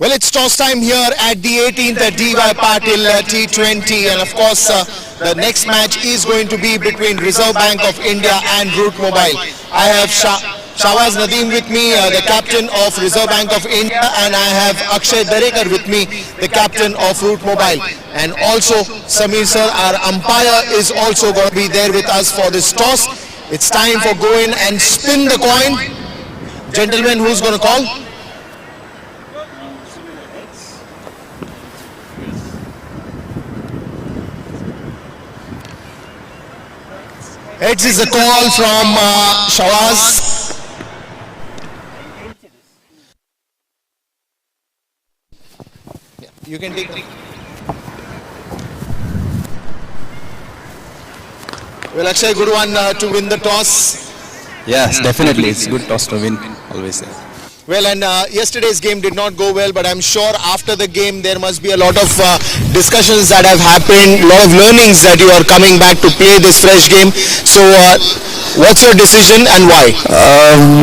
Well, it's toss time here at the 18th at DY Patil T20, and of course the next match is going to be between Reserve Bank of India and Route Mobile. I have Shahbaz Nadeem with me, the captain of Reserve Bank of India, and I have Akshay Darekar with me, the captain of Route Mobile. And also Samir sir, our umpire, is also going to be there with us for this toss. It's time for go in and spin the coin. Gentlemen, who's going to call? Heads is a call from Shahbaz. Yeah, you can take it. Well, Akshay, good one to win the toss. Yes, definitely. It's good toss to win. Always. Well, and yesterday's game did not go well, but I'm sure after the game there must be a lot of discussions that have happened, a lot of learnings that you are coming back to play this fresh game. So, what's your decision and why?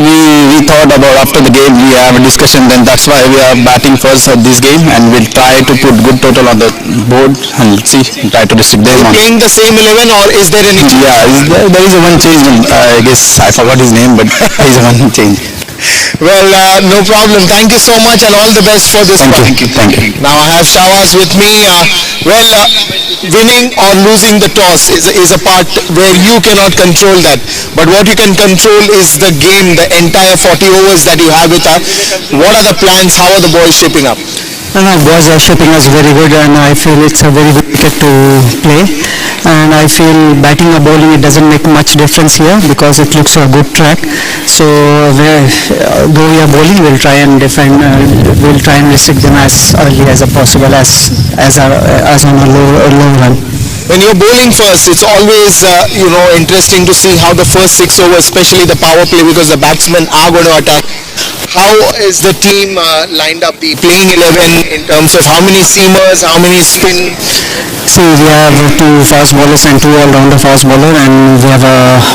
We thought about after the game, we have a discussion, then that's why we are batting first at this game, and we'll try to put good total on the board and see, try to restrict them. Playing the same 11, or is there any change? Yeah, there is a one change. I guess I forgot his name, but there is a one change. Well, no problem. Thank you so much and all the best for this. Thank you. Now I have Shahbaz with me. Winning or losing the toss is a part where you cannot control that. But what you can control is the game, the entire 40 overs that you have with us. What are the plans? How are the boys shaping up? Boys are shaping us very good, and I feel it's a very good wicket to play. And I feel batting or bowling, it doesn't make much difference here because it looks a good track. So though we are bowling, we'll try and defend. We'll try and restrict them as early as possible, as on a low run. When you're bowling first, it's always interesting to see how the first 6 overs, especially the power play, because the batsmen are going to attack. How is the team lined up, the playing 11, in terms of how many seamers, how many spin? So we have 2 fast bowlers and 2 all-rounder fast bowler, and we have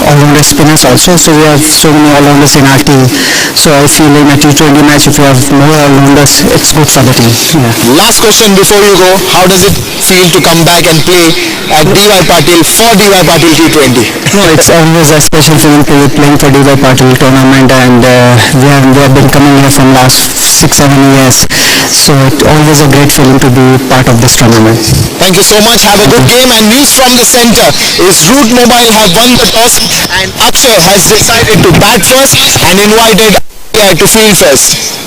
all-rounder spinners also. So we have so many all-rounders in our team. So I feel in a T20 match, if we have more all-rounders, it's good for the team. Yeah. Last question before you go, how does it feel to come back and play at DY Patil for DY Patil T20? No, it's always a special feeling playing for DY Patil tournament, and we have been coming here from last 6-7 years. So it's always a great feeling to be part of this tournament. Thank you so much. Have a good game. And news from the center is Route Mobile have won the toss, and Akshay has decided to bat first and invited to field first.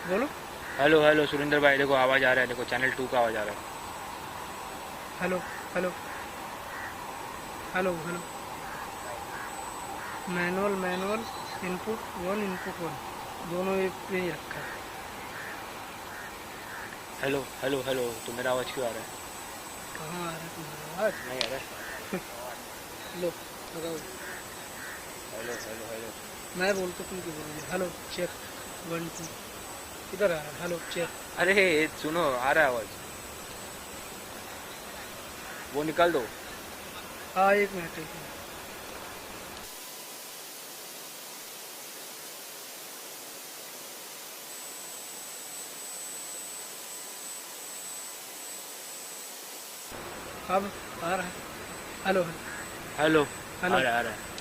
बोलो। Hello hello Surendra भाई, देखो आवाज़ आ रहा है, देखो channel 2 का आवाज़ आ रहा है। Hello hello hello hello. Manual manual input one दोनों एक पे ही रखा है। हेलो हेलो हेलो, तो मेरा आवाज़ क्यों आ रहा है? कहाँ आ रहा है तुम्हारा आवाज? नहीं आ रहा है। लो लगाओ। Hello hello hello. मैं बोलता तुम क्यों बोलोगे? Hello check 1 2। इधर आ रहा है। Hello check. अरे सुनो, आ रहा है आवाज़, वो निकाल दो। हाँ एक मिनट एक मिनट। अब आ रहा है। Hello hello hello, hello. आ रहा है आ रहा है।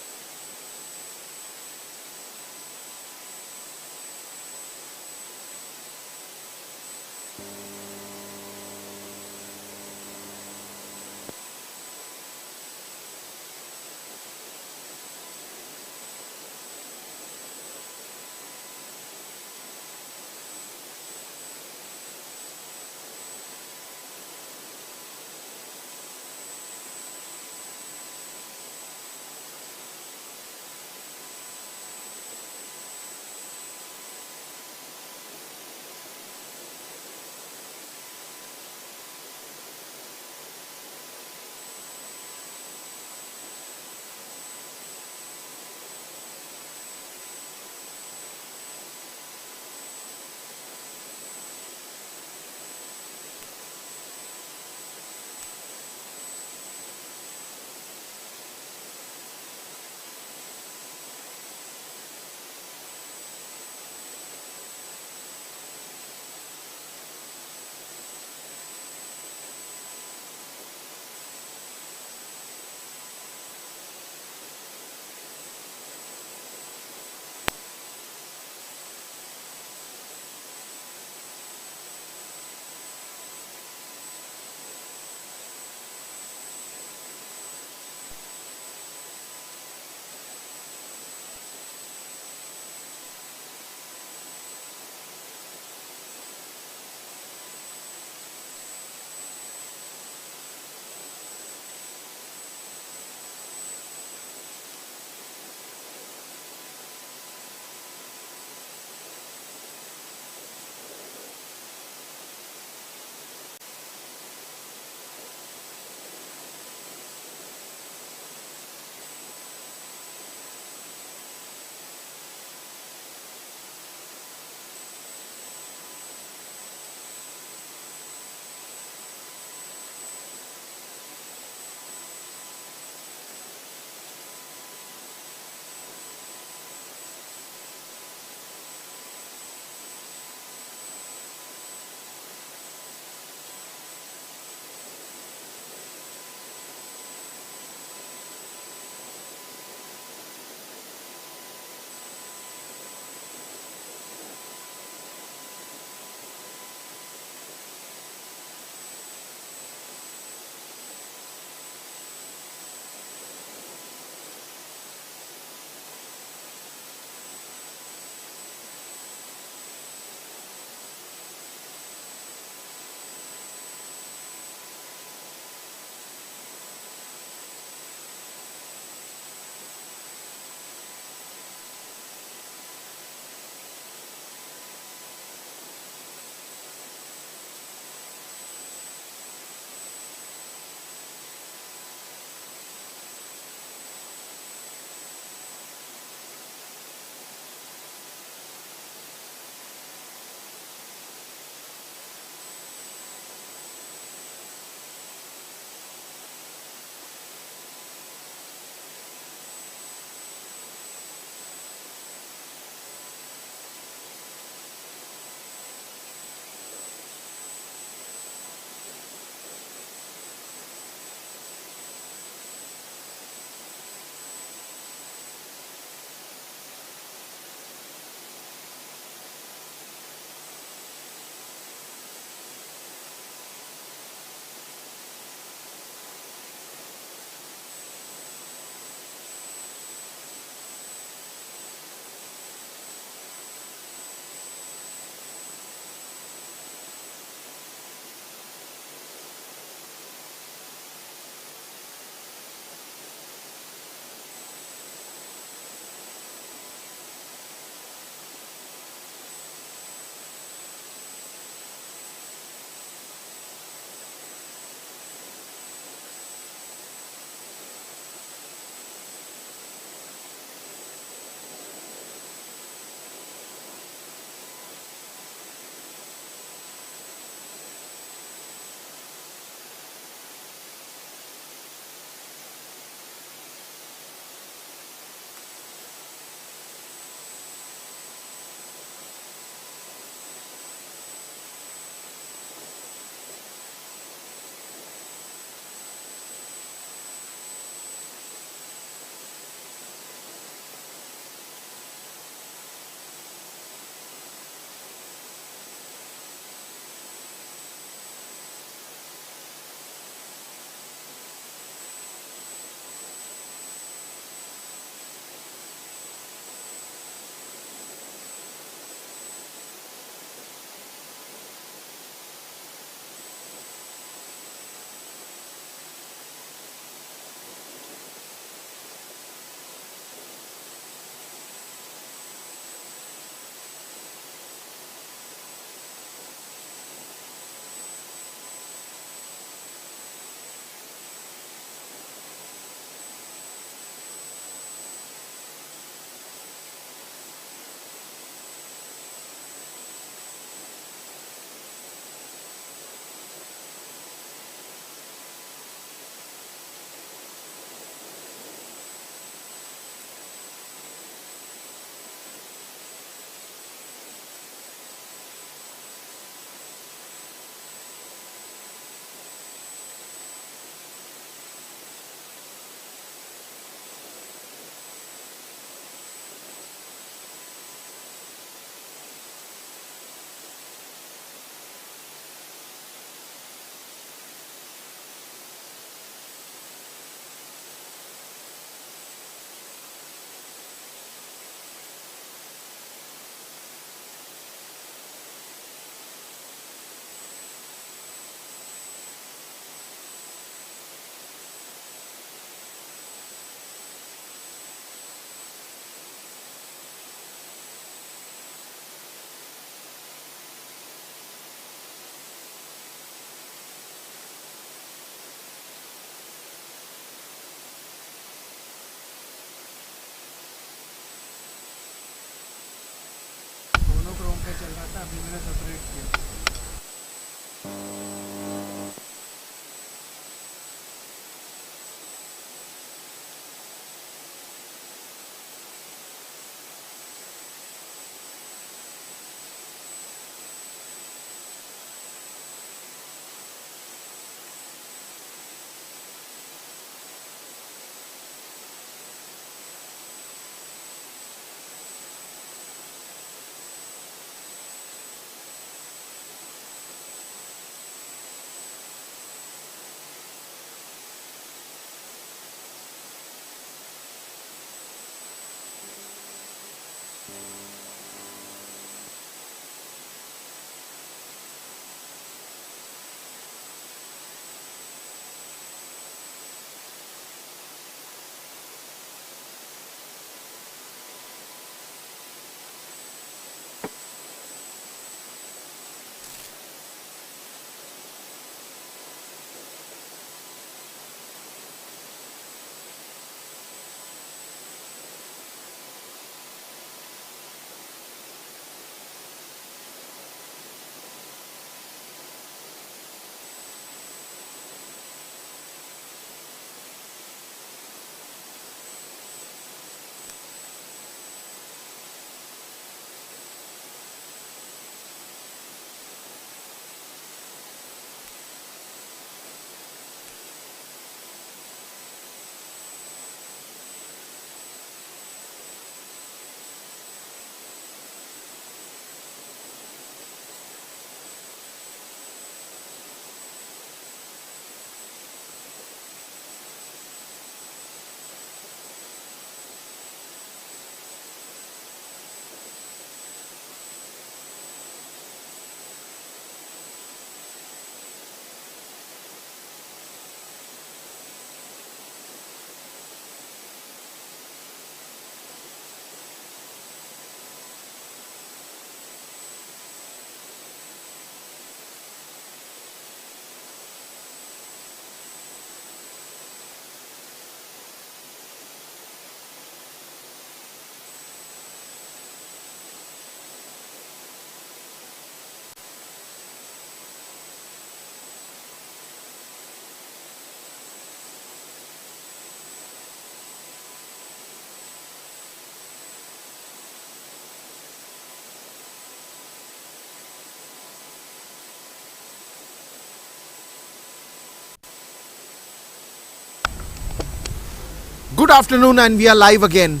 Good afternoon, and we are live again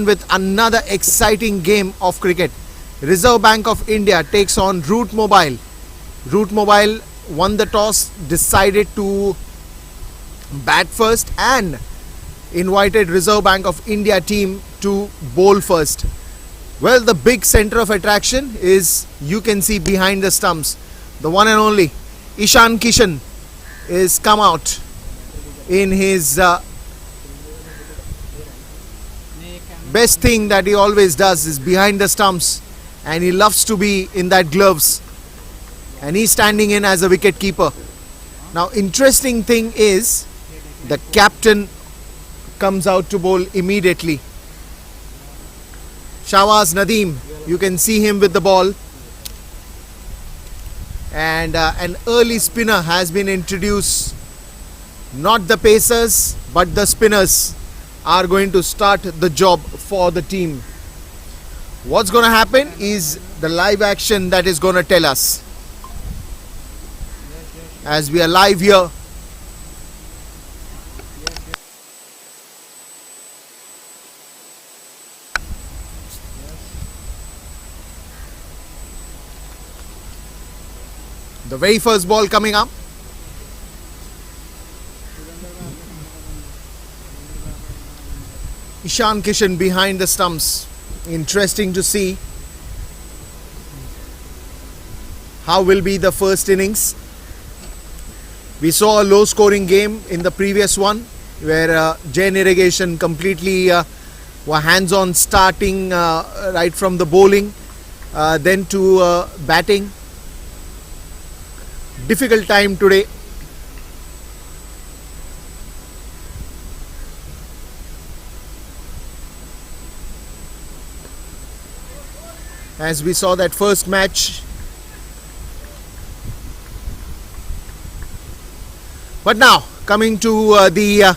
with another exciting game of cricket. Reserve Bank of India takes on Root Mobile. Root Mobile won the toss, decided to bat first and invited Reserve Bank of India team to bowl first. Well, the big center of attraction is, you can see behind the stumps, the one and only Ishan Kishan is come out in his best thing that he always does is behind the stumps, and he loves to be in that gloves, and he's standing in as a wicket keeper. Now, interesting thing is the captain comes out to bowl immediately. Shawaz Nadeem, you can see him with the ball, and an early spinner has been introduced. Not the pacers but the spinners are going to start the job for the team. What's going to happen is the live action that is going to tell us, as we are live here. The very first ball coming up. Ishan Kishan behind the stumps. Interesting to see how will be the first innings. We saw a low scoring game in the previous one where Jain Irrigation completely were hands on, starting right from the bowling, then to batting. Difficult time today. as we saw that first match. But now coming to the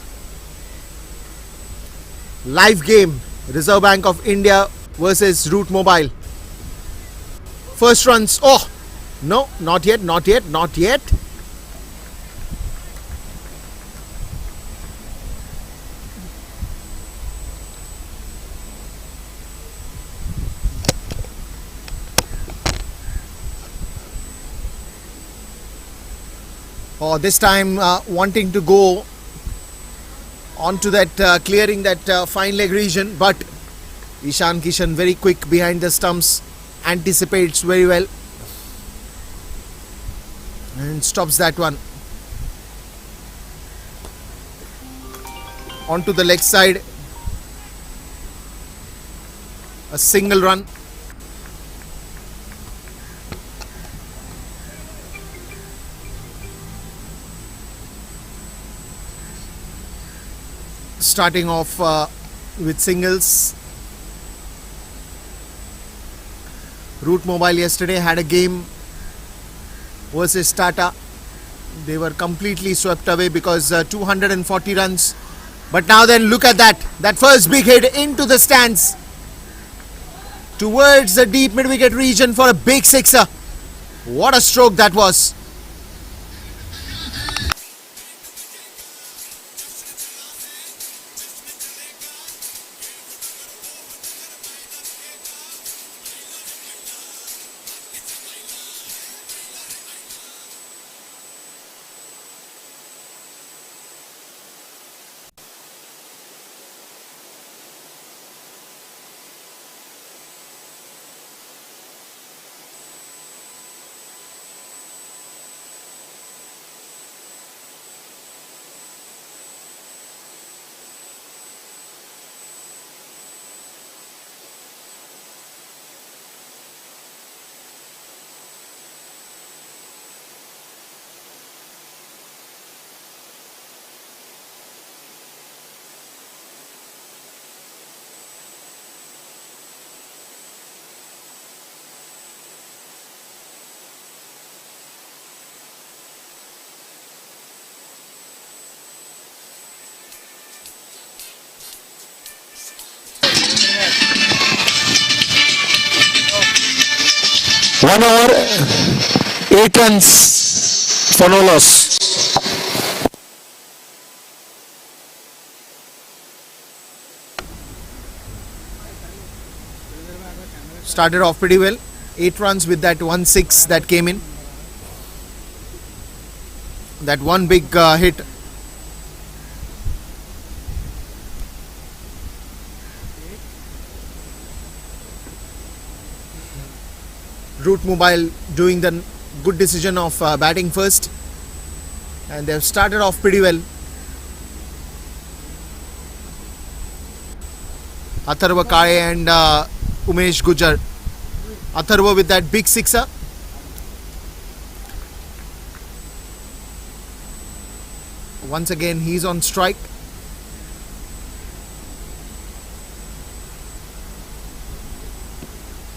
live game, Reserve Bank of India versus Root Mobile. First runs. Oh no, not yet, not yet, not yet. Oh, this time wanting to go onto that clearing that fine leg region, but Ishan Kishan very quick behind the stumps, anticipates very well and stops that one. Onto the leg side, a single run. Starting off with singles. Root Mobile yesterday had a game versus Tata. They were completely swept away because 240 runs. But now then, look at that. That first big hit into the stands towards the deep mid-wicket region for a big sixer. What a stroke that was. One over, 8 runs for no loss. Started off pretty well. 8 runs with that 1-6 that came in. That one big hit. Root Mobile doing the good decision of batting first, and they've started off pretty well. Atharva Kale and Umesh Gujar. Atharva with that big sixer. Once again he's on strike.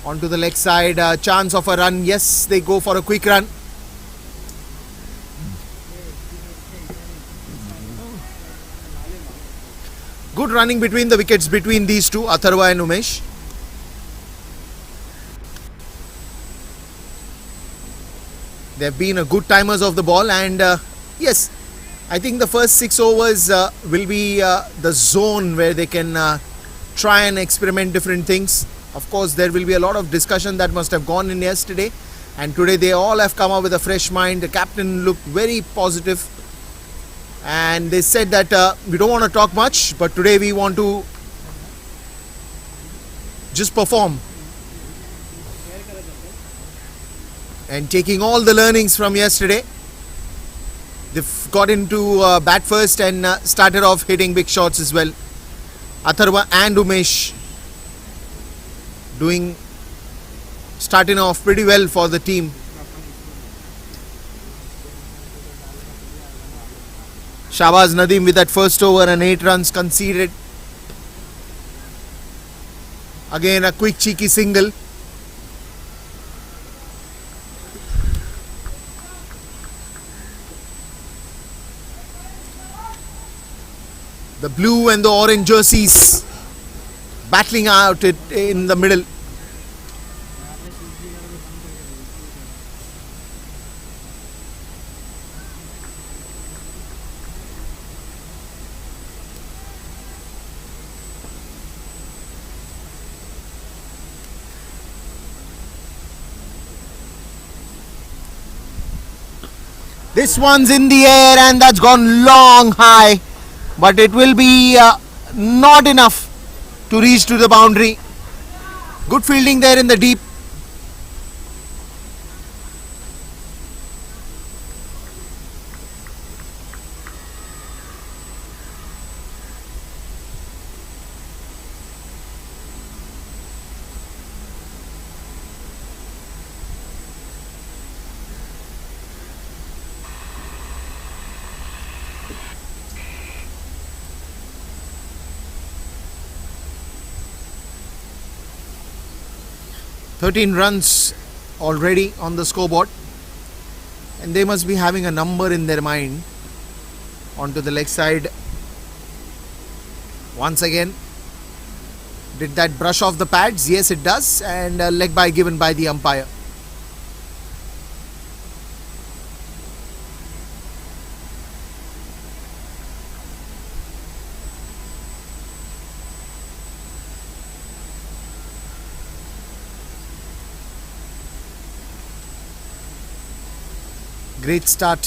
Onto the leg side, chance of a run. Yes, they go for a quick run. Good running between the wickets between these two, Atharva and Umesh. They've been a good timers of the ball, and yes, I think the first 6 overs will be the zone where they can try and experiment different things. Of course, there will be a lot of discussion that must have gone in yesterday, and today they all have come up with a fresh mind. The captain looked very positive, and they said that we don't want to talk much, but today we want to just perform. And taking all the learnings from yesterday, they've got into bat first and started off hitting big shots as well. Atharva and Umesh starting off pretty well for the team. Shahbaz Nadeem with that first over and 8 runs conceded. Again a quick cheeky single. The blue and the orange jerseys battling out it in the middle. This one's in the air and that's gone long high, but it will be not enough to reach to the boundary. Good fielding there in the deep. Thirteen runs already on the scoreboard, and they must be having a number in their mind. Onto the leg side once again. Did that brush off the pads? Yes, it does, and a leg bye given by the umpire. Great start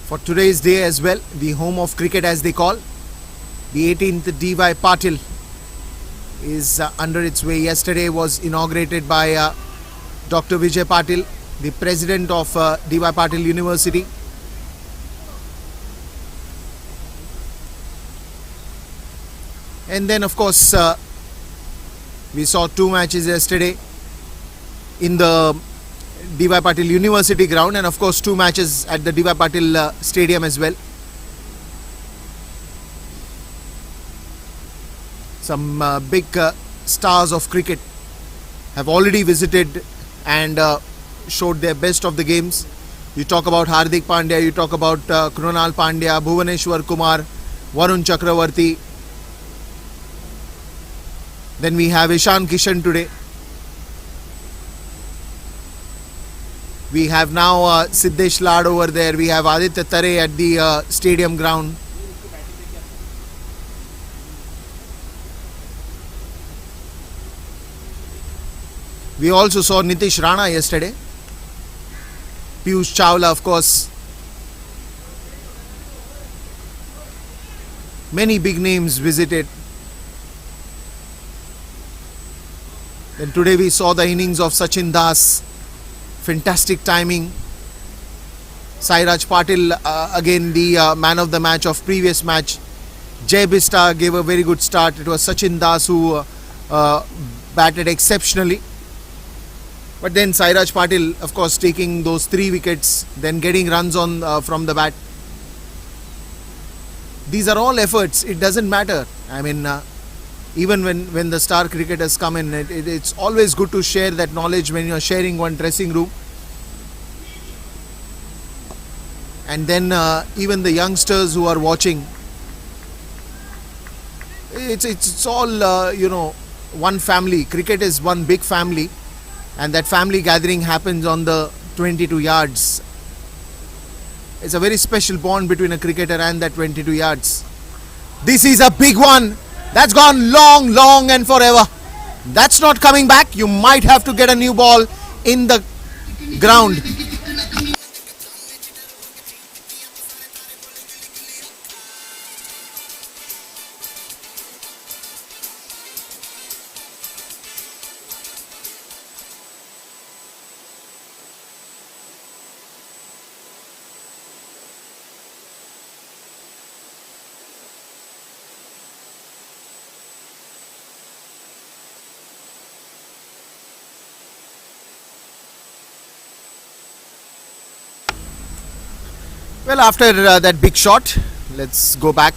for today's day as well. The home of cricket, as they call. The 18th DY Patil is under its way. Yesterday was inaugurated by Dr. Vijay Patil, the president of DY Patil University. And then of course we saw two matches yesterday in the DY Patil University ground, and of course two matches at the DY Patil Stadium as well. Some big stars of cricket have already visited and showed their best of the games. You talk about Hardik Pandya, you talk about Krunal Pandya, Bhuvaneshwar Kumar, Varun Chakravarti. Then we have Ishan Kishan today. We have now Siddesh Lad over there. We have Aditya Tare at the stadium ground. We also saw Nitish Rana yesterday. Piyush Chawla, of course. Many big names visited. Then today we saw the innings of Sachin Das. Fantastic timing. Sairaj Patil again the man of the match of previous match. Jay Bista gave a very good start. It was Sachin Das who batted exceptionally. But then Sairaj Patil, of course, taking those 3 wickets, then getting runs on from the bat. These are all efforts. It doesn't matter. I mean, even when the star cricketers come in, it's always good to share that knowledge when you're sharing one dressing room. And then even the youngsters who are watching, it's all one family. Cricket is one big family, and that family gathering happens on the 22 yards. It's a very special bond between a cricketer and that 22 yards. This is a big one. That's gone long, long and forever. That's not coming back. You might have to get a new ball in the ground. Well, after that big shot, let's go back.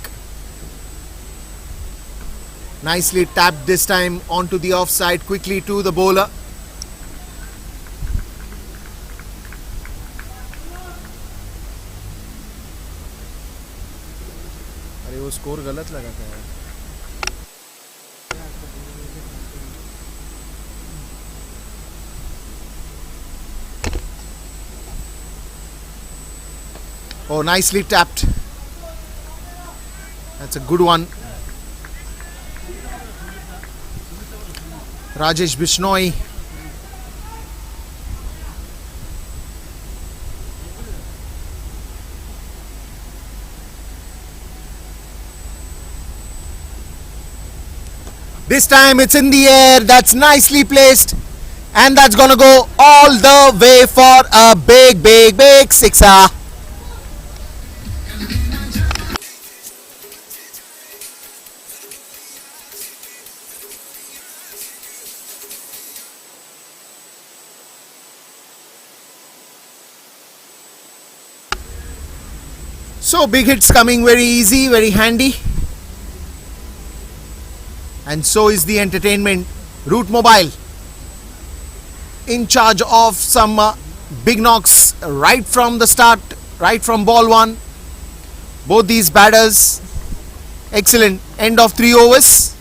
Nicely tapped this time onto the offside, quickly to the bowler. Score गलत लगाता है. Oh, nicely tapped. That's a good one. Rajesh Bishnoi. This time it's in the air. That's nicely placed. And that's gonna go all the way for a big, big, big sixer. So big hits coming very easy, very handy. And so is the entertainment. Root Mobile in charge of some big knocks right from the start, right from ball one. Both these batters, excellent. End of 3 overs.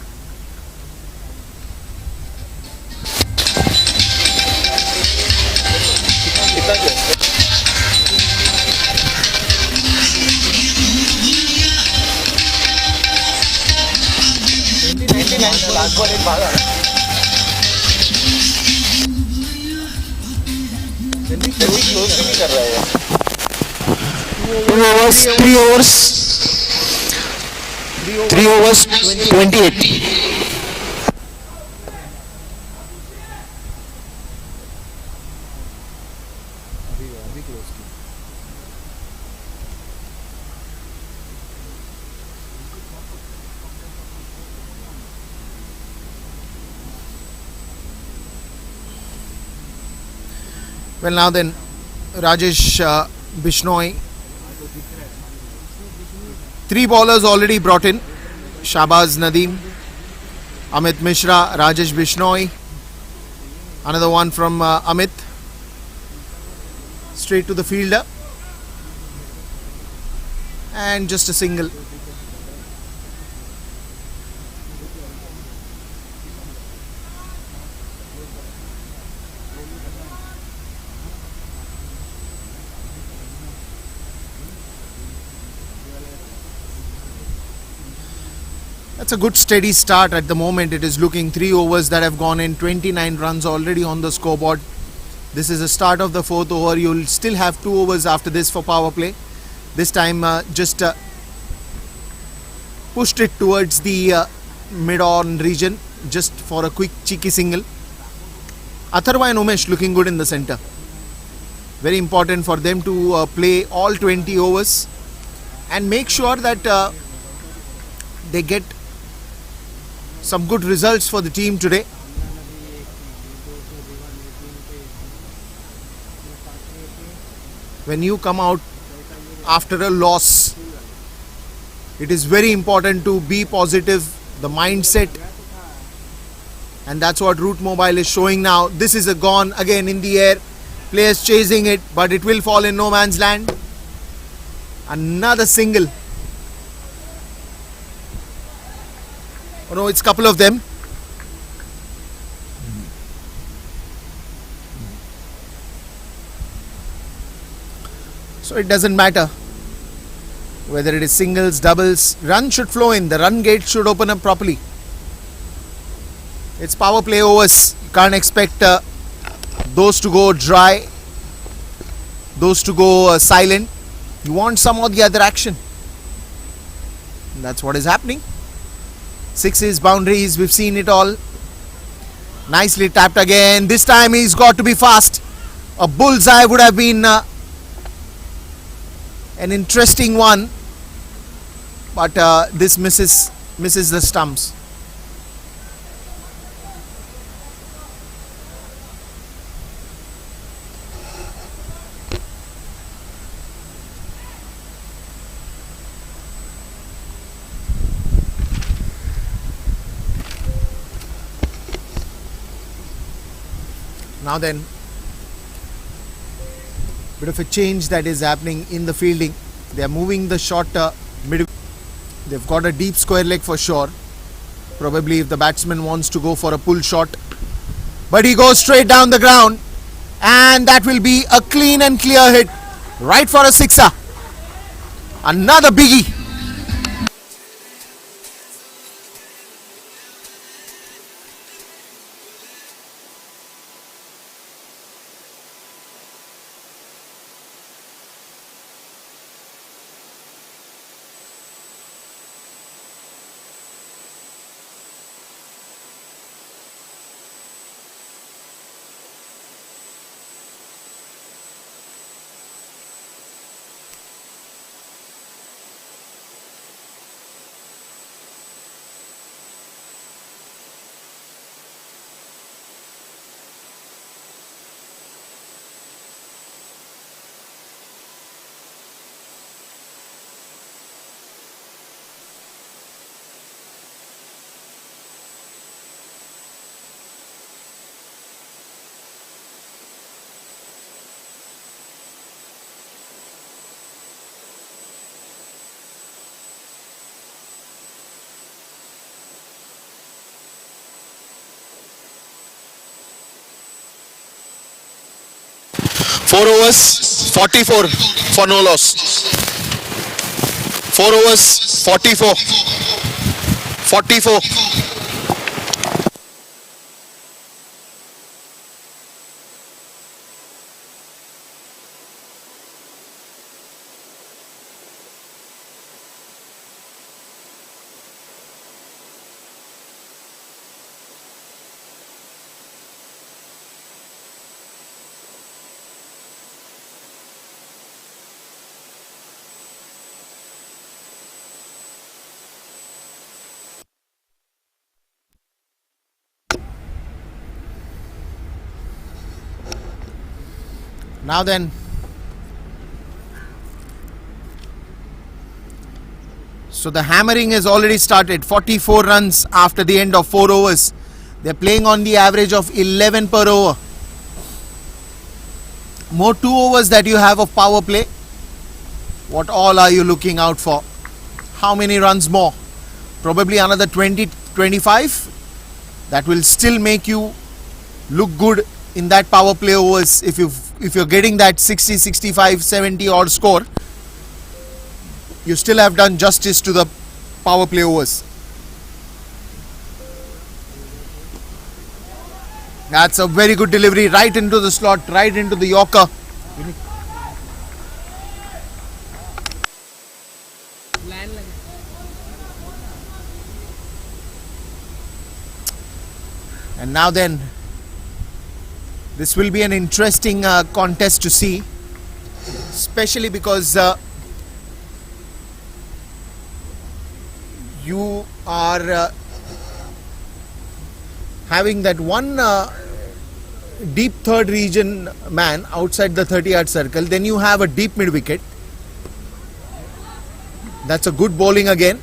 Three overs, 28. Well, now then, Rajesh Bishnoi. 3 bowlers already brought in. Shahbaz Nadeem, Amit Mishra, Rajesh Bishnoi. Another one from Amit. Straight to the fielder. And just a single. That's a good steady start at the moment. It is looking 3 overs that have gone in, 29 runs already on the scoreboard. This is the start of the 4th over. You'll still have 2 overs after this for power play. This time just pushed it towards the mid-on region just for a quick cheeky single. Atharva and Umesh looking good in the center. Very important for them to play all 20 overs and make sure that they get some good results for the team today. When you come out after a loss, it is very important to be positive, the mindset, and that's what Root Mobile is showing now. This is a gone again in the air, players chasing it, but it will fall in no man's land. Another single. Oh no, it's a couple of them. So it doesn't matter whether it is singles, doubles. Run should flow in. The run gate should open up properly. It's power play overs. You can't expect those to go dry, those to go silent. You want some or the other action. And that's what is happening. Sixes, boundaries, we've seen it all. Nicely tapped again. This time he's got to be fast. A bullseye would have been an interesting one, but this misses the stumps. Now then, bit of a change that is happening in the fielding. They are moving the short mid. They've got a deep square leg for sure. Probably if the batsman wants to go for a pull shot. But he goes straight down the ground. And that will be a clean and clear hit. Right for a sixer. Another biggie. Four overs, 44 for no loss. 4 overs, 44. 44. Now then, so the hammering has already started. 44 runs after the end of 4 overs. They're playing on the average of 11 per over. More 2 overs that you have of power play. What all are you looking out for? How many runs more? Probably another 20, 25. That will still make you look good in that power play overs. If you're getting that 60, 65, 70 odd score, you still have done justice to the power play overs. That's a very good delivery, right into the slot, right into the Yorker. And now then, this will be an interesting contest to see, especially because you are having that one deep third region man outside the 30-yard circle. Then you have a deep mid wicket. That's a good bowling again.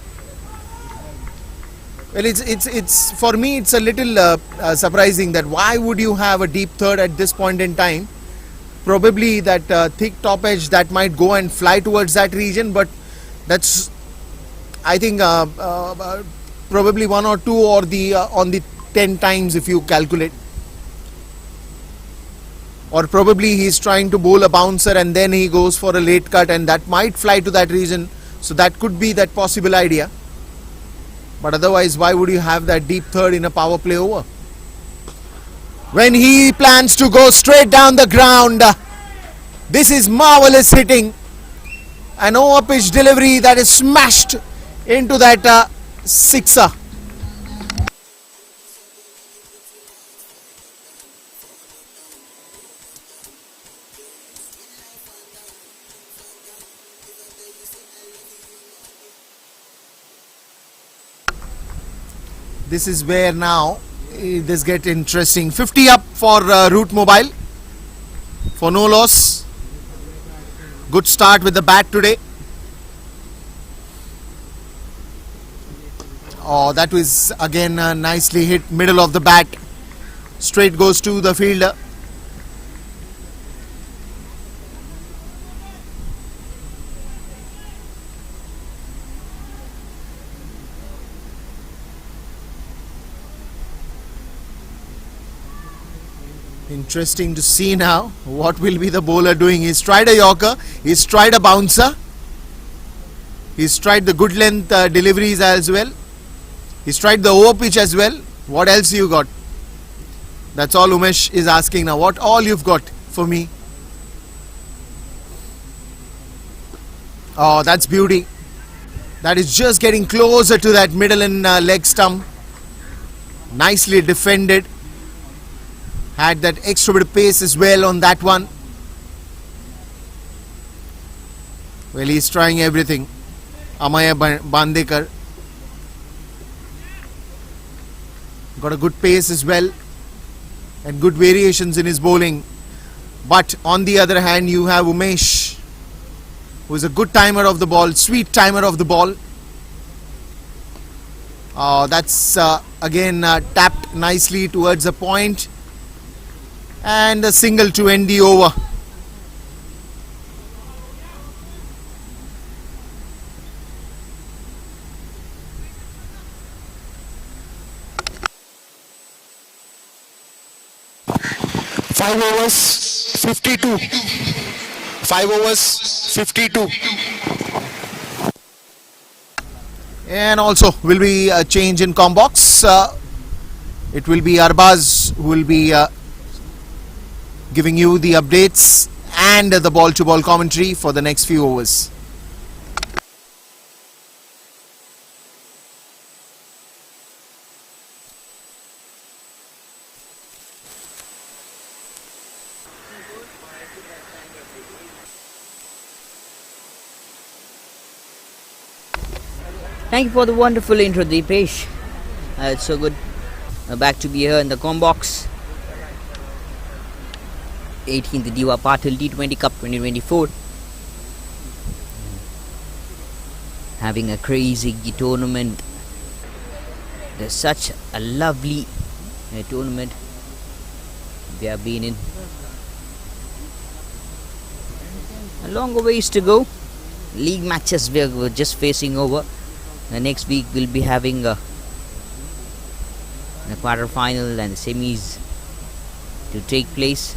Well, it's for me it's a little surprising that why would you have a deep third at this point in time. Probably that thick top edge that might go and fly towards that region, but that's I think probably 1 or 2 or the on the 10 times if you calculate. Or probably he's trying to bowl a bouncer and then he goes for a late cut and that might fly to that region. So that could be that possible idea. But otherwise, why would you have that deep third in a power play over? When he plans to go straight down the ground, this is marvelous hitting. An over pitch delivery that is smashed into that sixer. This is where now this gets interesting. 50 up for Root Mobile for no loss. Good start with the bat today. Oh, that was again nicely hit, middle of the bat. Straight goes to the fielder. Interesting to see now what will be the bowler doing. He's tried a yorker, he's tried a bouncer, he's tried the good length deliveries as well, he's tried the over pitch as well. What else you got? That's all Umesh is asking now. What all you've got for me? Oh, that's beauty. That is just getting closer to that middle and leg stump. Nicely defended. Had that extra bit of pace as well on that one. Well, he's trying everything. Amaya Bandekar got a good pace as well and good variations in his bowling. But on the other hand, you have Umesh, who is a good timer of the ball, sweet timer of the ball. That's again tapped nicely towards a point. And a single to end the over. Five overs, 52. 5 overs, 52. And also will be a change in com box. It will be Arbaz who will be giving you the updates and the ball-to-ball commentary for the next few overs. Thank you for the wonderful intro, Deepesh. It's so good back to be here in the com box. 18th Diva Patil T20 Cup 2024. Having a crazy tournament. There's such a lovely tournament we have been in. A long ways to go. League matches we're just facing over. The next week we'll be having the quarter final and the semis to take place.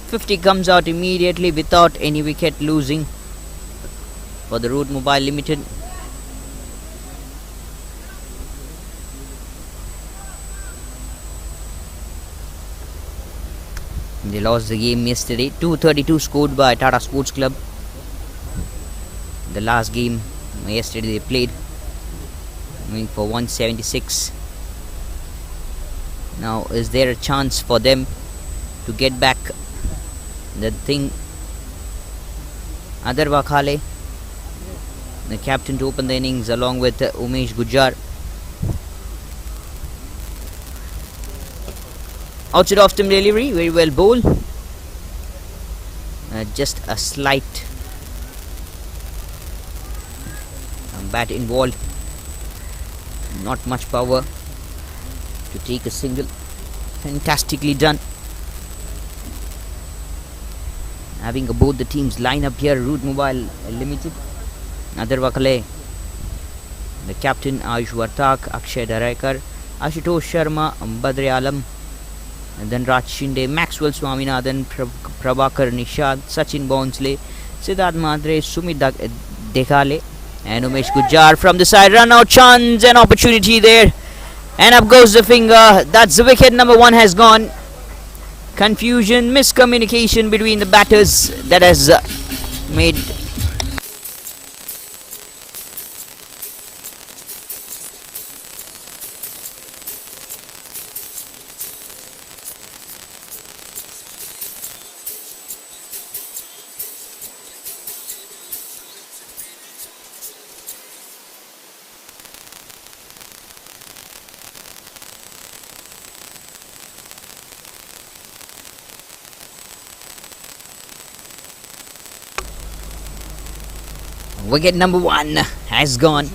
50 comes out immediately without any wicket losing for the Root Mobile Limited. They lost the game yesterday. 232 scored by Tata Sports Club. The last game yesterday they played, going for 176. Now is there a chance for them to get back the thing? Adar Wakhale, the captain, to open the innings along with Umesh Gujjar. Outside off stump delivery, very well bowled. Just a slight bat involved, not much power to take a single. Fantastically done. Having both the teams line up here. Root Mobile Limited, Adar Wakhale, the captain, Ayush Vartak, Akshay Dharaikar, Ashutosh Sharma, Badri Alam, and then Raj Shinde, Maxwell Swaminathan, Prabhakar Nishad, Sachin Bonsle, Siddharth Madre, Sumit Dekhale, and Umesh Gujjar from the side. Run out chance and opportunity there, and up goes the finger. That's the wicket. Number one has gone. Confusion, miscommunication between the batters that has made wicket. Number one has gone.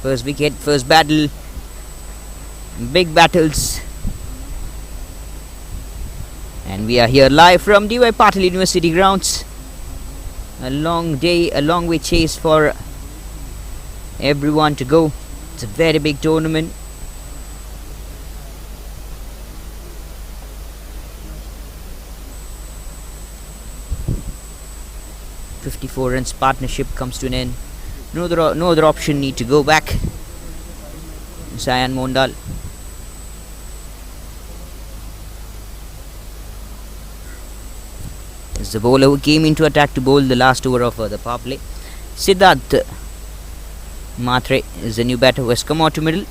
First wicket, first battle. Big battles. And we are here live from D.Y. Patil University grounds. A long day, a long way chase for everyone to go. It's a very big tournament. .54 runs partnership comes to an end. No other option, need to go back. Sayan Mondal. As the bowler who came into attack to bowl the last over of the power play. Siddharth Matre is the new batter who has come out to middle.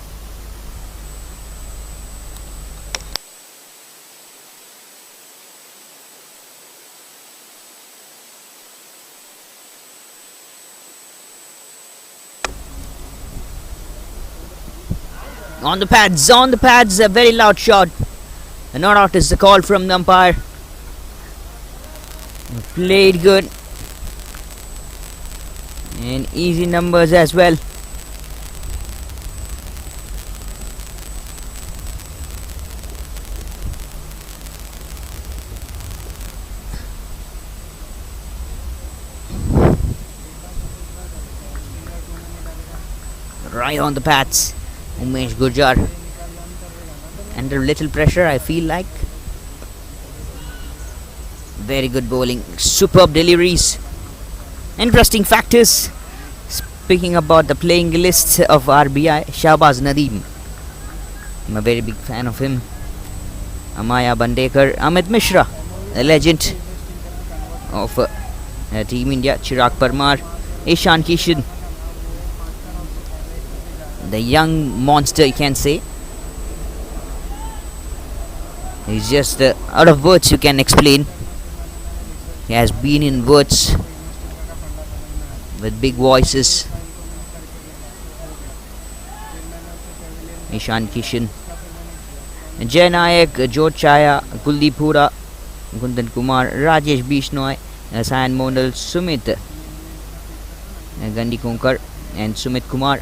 On the pads, a very loud shot. A not out is the call from the umpire. Played good. And easy numbers as well. Right on the pads. Umesh Gurjar. Under little pressure, I feel like. Very good bowling. Superb deliveries. Interesting factors. Speaking about the playing list of RBI, Shahbaz Nadeem. I'm a very big fan of him. Amaya Bandekar. Amit Mishra, a legend of Team India. Chirag Parmar. Ishan Kishan. The young monster, you can say. He's just out of words you can explain. He has been in words with big voices. Ishan Kishan, Jay Nayak, George Chaya, Kuldeep Hura, Gundan Kumar, Rajesh Bishnoi, Sayan Mondal, Sumit Gandhi Konkar and Sumit Kumar.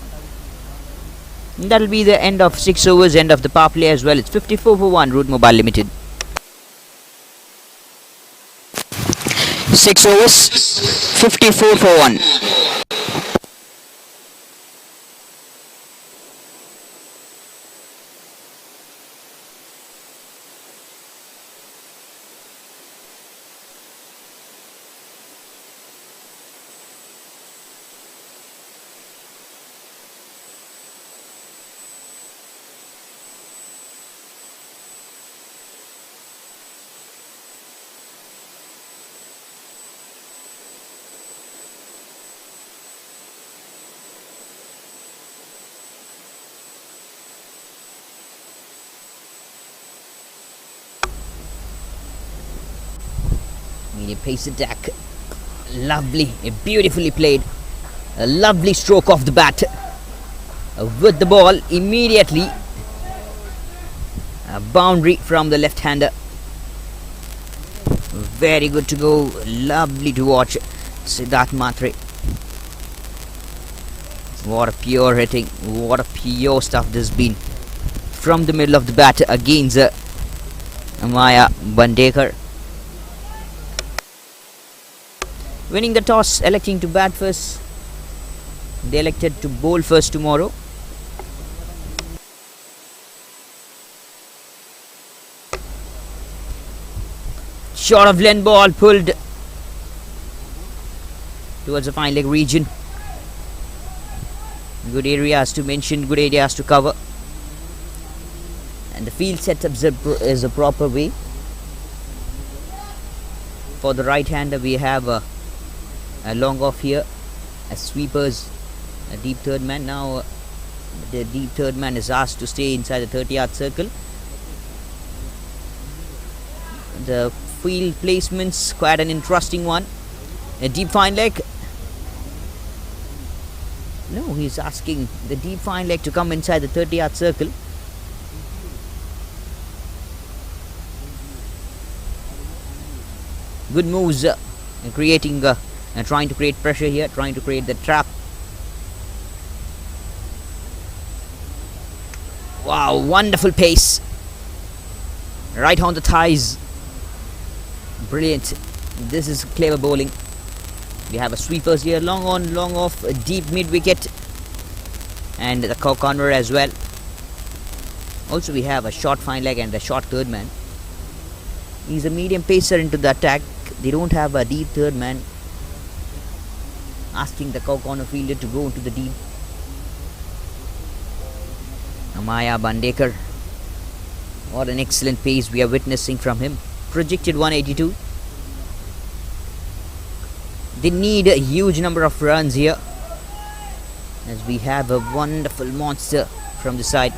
That'll be the end of 6 overs, end of the power play as well. It's 54 for 1, Root Mobile Limited. 6 overs, 54 for 1. Medium pace attack. Lovely, beautifully played. A lovely stroke off the bat. With the ball, immediately a boundary from the left-hander. Very good to go. Lovely to watch. Siddharth Matre. What a pure hitting. What a pure stuff this has been. From the middle of the bat against Amaya Bandekar. Winning the toss, electing to bat first. They elected to bowl first tomorrow. Short of length ball pulled towards the fine leg region. Good areas to mention, good areas to cover. And the field setup is a proper way. For the right hander, we have a long off here as sweepers, a deep third man. Now the deep third man is asked to stay inside the 30-yard circle. The field placements, quite an interesting one. A deep fine leg. No, he's asking the deep fine leg to come inside the 30-yard circle. Good moves creating and trying to create pressure here, trying to create the trap. Wow, wonderful pace. Right on the thighs. Brilliant. This is clever bowling. We have a sweepers here, long on, long off, deep mid wicket. and the corner as well. Also we have a short fine leg and a short third man. He's a medium pacer into the attack. They don't have a deep third man, asking the corner fielder to go into the deep. Amaya Bandekar. What an excellent pace we are witnessing from him. Projected 182. They need a huge number of runs here, as we have a wonderful monster from the side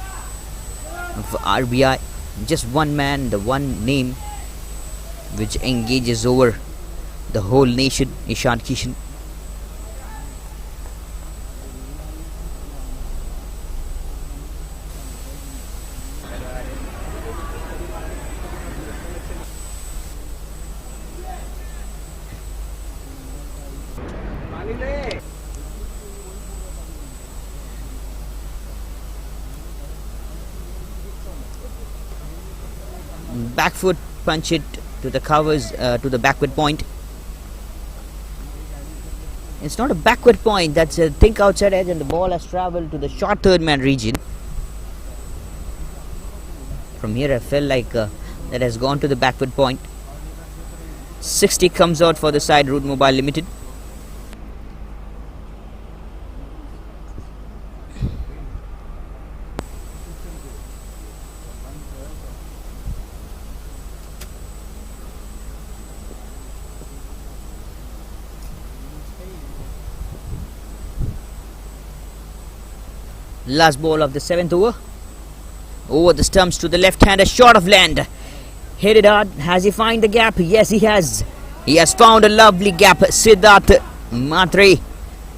of RBI. Just one man, the one name which engages over the whole nation, Ishan Kishan. Back foot punch it to the covers, to the backward point. It's not a backward point, that's a think outside edge, and the ball has travelled to the short third man region. From here I felt like that has gone to the backward point. 60 comes out for the side Route Mobile Limited. Last ball of the 7th over. Over the stumps to the left hand, a shot of land. Hit it hard. Has he found the gap? Yes, he has. He has found a lovely gap. Siddharth Matre.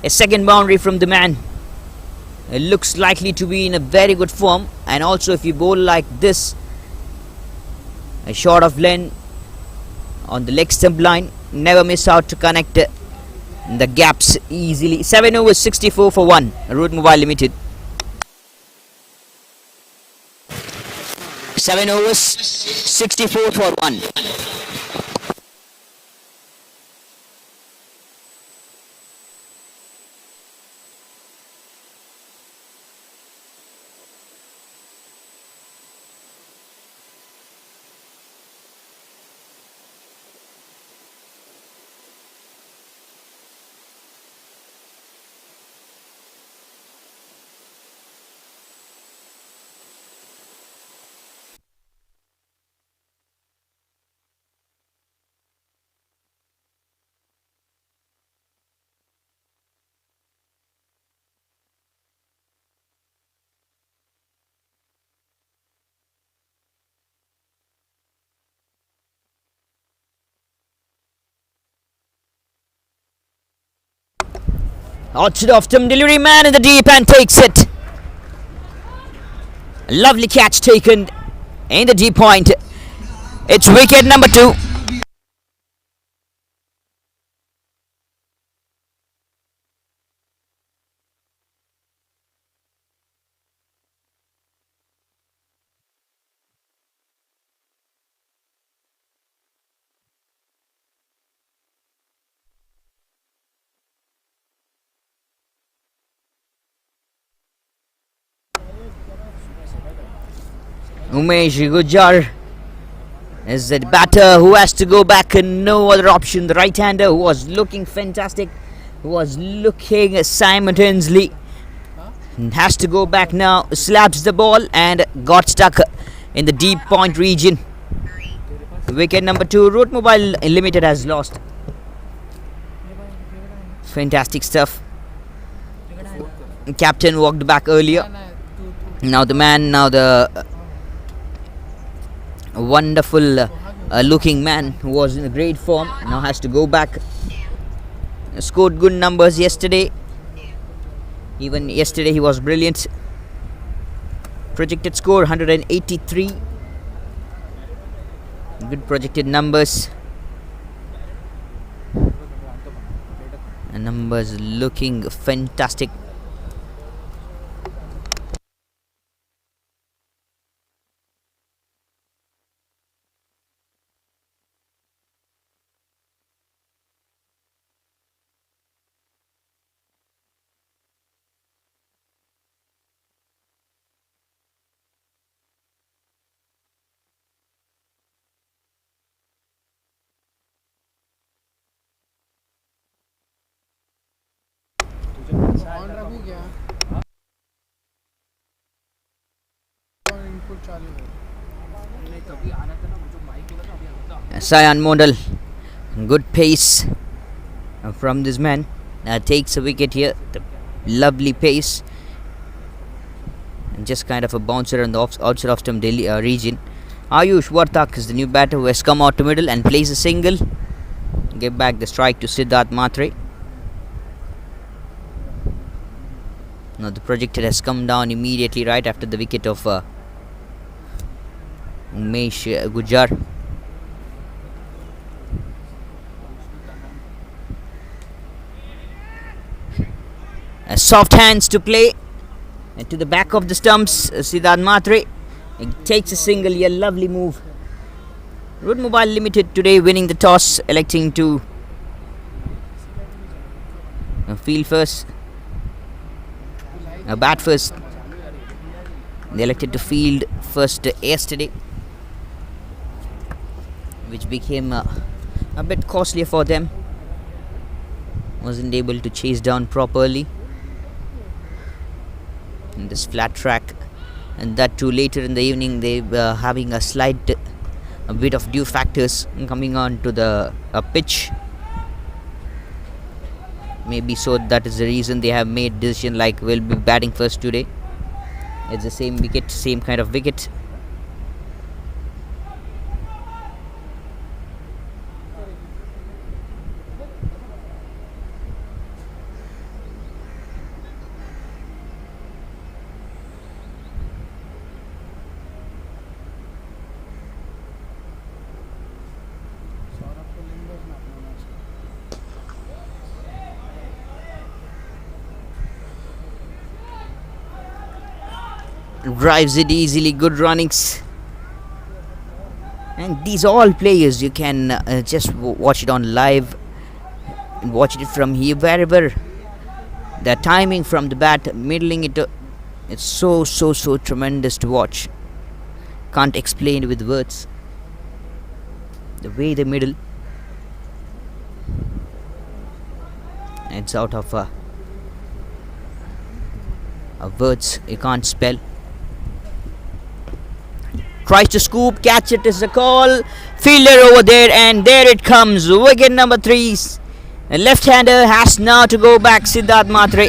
A second boundary from the man. It looks likely to be in a very good form. And also if you bowl like this, a shot of length on the leg stump line, never miss out to connect the gaps easily. 7 overs, 64 for 1. Route Mobile Limited. 7 overs, 64 for 1. Outside off Tim delivery man in the deep and takes it. Lovely catch taken in the deep point. It's wicket number 2. Umesh Gujar is the batter who has to go back, and no other option. The right-hander who was looking fantastic, who was looking simultaneously, has to go back now. Slaps the ball and got stuck in the deep point region. Wicket number 2. Route Mobile Limited has lost. Fantastic stuff. Captain walked back earlier. Now the wonderful looking man who was in a great form now has to go back. Scored good numbers yesterday. Even yesterday he was brilliant. Projected score 183. Good projected numbers. And numbers looking fantastic. Sayan Mondal, good pace from this man, takes a wicket here. The lovely pace, and just kind of a bouncer on the outside of stump Delhi region. Ayush Vartak is the new batter who has come out to middle and plays a single. Give back the strike to Siddharth Matre. Now the projected has come down immediately right after the wicket of Umesh Gujar. Soft hands to play and to the back of the stumps. Siddharth Matre takes a single. A lovely move. Root Mobile Limited today winning the toss, electing to field first, bat first. They elected to field first yesterday, which became a bit costlier for them. Wasn't able to chase down properly in this flat track, and that too later in the evening. They were having a bit of dew factors coming on to the pitch. Maybe so that is the reason they have made decision like we'll be batting first today. It's the same wicket, same kind of wicket. Drives it easily, good runnings. And these all players, you can just watch it on live, watch it from here, wherever. The timing from the bat, middling it, it's so tremendous to watch. Can't explain with words. The way they middle, it's out of words you can't spell. Tries to scoop, catch it is a call. Fielder over there, and there it comes. Wicket number 3. A left-hander has now to go back, Siddharth Matre.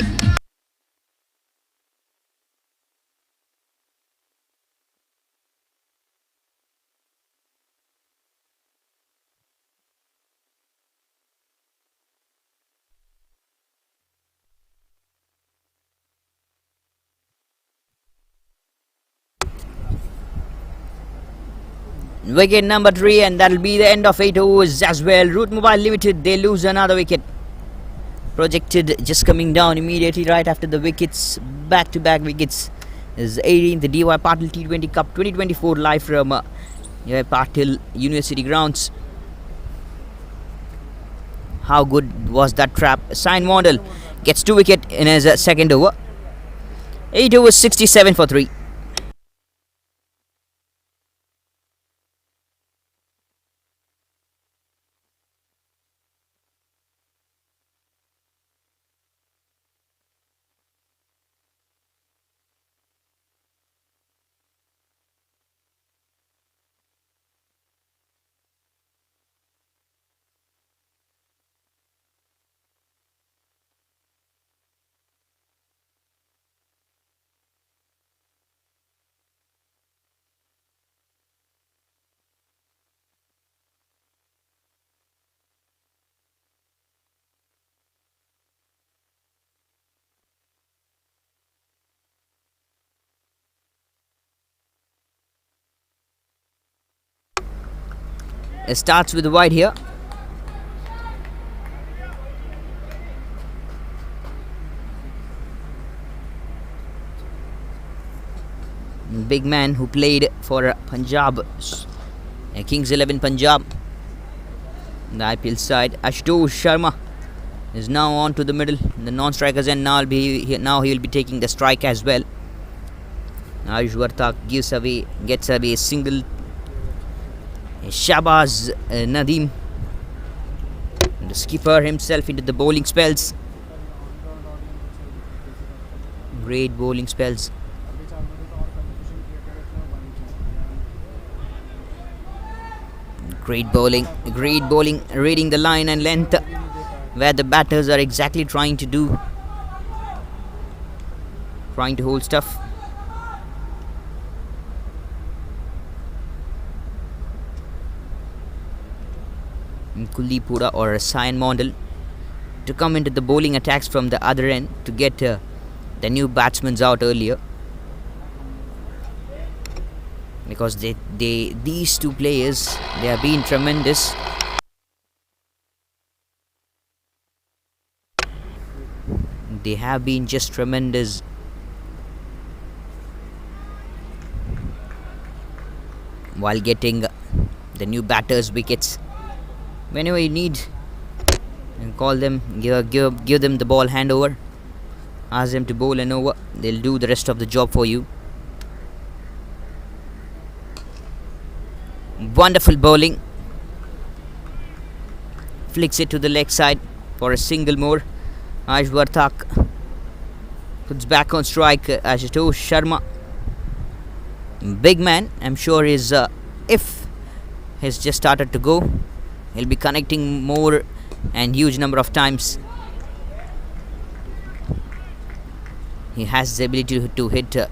Wicket number 3, and that'll be the end of 8 overs as well. Root Mobile Limited, they lose another wicket. Projected just coming down immediately right after the wickets. Back-to-back wickets is 18th the DY Patil T20 Cup 2024 live from Patil University grounds. How good was that trap? Sayan Mondal gets 2 wicket in his second over. 8 overs, 67 for 3. It starts with the wide here. Big man who played for Punjab, Kings 11 Punjab, the IPL side. Ashutosh Sharma is now on to the middle, the non-strikers, and now he will be taking the strike as well. Ayush Vartak gets away a single. Shahbaz Nadeem, the skipper himself, into the bowling spells. Great bowling spells. Great bowling, reading the line and length where the batters are exactly trying to hold stuff. Kulipura or Sayan Mondal to come into the bowling attacks from the other end to get the new batsmen out earlier, because these two players, they have been tremendous. They have been just tremendous. While getting the new batters wickets. Whenever you need, and call them, give them the ball handover, ask them to bowl an over, they'll do the rest of the job for you. Wonderful bowling. Flicks it to the leg side for a single more. Ayush Vartak puts back on strike. Ashutosh Sharma, big man, I'm sure is if he's just started to go, he'll be connecting more and huge number of times. He has the ability to hit a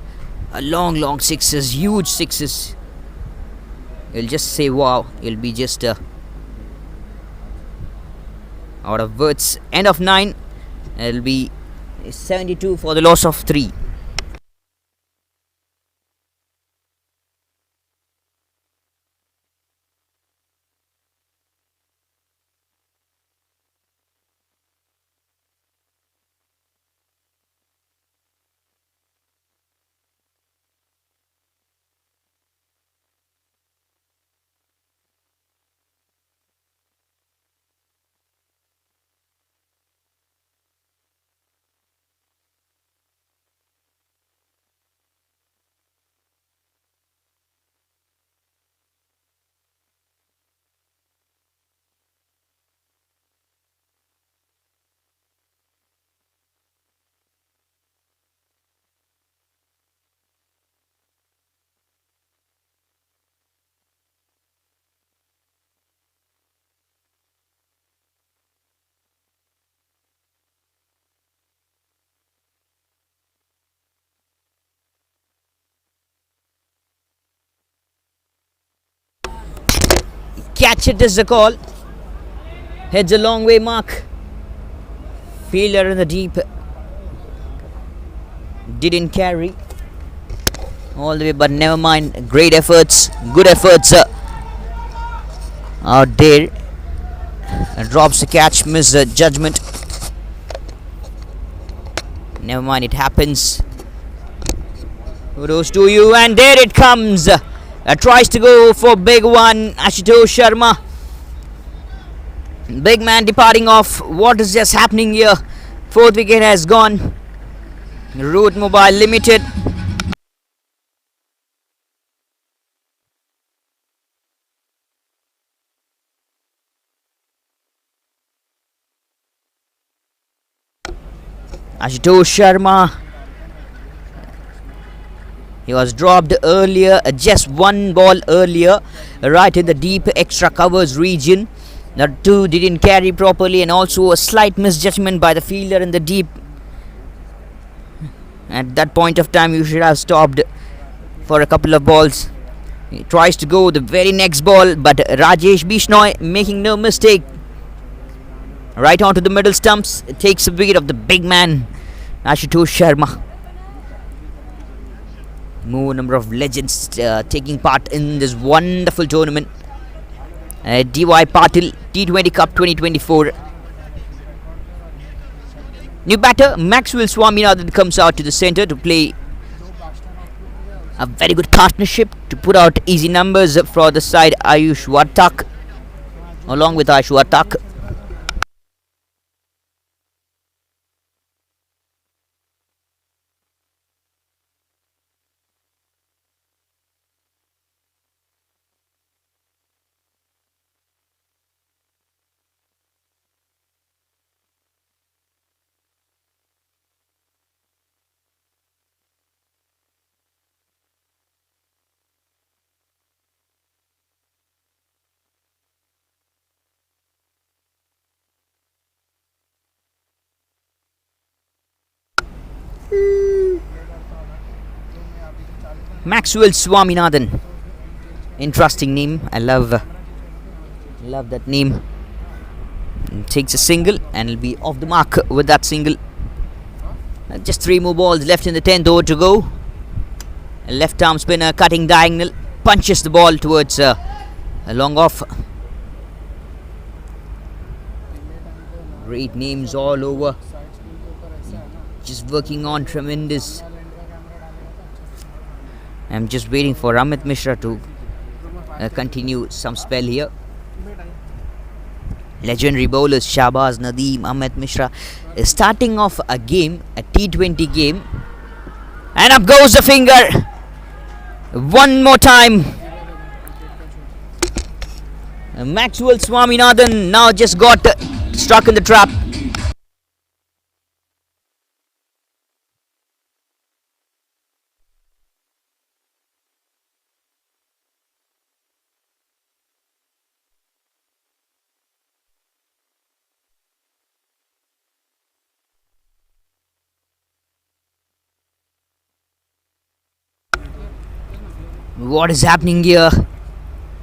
long sixes, huge sixes. You'll just say wow. You'll be just out of words. End of 9. It'll be 72 for the loss of 3. Catch it is the call. Heads a long way mark. Fielder in the deep. Didn't carry all the way, but never mind. Great efforts, good efforts out there. Drops the catch, miss the judgment. Never mind, it happens. Kudos to you, and there it comes. Tries to go for big one. Ashutosh Sharma, big man departing off. What is just happening here? 4th wicket has gone. Root Mobile Limited. Ashutosh Sharma, he was dropped earlier, just one ball earlier, right in the deep extra covers region. The 2 didn't carry properly, and also a slight misjudgment by the fielder in the deep. At that point of time, you should have stopped for a couple of balls. He tries to go the very next ball, but Rajesh Bishnoi making no mistake. Right onto the middle stumps, takes a wicket of the big man, Ashutosh Sharma. More number of legends taking part in this wonderful tournament. DY Patil T20 Cup 2024. New batter Maxwell Swaminathan comes out to the centre to play a very good partnership to put out easy numbers for the side. Ayush Vartak, along with Ayush Vartak. Maxwell Swaminathan. Interesting name. I love that name. Takes a single and will be off the mark with that single. Just 3 more balls left in the 10th over to go. A left arm spinner cutting diagonal, punches the ball towards a long off. Great names all over. Just working on tremendous. I'm just waiting for Amit Mishra to continue some spell here. Legendary bowlers Shahbaz Nadeem, Amit Mishra starting off a game, a T20 game, and up goes the finger. One more time. Maxwell Swaminathan now just got stuck in the trap. What is happening here?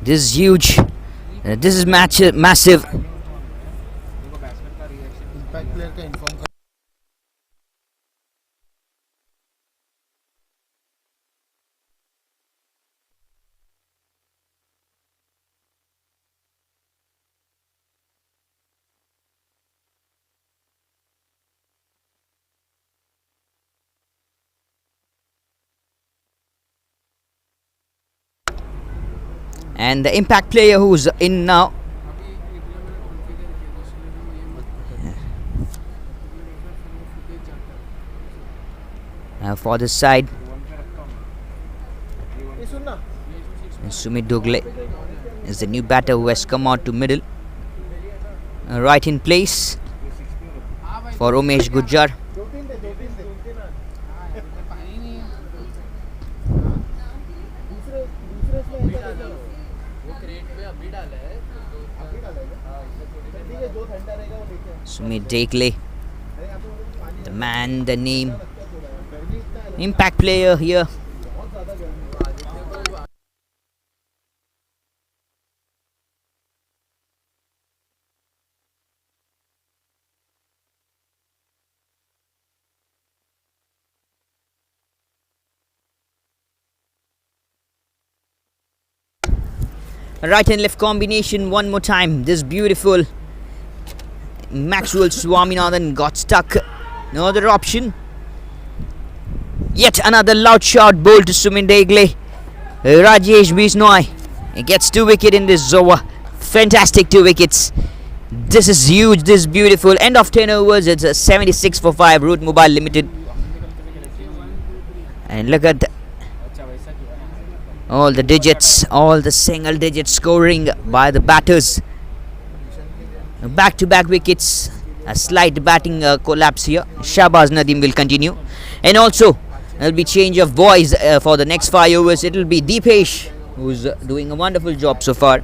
This is huge. This is massive. And the impact player who's in now. For this side, Sumit Dogle is the new batter who has come out to middle. Right in place for Umesh Gujjar. Sumit Dogle, the man, the name, impact player here. Right and left combination one more time. This beautiful Maxwell Swaminathan got stuck. No other option. Yet another loud shot bowled to Sumit Dogle. Rajesh Bisnoy gets 2 wickets in this over. Fantastic 2 wickets. This is huge. This is beautiful. End of 10 overs. It's a 76 for 5. Root Mobile Limited. And look at all the digits, all the single digit scoring by the batters. Back-to-back wickets. A slight batting collapse here. Shahbaz Nadeem will continue. And also, there will be change of boys for the next 5 overs. It will be Deepesh, who's doing a wonderful job so far.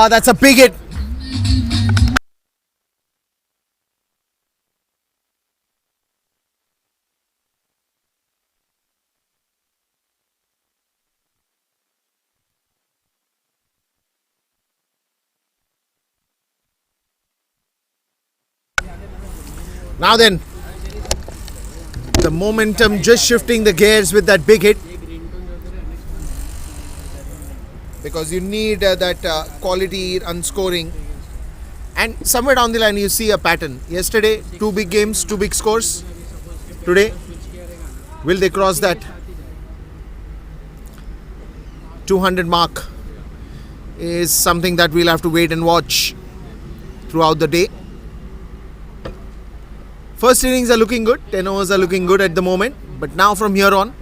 That's a big hit. Now then, the momentum just shifting the gears with that big hit. Because you need that quality run scoring, and somewhere down the line you see a pattern. Yesterday 2 big games, 2 big scores. Today, will they cross that 200 mark is something that we'll have to wait and watch throughout the day. First innings are looking good, 10 overs are looking good at the moment, but now from here on,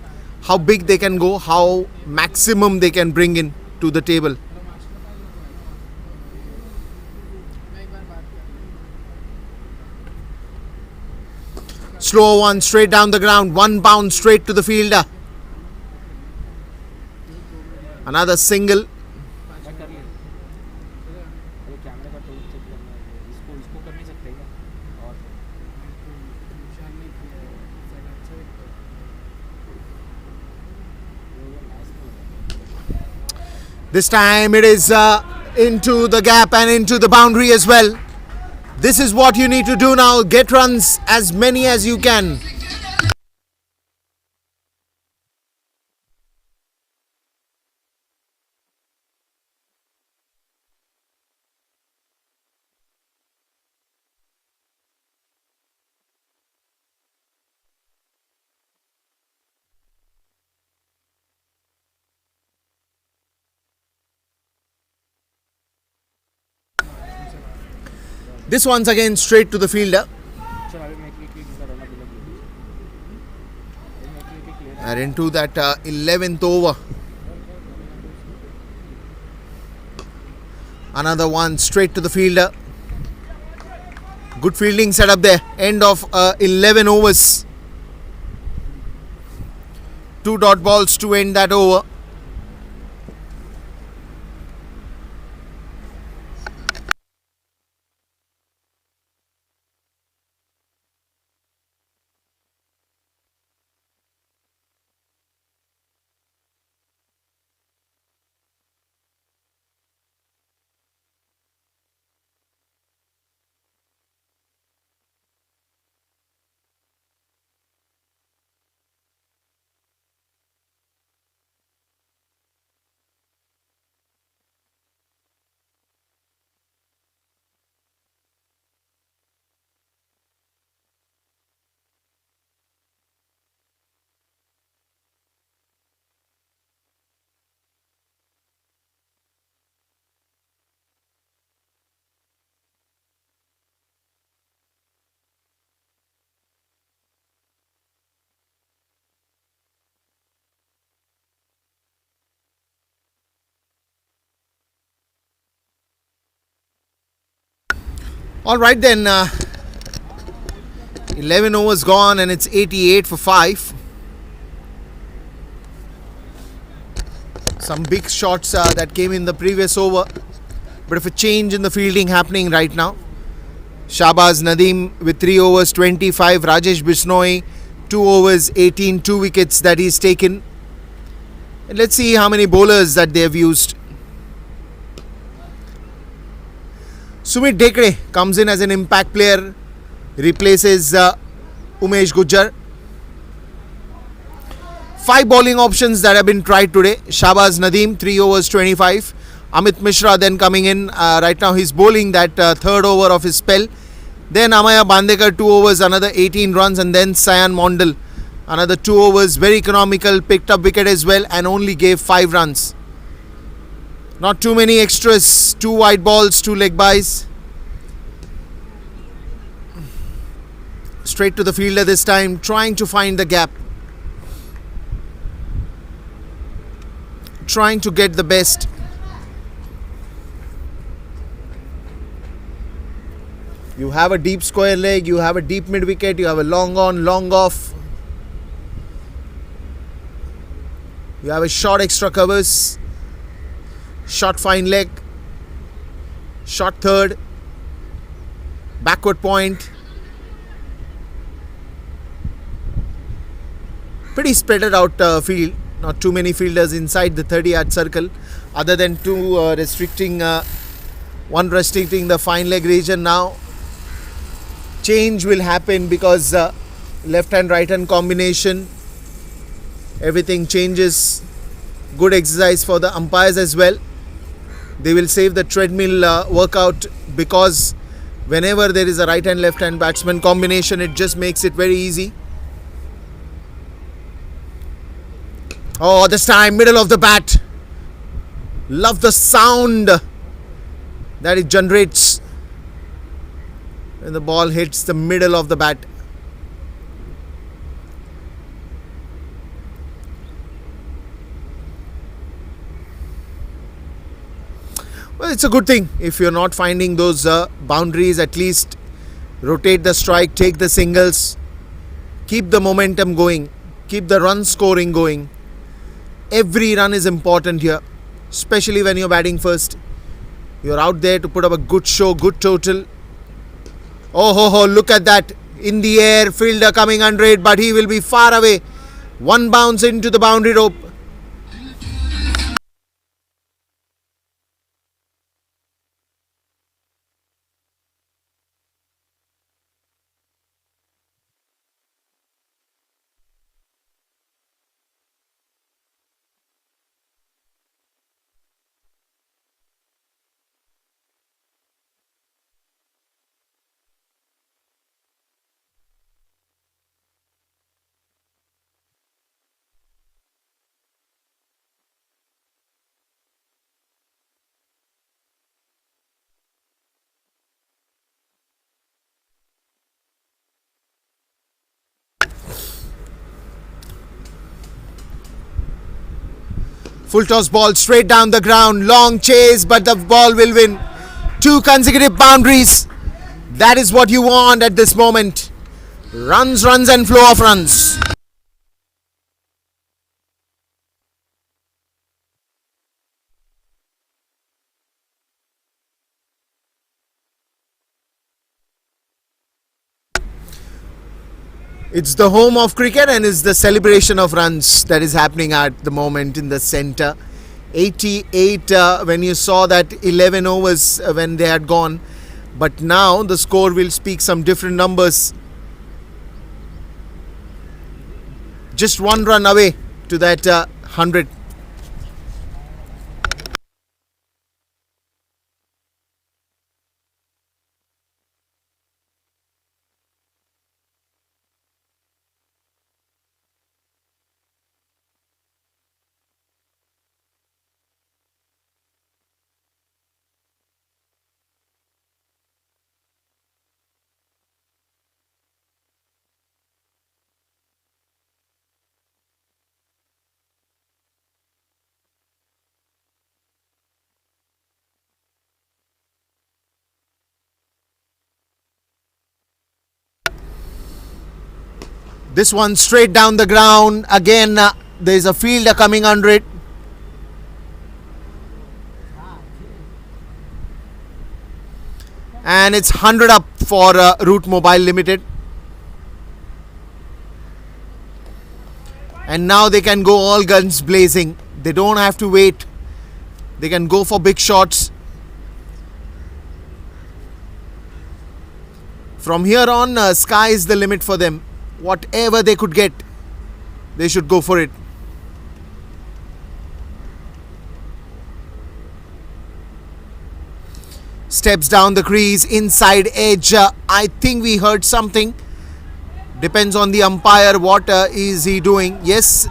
how big they can go, how maximum they can bring in to the table. Slow one straight down the ground. One bounce straight to the fielder. Another single. This time it is into the gap and into the boundary as well. This is what you need to do now. Get runs as many as you can. This once again straight to the fielder. And into that 11th over. Another one straight to the fielder. Good fielding setup there. End of 11 overs. 2 dot balls to end that over. Alright then, 11 overs gone and it's 88 for 5. Some big shots that came in the previous over. Bit of a change in the fielding happening right now. Shahbaz Nadeem with 3 overs 25. Rajesh Bishnoi 2 overs 18. 2 wickets that he's taken. And let's see how many bowlers that they have used. Sumit Dekre comes in as an impact player, replaces Umesh Gujjar. 5 bowling options that have been tried today. Shahbaz Nadeem 3 overs 25. Amit Mishra then coming in. Right now he's bowling that third over of his spell. Then Amaya Bandekar 2 overs, another 18 runs, and then Sayan Mondal another 2 overs, very economical, picked up wicket as well and only gave 5 runs. Not too many extras, 2 wide balls, 2 leg byes. Straight to the fielder this time, trying to find the gap. Trying to get the best. You have a deep square leg, you have a deep mid wicket, you have a long on, long off. You have a short extra covers. Short fine leg, short third, backward point. Pretty spreaded out field, not too many fielders inside the 30-yard circle, other than 2 restricting, 1 restricting the fine leg region now. Change will happen because left hand right hand combination, everything changes. Good exercise for the umpires as well. They will save the treadmill workout because whenever there is a right hand left hand batsman combination, it just makes it very easy. Oh, this time middle of the bat. Love the sound that it generates when the ball hits the middle of the bat. Well, it's a good thing. If you're not finding those boundaries, at least rotate the strike, take the singles. Keep the momentum going. Keep the run scoring going. Every run is important here, especially when you're batting first. You're out there to put up a good show, good total. Oh, look at that. In the air, fielder coming under it, but he will be far away. One bounce into the boundary rope. Full toss ball straight down the ground. Long chase, but the ball will win. 2 consecutive boundaries. That is what you want at this moment. Runs and flow of runs. It's the home of cricket and it's the celebration of runs that is happening at the moment in the centre. 88 when you saw that 11 overs when they had gone. But now the score will speak some different numbers. Just 1 run away to that 100. This one straight down the ground. Again, there is a fielder coming under it. And it's 100 up for Route Mobile Limited. And now they can go all guns blazing. They don't have to wait. They can go for big shots. From here on, sky is the limit for them. Whatever they could get, they should go for it. Steps down the crease, inside edge. I think we heard something. Depends on the umpire. What is he doing? Yes,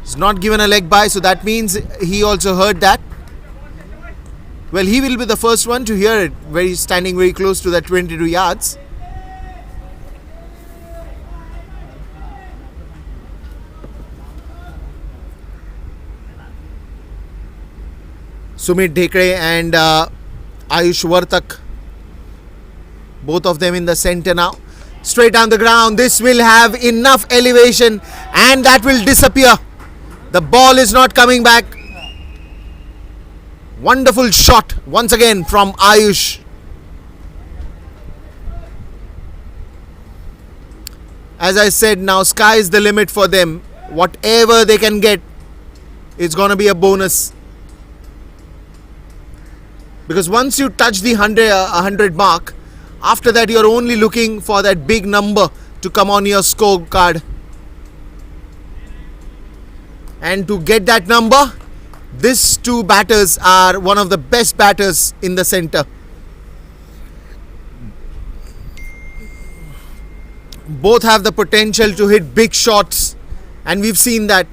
he's not given a leg by, so that means he also heard that. Well, he will be the first one to hear it. Standing very close to the 22 yards. Sumit Dhekre and Ayush Vartak, both of them in the centre now. Straight down the ground. This will have enough elevation and that will disappear. The ball is not coming back. Wonderful shot once again from Ayush. As I said, now sky is the limit for them. Whatever they can get, it's going to be a bonus. Because once you touch the 100 mark, after that you're only looking for that big number to come on your scorecard. And to get that number, these 2 batters are one of the best batters in the centre. Both have the potential to hit big shots, and we've seen that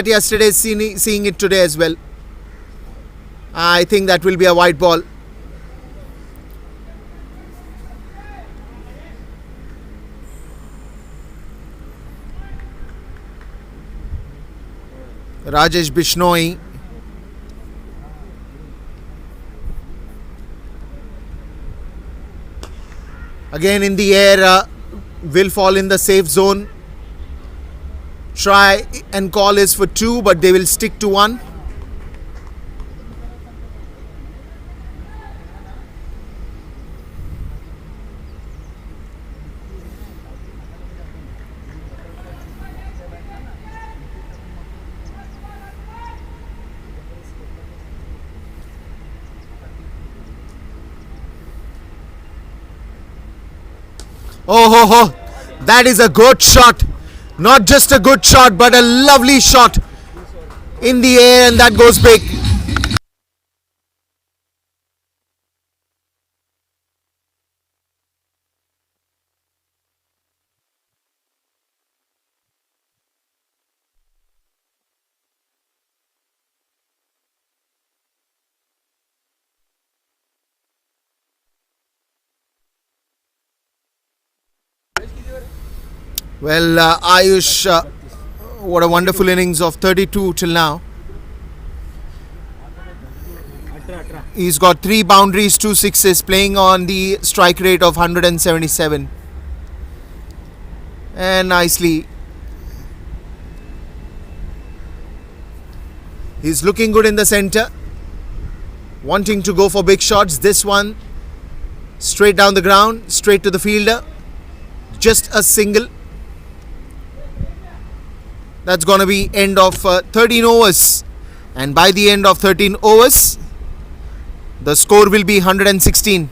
yesterday, seeing it today as well. I think that will be a wide ball. Rajesh Bishnoi. Again in the air, will fall in the safe zone. try and call is for 2, but they will stick to 1. Oh ho ho, that is a good shot. Not just a good shot, but a lovely shot in the air, and that goes big. Well, Ayush, what a wonderful innings of 32 till now. He's got 3 boundaries, 2 sixes, playing on the strike rate of 177. And nicely. He's looking good in the center. Wanting to go for big shots. This one straight down the ground, straight to the fielder. Just a single. That's going to be end of 13 overs. And by the end of 13 overs, the score will be 116.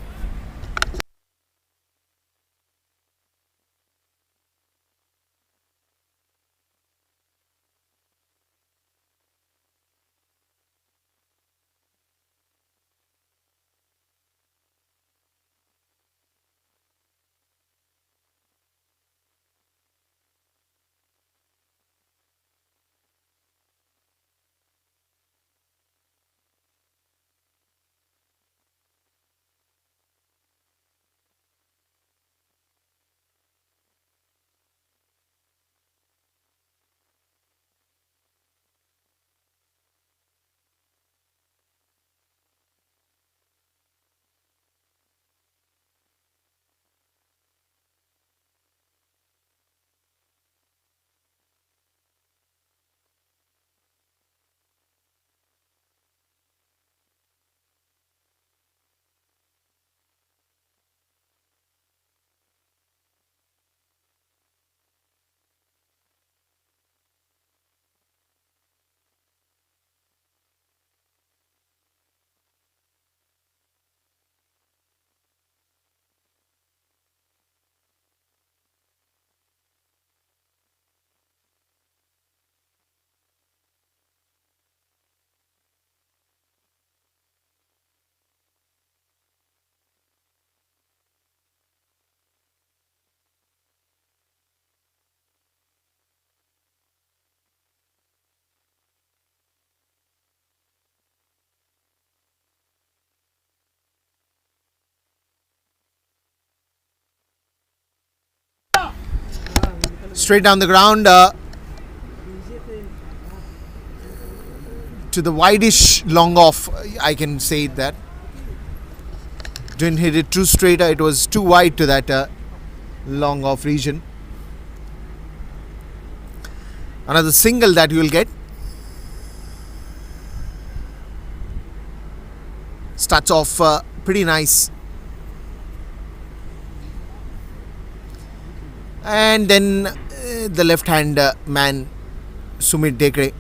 Straight down the ground to the wideish long off, I can say that. Didn't hit it too straight, it was too wide to that long off region. Another single that you will get. Starts off pretty nice. And then the left hand man Sumit Dekre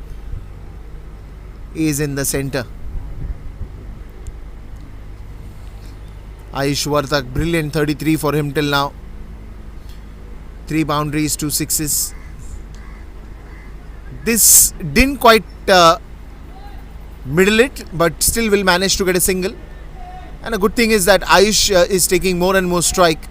is in the center. Ayush Vartak, brilliant 33 for him till now. 3 boundaries, 2 sixes. This didn't quite middle it, but still will manage to get a single. And a good thing is that Ayush is taking more and more strike.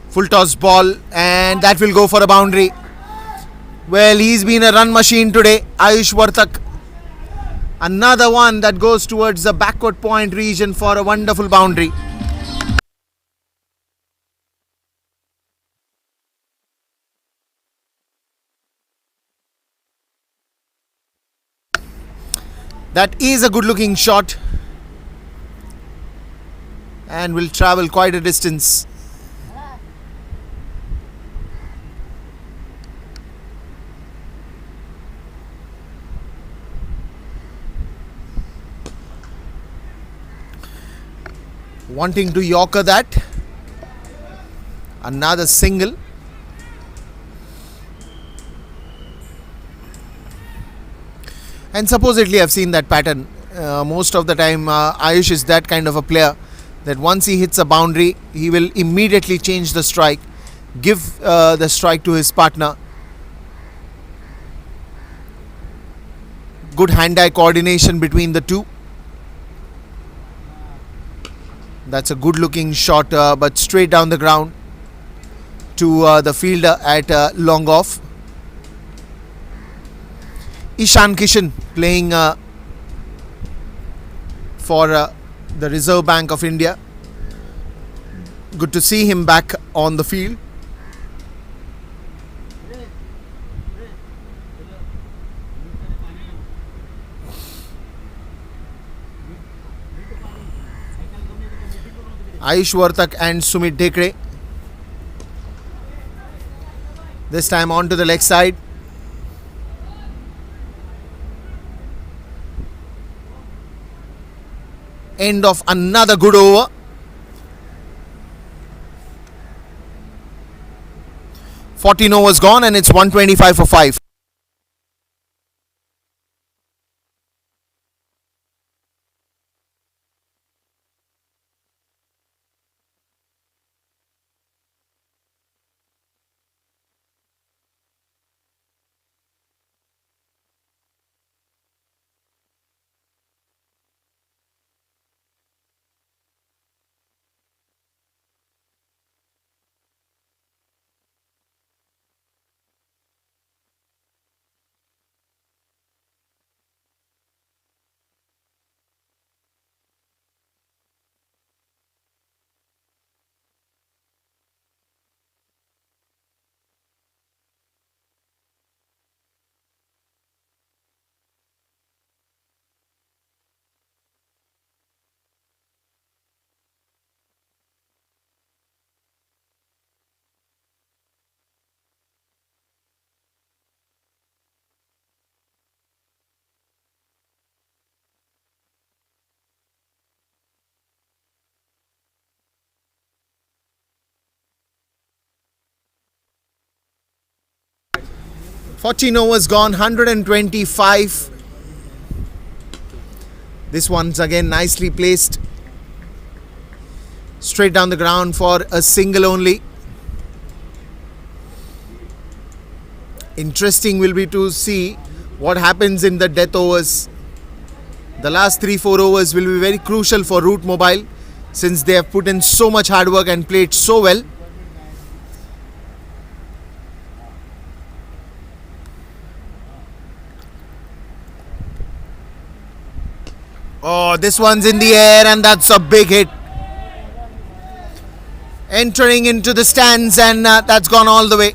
Full toss ball, and that will go for a boundary. Well, he's been a run machine today, Ayush Vartak. Another one that goes towards the backward point region for a wonderful boundary. That is a good looking shot and will travel quite a distance. Wanting to yorker that. Another single. And supposedly I've seen that pattern. Most of the time Ayush is that kind of a player that once he hits a boundary, he will immediately change the strike, give the strike to his partner. Good hand-eye coordination between the two. That's a good looking shot, but straight down the ground to the fielder at long off. Ishan Kishan playing for the Reserve Bank of India. Good to see him back on the field. Ayush Vartak and Sumit Dekre. This time on to the leg side. End of another good over. "14 overs gone and it's 125 for 5. "14 overs gone, 125. This one's again nicely placed. Straight down the ground for a single only. Interesting will be to see what happens in the death overs. The last 3-4 overs will be very crucial for Root Mobile since they have put in so much hard work and played so well. Oh, this one's in the air and that's a big hit. Entering into the stands and that's gone all the way.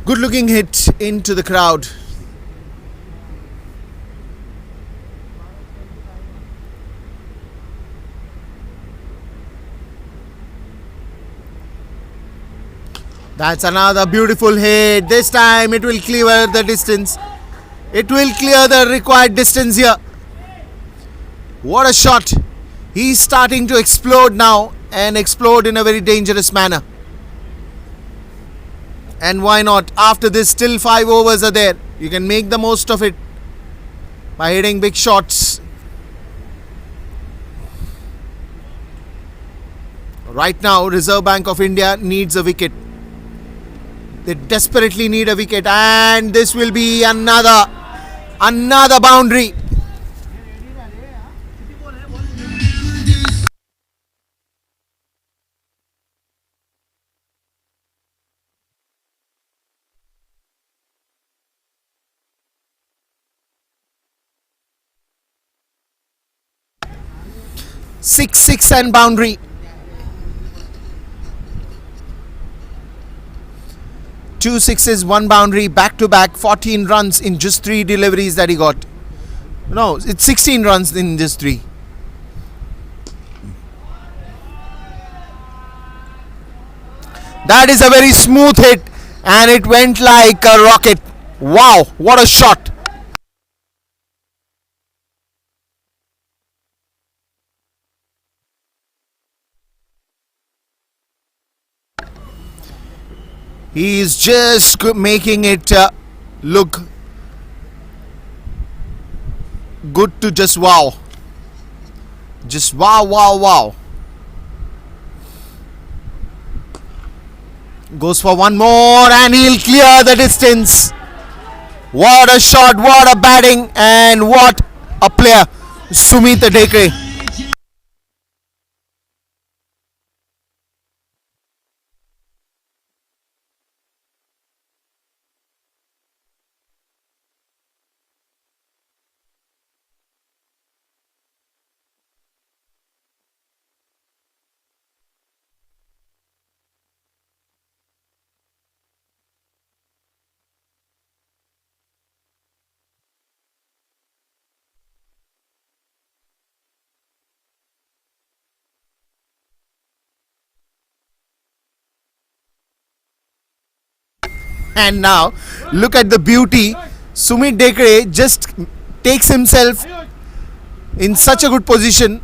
Good looking hit into the crowd. That's another beautiful hit. This time it will clear the distance. It will clear the required distance here. What a shot. He's starting to explode now and explode in a very dangerous manner. And why not? After this, still 5 overs are there. You can make the most of it by hitting big shots. Right now, Reserve Bank of India needs a wicket. They desperately need a wicket, and this will be another boundary. 6 and boundary. Two sixes, one boundary, back to back, 14 runs in just 3 deliveries that he got. No, it's 16 runs in just 3. That is a very smooth hit and it went like a rocket. Wow, what a shot. He is just making it look good to just wow. Just wow, wow, wow. Goes for one more and he'll clear the distance. What a shot, what a batting, and what a player, Sumit Dekre. And now look at the beauty. Sumit Dekre just takes himself in such a good position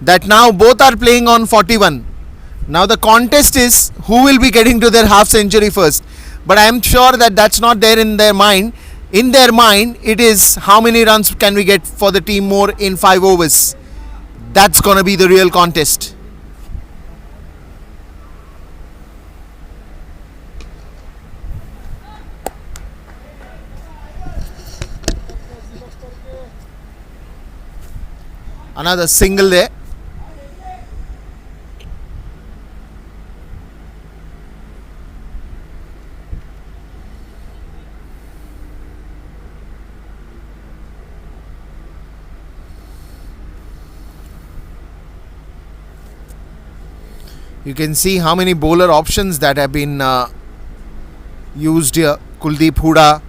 that now both are playing on 41. Now the contest is who will be getting to their half century first, but I am sure that that's not there in their mind. In their mind it is how many runs can we get for the team more in 5 overs. That's gonna be the real contest. Another single there. You can see how many bowler options that have been used here. Kuldeep Hooda,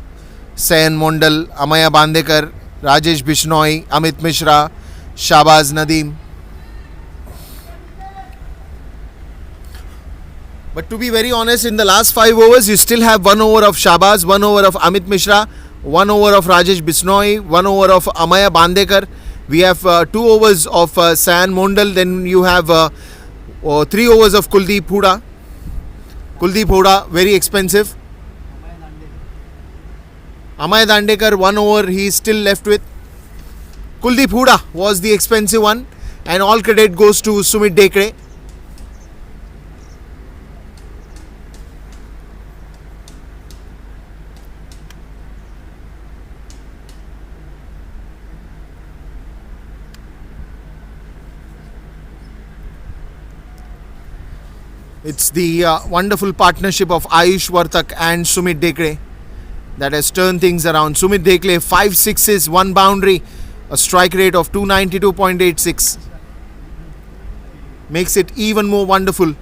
Sayan Mondal, Amaya Bandekar, Rajesh Bishnoi, Amit Mishra, Shahbaz Nadeem. But to be very honest, in the last 5 overs, you still have 1 over of Shahbaz, 1 over of Amit Mishra, 1 over of Rajesh Bishnoi, 1 over of Amaya Bandekar. We have 2 overs of Sayan Mondal. Then you have 3 overs of Kuldeep Hooda. Kuldeep Hooda, very expensive. Amaya Dandekar, 1 over he is still left with. Kuldeep Hooda was the expensive one, and all credit goes to Sumit Dekre. It's the wonderful partnership of Ayush Vartak and Sumit Dekre that has turned things around. Sumit Dekre, 5 sixes, 1 boundary, a strike rate of 292.86. Makes it even more wonderful.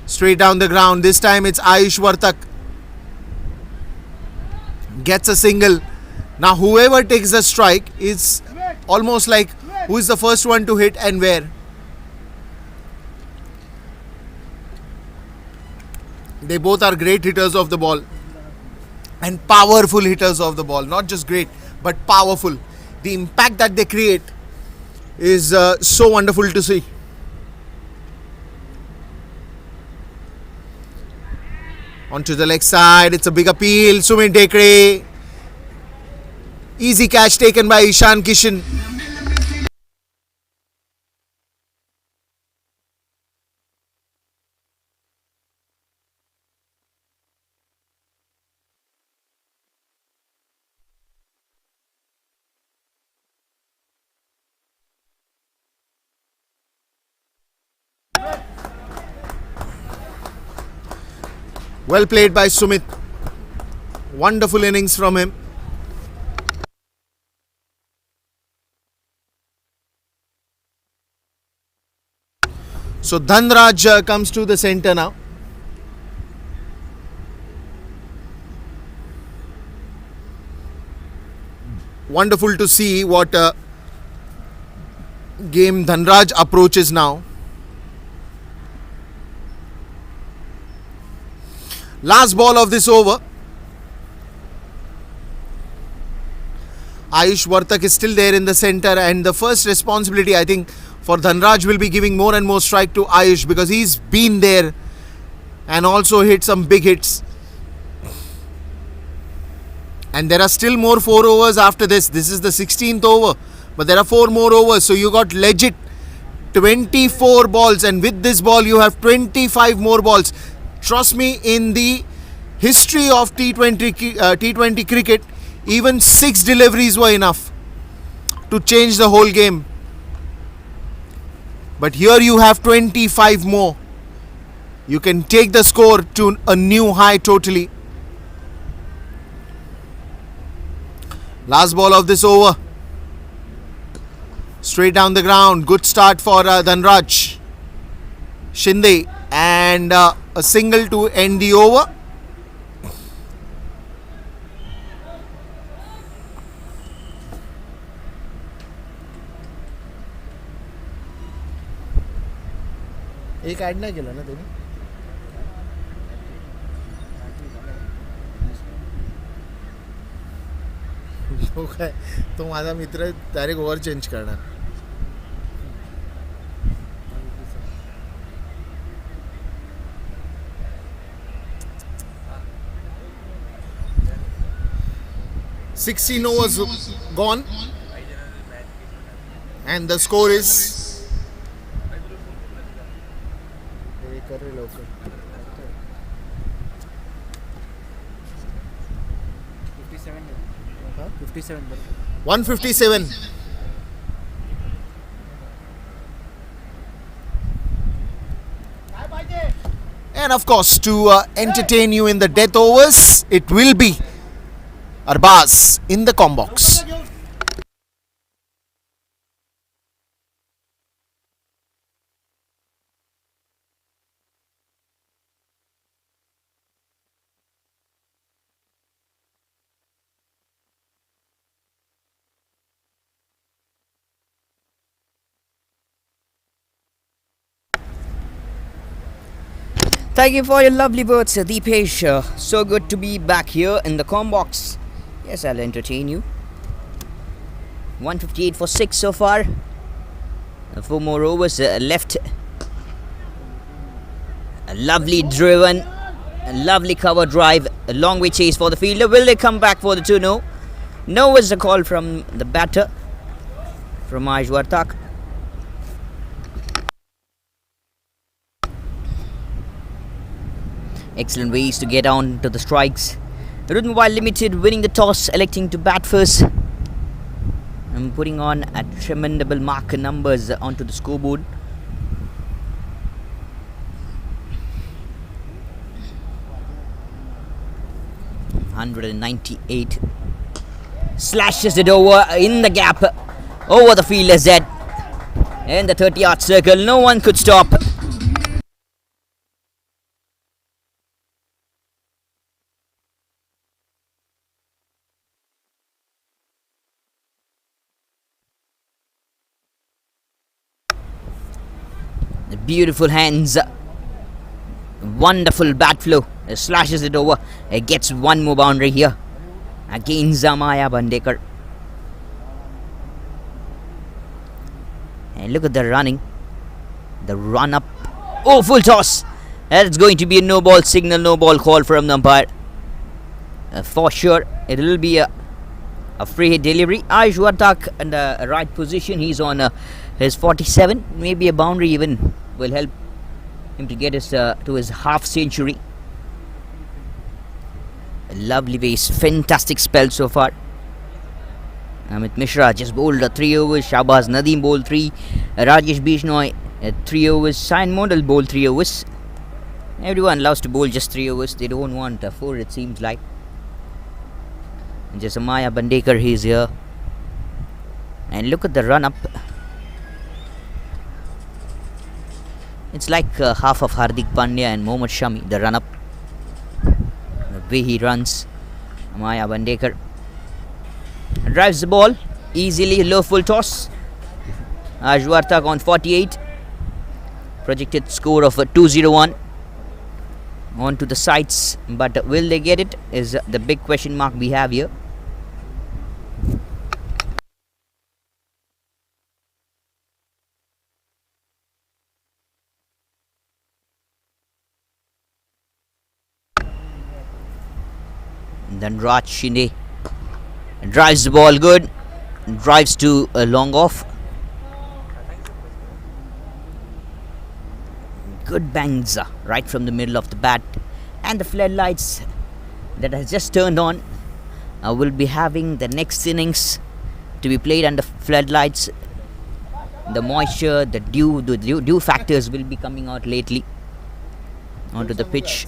Straight down the ground. This time it's Ayush Vartak. Gets a single. Now whoever takes the strike is almost like who is the first one to hit and where. They both are great hitters of the ball and powerful hitters of the ball. Not just great, but powerful. The impact that they create is so wonderful to see. Onto the leg side, it's a big appeal. Sumit Dekre. Easy catch taken by Ishan Kishan. Well played by Sumit. Wonderful innings from him. So Dhanraj comes to the center now. Wonderful to see what game Dhanraj approaches now. Last ball of this over. Ayush Vartak is still there in the center, and the first responsibility, I think, for Dhanraj will be giving more and more strike to Ayush, because he's been there and also hit some big hits. And there are still more 4 overs after this. This is the 16th over, but there are 4 more overs. So you got legit 24 balls, and with this ball you have 25 more balls. Trust me, in the history of T20 cricket, even 6 deliveries were enough to change the whole game. But here you have 25 more. You can take the score to a new high totally. Last ball of this over. Straight down the ground. Good start for Dhanraj. Shinde, and a single to end the over. एक add नाही केला ना तुम्ही तो काय तो माझा मित्र direct over change करणार $16 overs gone, and the score is 157. And of course, to entertain you in the death overs, it will be Arbaz in the combox. Thank you for your lovely words, Deepesh. So good to be back here in the combox. Yes, I'll entertain you. 158 for 6 so far. 4 more overs left. A lovely driven, a lovely cover drive, a long way chase for the fielder. Will they come back for the 2-0? No is the call from the batter, from Ayush Vartak. Excellent ways to get on to the strikes. Root Mobile Limited winning the toss, electing to bat first, and putting on a tremendous marker numbers onto the scoreboard. .198 slashes it over in the gap over the fielder's head in the 30-yard circle. No one could stop. Beautiful hands, wonderful bat flow, slashes it over, gets one more boundary here against Amaya Bandekar. And look at the running, the run up, oh, full toss. That's going to be a no ball signal, no ball call from the umpire. For sure, it will be a free hit delivery. Ayush Vartak in the right position, he's on his 47, maybe a boundary even will help him to get his to his half century. A lovely base, fantastic spell so far. Amit Mishra just bowled 3 overs, Shahbaz Nadeem bowled 3, Rajesh Bishnoi 3 overs, Sain Modal bowled 3 overs. Everyone loves to bowl just 3 overs, they don't want 4, it seems like. And just Amaya Bandekar, he's here. And look at the run up. It's like half of Hardik Pandya and Mohammad Shami, the run-up. The way he runs. Maya Bandekar drives the ball easily, low full toss. Ajwartak on 48. Projected score of 201. On to the sides, but will they get it is the big question mark we have here. Then Raj Shinde drives the ball good, drives to a long off. Good bangs right from the middle of the bat, and the floodlights that has just turned on will be having the next innings to be played under floodlights. The moisture, the dew factors will be coming out lately onto the pitch.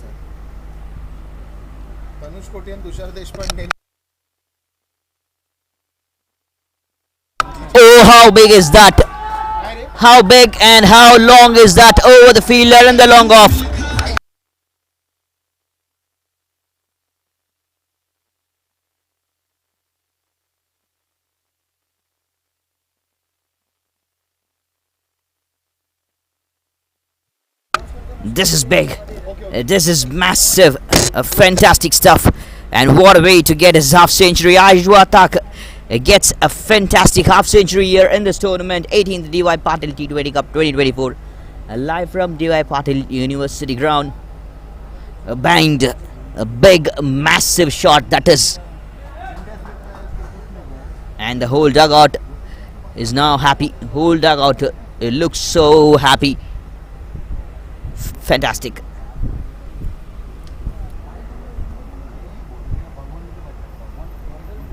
Oh, how big is that? How big and how long is that over the fielder and the long off? This is big. This is massive. Fantastic stuff. And what a way to get his half century. Ajwartak gets a fantastic half century here in this tournament. 18th DY Patil T20 Cup 2024. Live from DY Patil University ground. Banged a big massive shot, that is. And the whole dugout is now happy. Whole dugout looks so happy. Fantastic.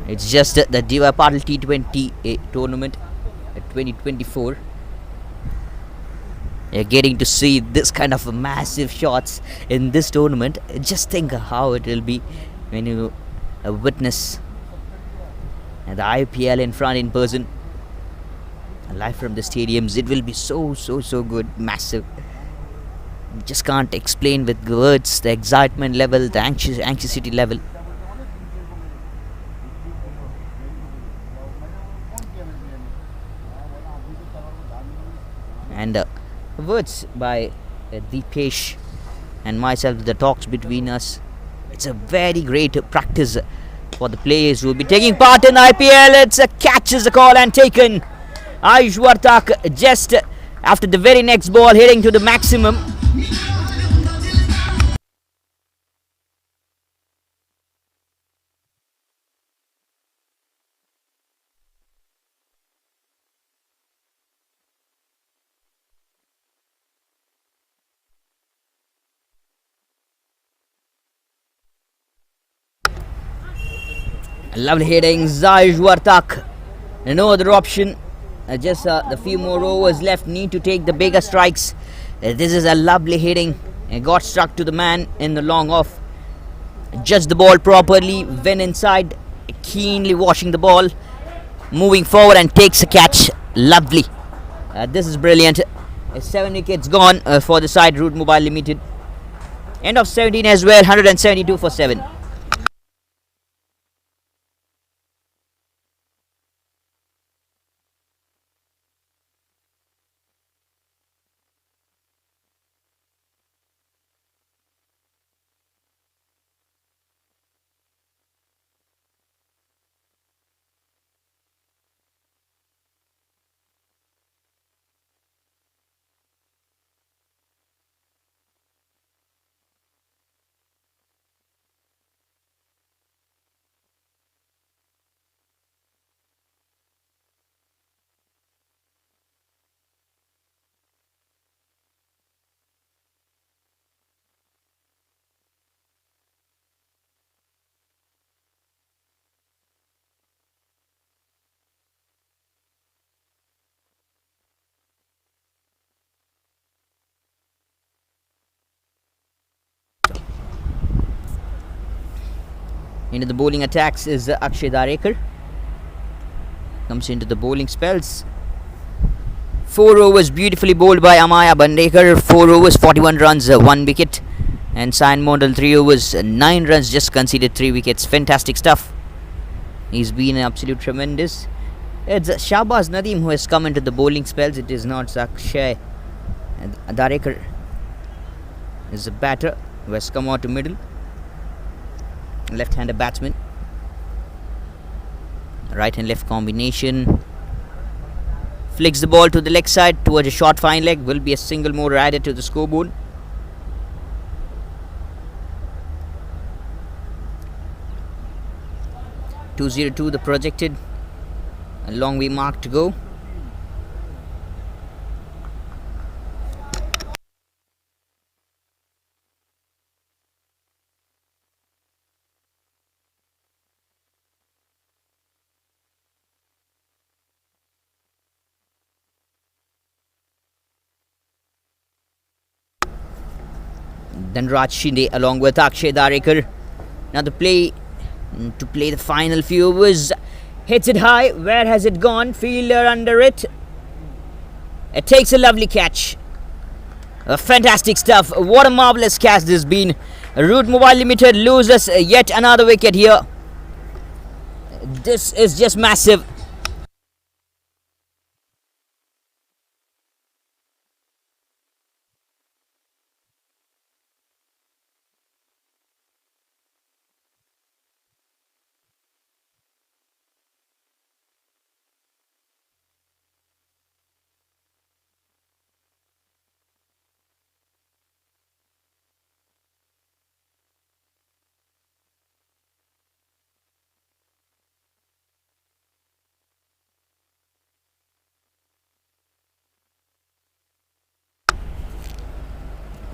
It's just the DY Patil T20 tournament 2024. You're getting to see this kind of massive shots in this tournament. Just think how it will be when you witness the IPL in front in person, live from the stadiums. It will be so good, massive. Just can't explain with words the excitement level, the anxiety level. And words by Deepesh and myself, the talks between us. It's a very great practice for the players who will be taking part in IPL. It's a catch is the call and taken. Ajwartak just after the very next ball hitting to the maximum. Lovely hitting, Ajwartak. No other option. Just the few more overs left. Need to take the bigger strikes. This is a lovely hitting. Got struck to the man in the long off. Judged the ball properly. Went inside. Keenly watching the ball. Moving forward and takes a catch. Lovely. This is brilliant. 7 wickets gone for the side. Route Mobile Limited. End of 17 as well. 172 for 7. Into the bowling attacks is Akshay Darekar. Comes into the bowling spells. 4 overs beautifully bowled by Amaya Bandekar. 4 overs, 41 runs, 1 wicket. And Sayan Mondal 3 overs, 9 runs, just conceded 3 wickets. Fantastic stuff. He's been absolute tremendous. It's Shahbaz Nadeem who has come into the bowling spells. It is not Akshay Darekar is a batter who has come out to middle. Left-hander batsman. Right and left combination. Flicks the ball to the leg side towards a short fine leg. Will be a single more added to the scoreboard. .202 the projected. A long way mark to go. Then Raj Shinde along with Akshay Darekar. Now the play to play the final few overs. Hits it high. Where has it gone? Fielder under it. It takes a lovely catch. Fantastic stuff. What a marvelous catch this has been. Root Mobile Limited loses yet another wicket here. This is just massive.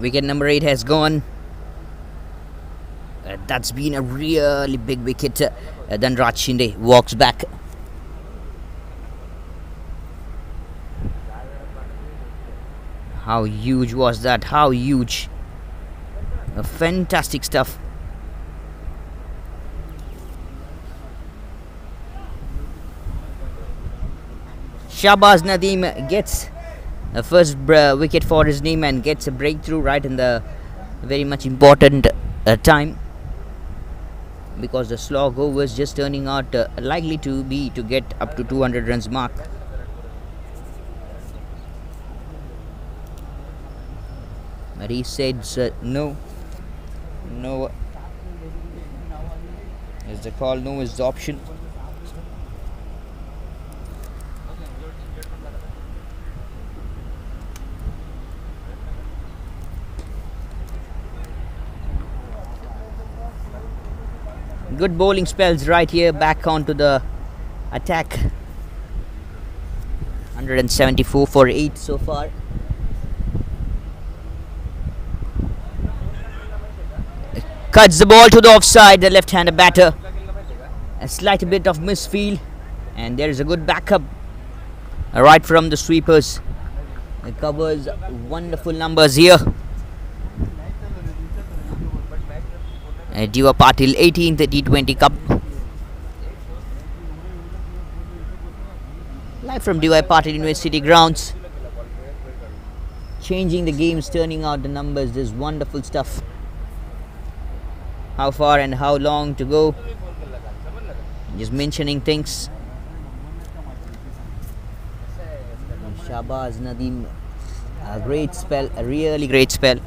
Wicket number 8 has gone. That's been a really big wicket. Then Raj Shinde walks back. How huge was that? How huge. Fantastic stuff. Shahbaz Nadeem gets the first wicket for his name and gets a breakthrough right in the very much important time, because the slog overs just turning out likely to be to get up to 200 runs mark. But he said no. No is the call, no is the option. Good bowling spells right here, back onto the attack. 174 for 8 so far. Cuts the ball to the offside, the left-hander batter. A slight bit of misfield, and there is a good backup right from the sweepers. It covers wonderful numbers here. Diva Patil 18th T20 Cup. Live from Diva Patil University grounds. Changing the games, turning out the numbers. This is wonderful stuff. How far and how long to go? Just mentioning things. Shahbaz Nadeem, a great spell, a really great spell.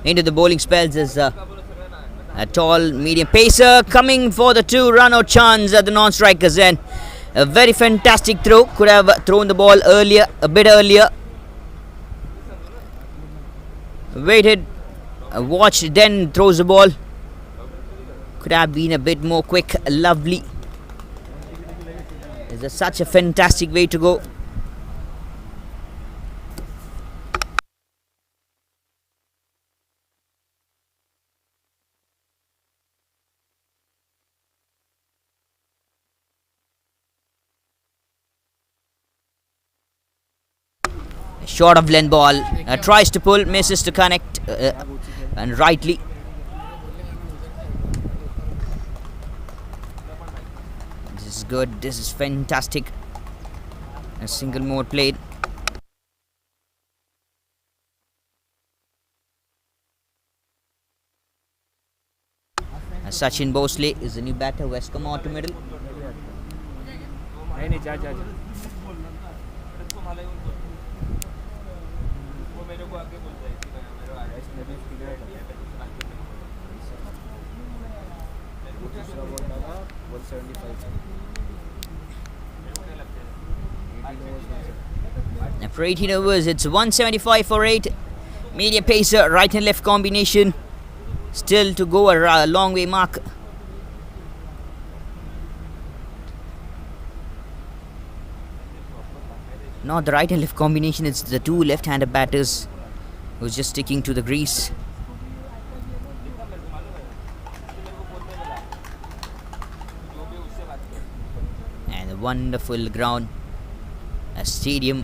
into the bowling spells is a tall medium pacer coming for the 2 run out chance at the non-strikers end. A very fantastic throw. Could have thrown the ball earlier, a bit earlier. Waited, watched, then throws the ball. Could have been a bit more quick. Lovely. It's such a fantastic way to go. Short of length ball, tries to pull, misses to connect, and rightly. This is good, this is fantastic. A single more played. Sachin Bhosle is the new batter who has come out to middle. For 18 overs, it's 175 for 8. Medium pacer, right and left combination. Still to go a long way mark. Not the right and left combination, it's the two left-handed batters who's just sticking to the grease. And a wonderful ground, a stadium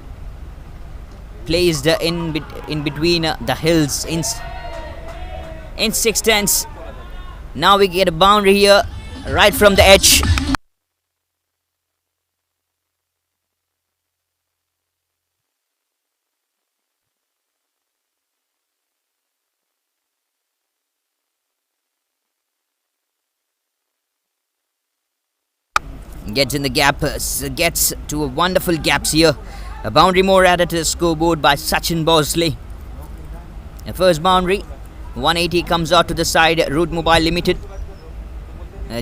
placed in between the hills in 6 tenths. Now we get a boundary here right from the edge. Gets in the gap, gets to a wonderful gaps here. A boundary more added to the scoreboard by Sachin Bhosle. The first boundary, 180 comes out to the side, Root Mobile Limited.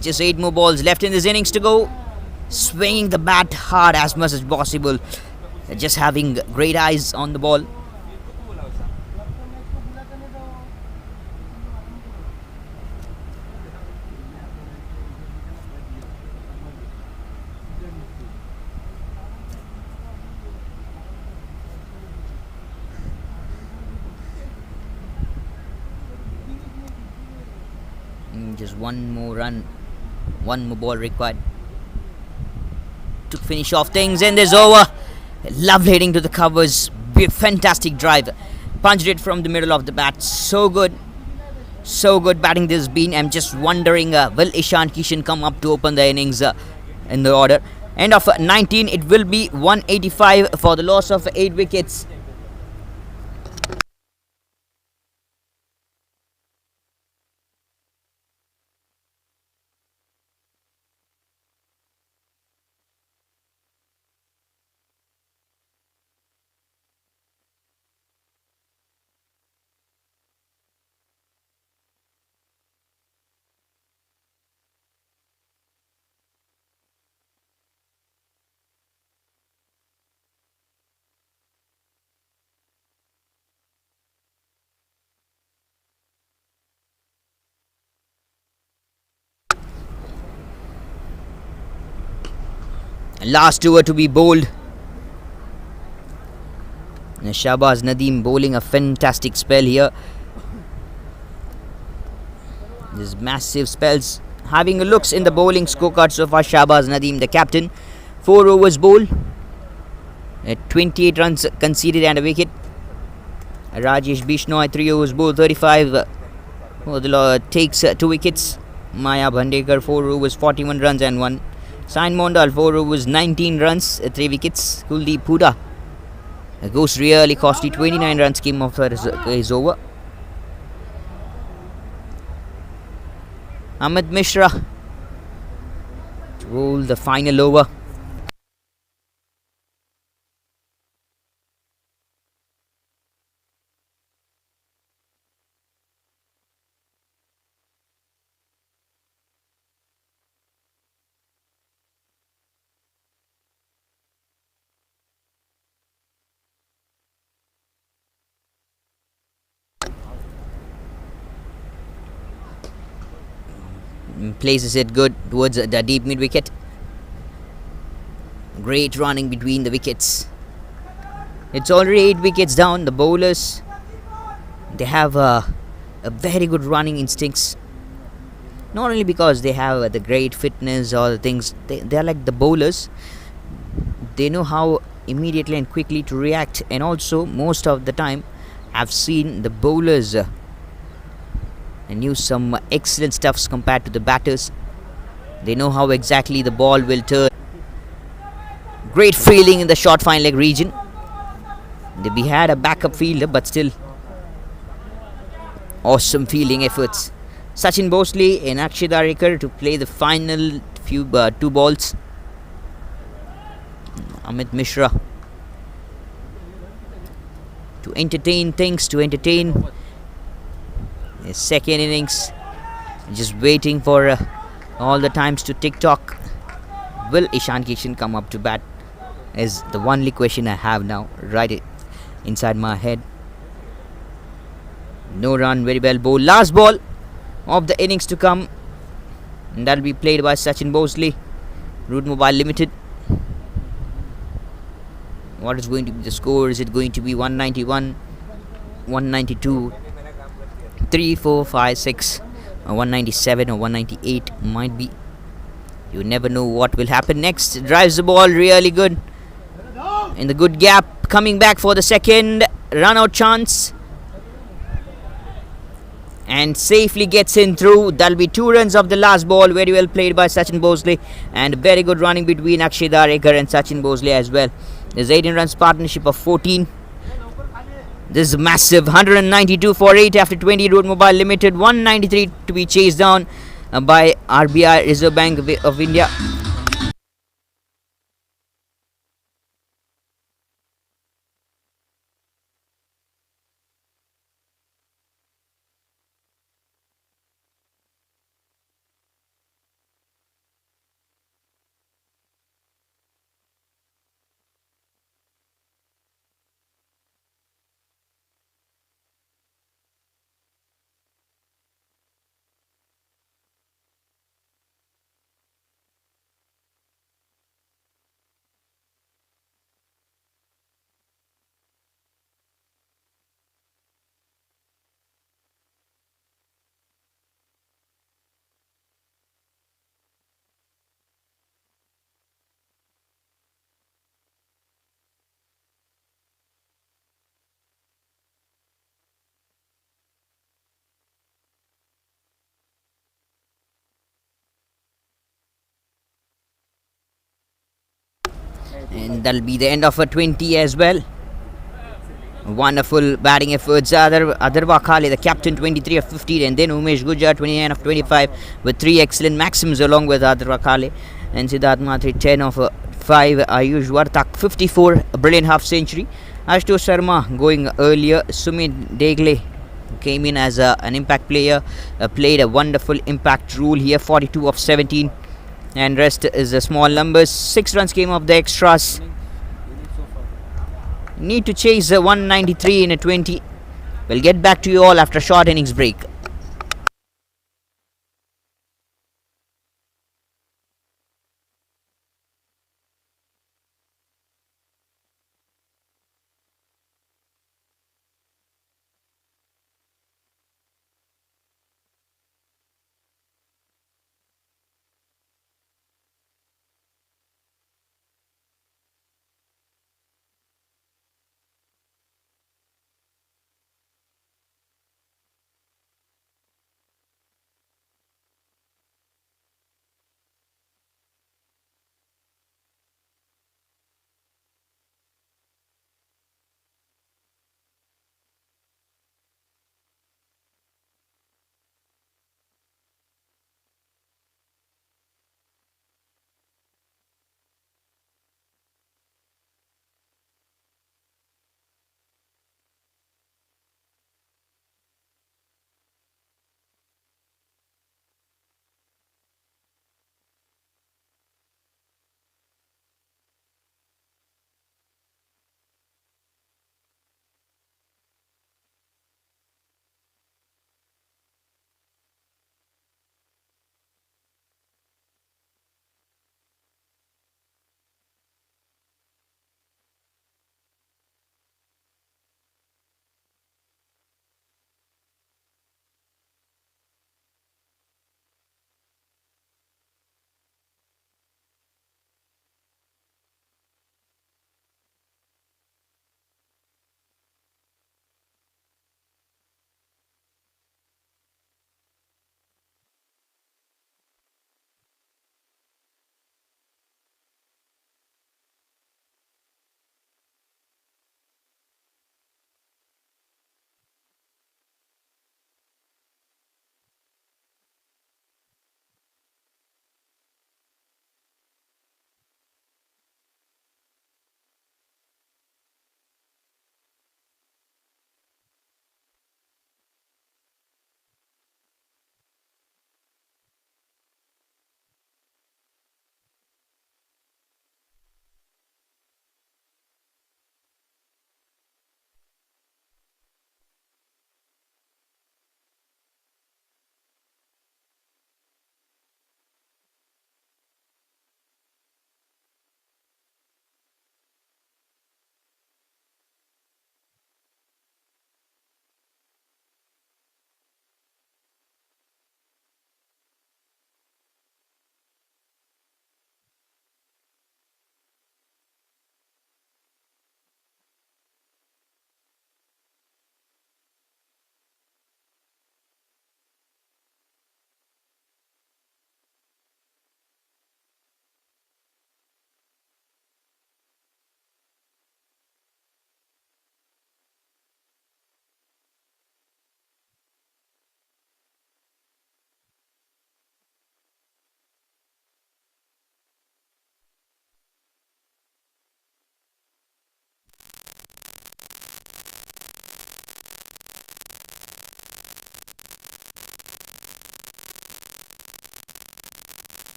Just 8 more balls left in this innings to go. Swinging the bat hard as much as possible. Just having great eyes on the ball. Just one more run, one more ball required to finish off things in this over. Lovely hitting to the covers, fantastic drive, punched it from the middle of the bat. So good batting this has been. I'm just wondering, will Ishan Kishan come up to open the innings in the order? End of 19, it will be 185 for the loss of 8 wickets. Last over to be bowled. Shahbaz Nadeem bowling a fantastic spell here. These massive spells. Having a looks in the bowling scorecard so far, Shahbaz Nadeem, the captain. 4 overs bowled. 28 runs conceded and a wicket. Rajesh Bishnoi, 3 overs bowled, 35. Takes 2 wickets. Maya Bhandekar, 4 overs, 41 runs and 1. Sain Mondal, 4 overs, 19 runs, 3 wickets. Kuldeep Hooda goes really costly, 29 runs came off his over. Amit Mishra to roll the final over. places it good towards the deep mid wicket. Great running between the wickets. It's already 8 wickets down. The bowlers, they have a very good running instincts. Not only because they have the great fitness or the things, they are like the bowlers. They know how immediately and quickly to react, and also most of the time I've seen the bowlers and use some excellent stuffs compared to the batters. They know how exactly the ball will turn. Great fielding in the short fine leg region. We had a backup fielder, but still awesome fielding efforts. Sachin Bosley and Akshay Darekar to play the final few 2 balls. Amit Mishra to entertain things, to entertain his second innings. Just waiting for all the times to tick tock. Will Ishan Kishan come up to bat? Is the only question I have now, right inside my head. No run, very well bowled. Last ball of the innings to come, and that'll be played by Sachin Bosley, Root Mobile Limited. What is going to be the score? Is it going to be 191, 192, 3, 4, 5, 6, or 197 or 198? Might be. You never know what will happen next. Drives the ball really good in the good gap. Coming back for the second run out chance, and safely gets in through. That'll be 2 runs of the last ball. Very well played by Sachin Bosley, and very good running between Akshay Darekar and Sachin Bosley as well. There's 18 runs partnership of 14. This is massive. 192 for 8 after 20. Root Mobile Limited 193 to be chased down by RBI, Reserve Bank of India. And that'll be the end of a 20 as well. Wonderful batting efforts. Adarva Khale, the captain, 23 of 15, and then Umesh Gujar, 29 of 25, with 3 excellent maxims along with Adarva Khale. And Siddharth Mhatre, 10 of 5. Ayush Vartak, 54, a brilliant half century. Ashutosh Sharma going earlier. Sumit Degle came in as an impact player, played a wonderful impact role here, 42 of 17. And rest is the small numbers. 6 runs came off the extras. Need to chase 193 in a 20. We'll get back to you all after a short innings break.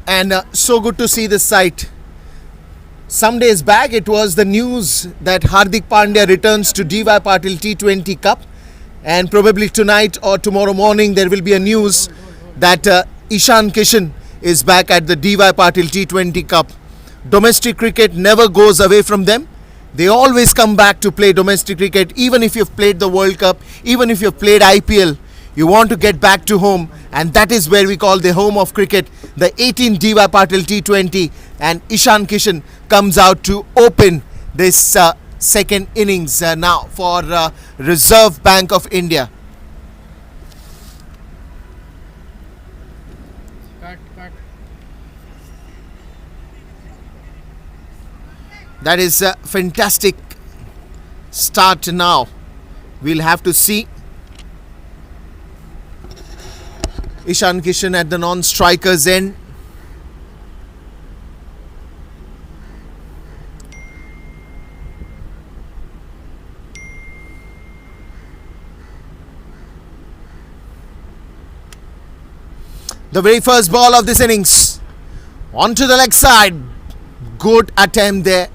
and so good to see this sight. Some days back it was the news that Hardik Pandya returns to DY Patil T20 Cup, and probably tonight or tomorrow morning there will be a news that Ishan Kishan is back at the DY Patil T20 Cup. Domestic cricket never goes away from them. They always come back to play domestic cricket. Even if you've played the World Cup, even if you've played IPL, you want to get back to home, and that is where we call the home of cricket, the 18 DY Patil T20, and Ishan Kishan comes out to open this second innings now for Reserve Bank of India. That is a fantastic start now. We'll have to see. Ishan Kishan at the non-striker's end. The very first ball of this innings. Onto the leg side. Good attempt there.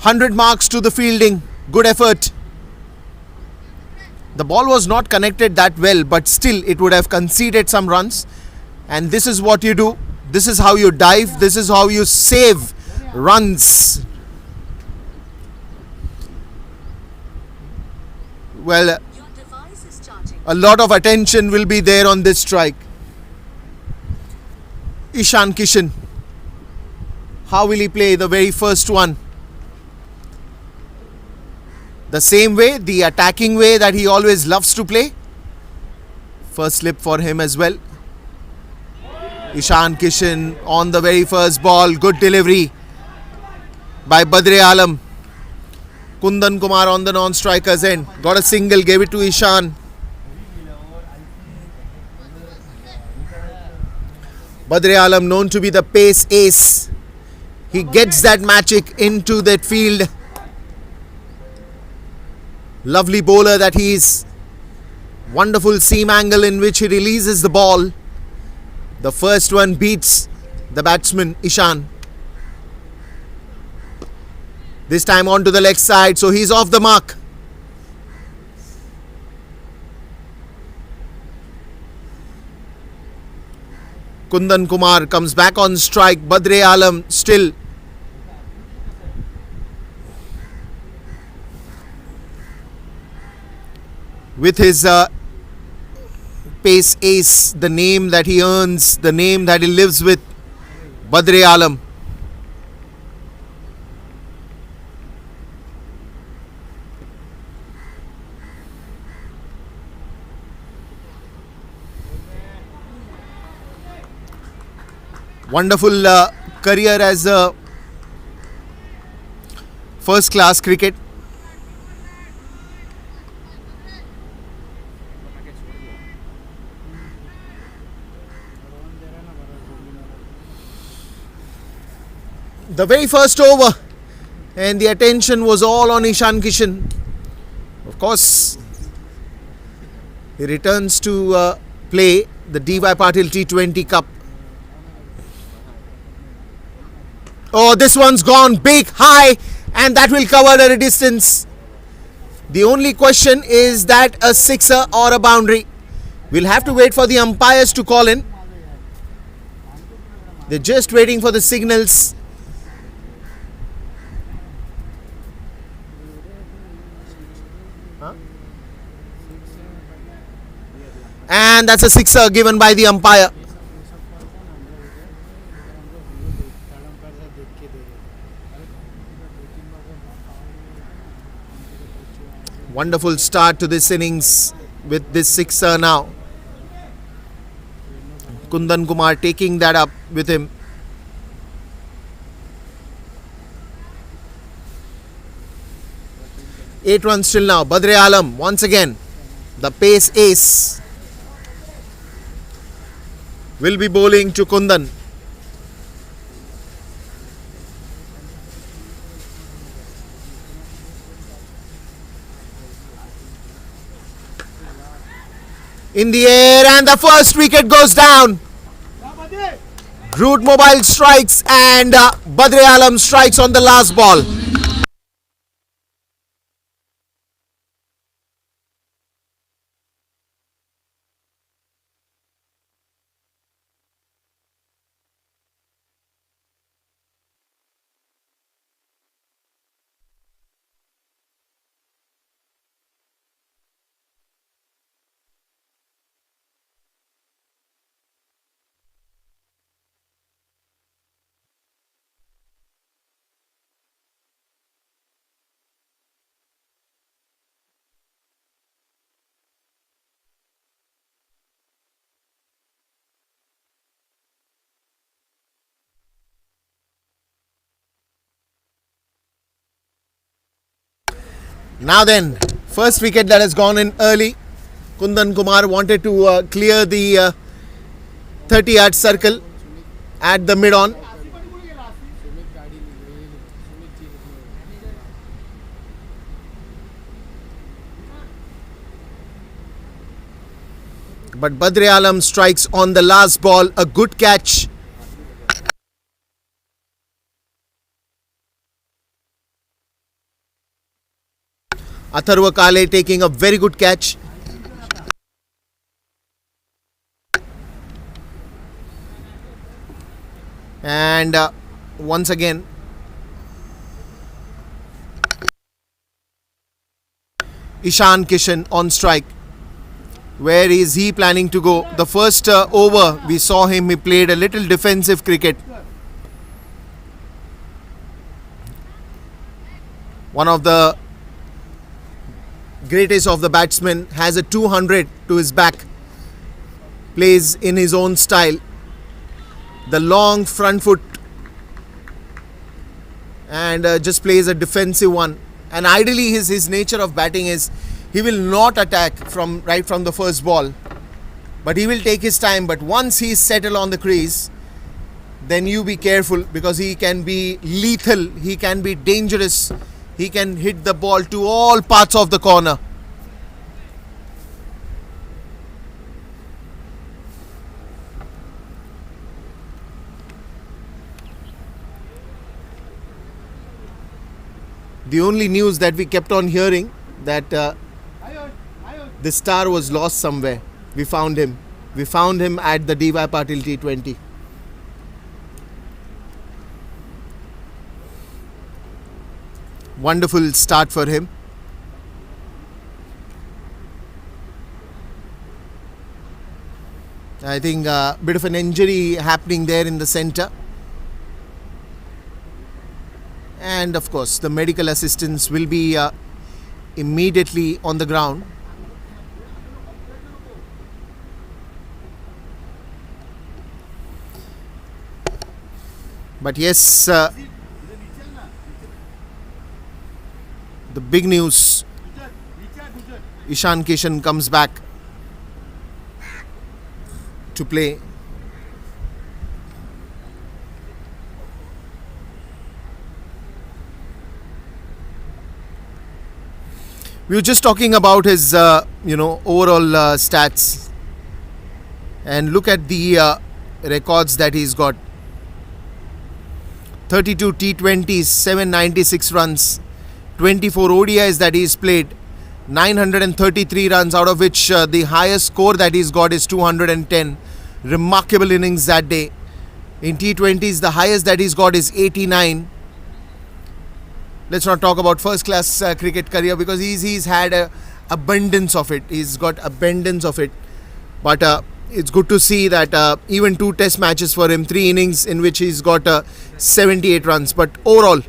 100 marks to the fielding. Good effort. The ball was not connected that well, but still it would have conceded some runs. And this is what you do. This is how you dive. This is how you save runs. Well, a lot of attention will be there on this strike. Ishan Kishan. How will he play the very first one? The same way, the attacking way that he always loves to play. First slip for him as well. Ishan Kishan on the very first ball. Good delivery by Badre Alam. Kundan Kumar on the non-striker's end. Got a single, gave it to Ishan. Badre Alam, known to be the pace ace. He gets that magic into that field. Lovely bowler that he is. Wonderful seam angle in which he releases the ball. The first one beats the batsman Ishan. This time onto the leg side, so he's off the mark. Kundan Kumar comes back on strike. Badre Alam still. With his pace ace, the name that he earns, the name that he lives with, Badre Alam. Wonderful career as a first class cricket. The very first over, and the attention was all on Ishan Kishan. Of course, he returns to play the DY Patil T20 Cup. Oh, this one's gone big, high, and that will cover the distance. The only question is that a sixer or a boundary. We'll have to wait for the umpires to call in. They're just waiting for the signals. And that's a sixer given by the umpire. Wonderful start to this innings with this sixer now. Kundan Kumar taking that up with him. Eight runs still now. Badre Alam once again, the pace ace, will be bowling to Kundan. In the air, and the first wicket goes down. Root Mobile strikes and Badr Alam strikes on the last ball. Now then, first wicket that has gone in early. Kundan Kumar wanted to clear the 30-yard circle at the mid-on. But Badr Alam strikes on the last ball. A good catch. Atharva Kale taking a very good catch. And once again, Ishan Kishan on strike. Where is he planning to go? The first over we saw him, he played a little defensive cricket. One of the greatest of the batsmen, has a 200 to his back, plays in his own style. The long front foot and just plays a defensive one. And ideally his nature of batting is he will not attack from right from the first ball, but he will take his time. But once he is settled on the crease, then you be careful, because he can be lethal, he can be dangerous, he can hit the ball to all parts of the corner. The only news that we kept on hearing that the star was lost somewhere. We found him. We found him at the DY Patil T20. Wonderful start for him. I think a bit of an injury happening there in the center. And of course, the medical assistants will be immediately on the ground. But yes, the big news, Ishan Kishan comes back to play. We were just talking about his, overall stats, and look at the records that he's got. 32 T20s, 796 runs, 24 ODIs that he's played, 933 runs, out of which the highest score that he's got is 210. Remarkable innings that day. In T20s, the highest that he's got is 89. Let's not talk about first class cricket career, because he's had a abundance of it. He's got abundance of it. But it's good to see that even 2 test matches for him, 3 innings in which he's got 78 runs. But overall,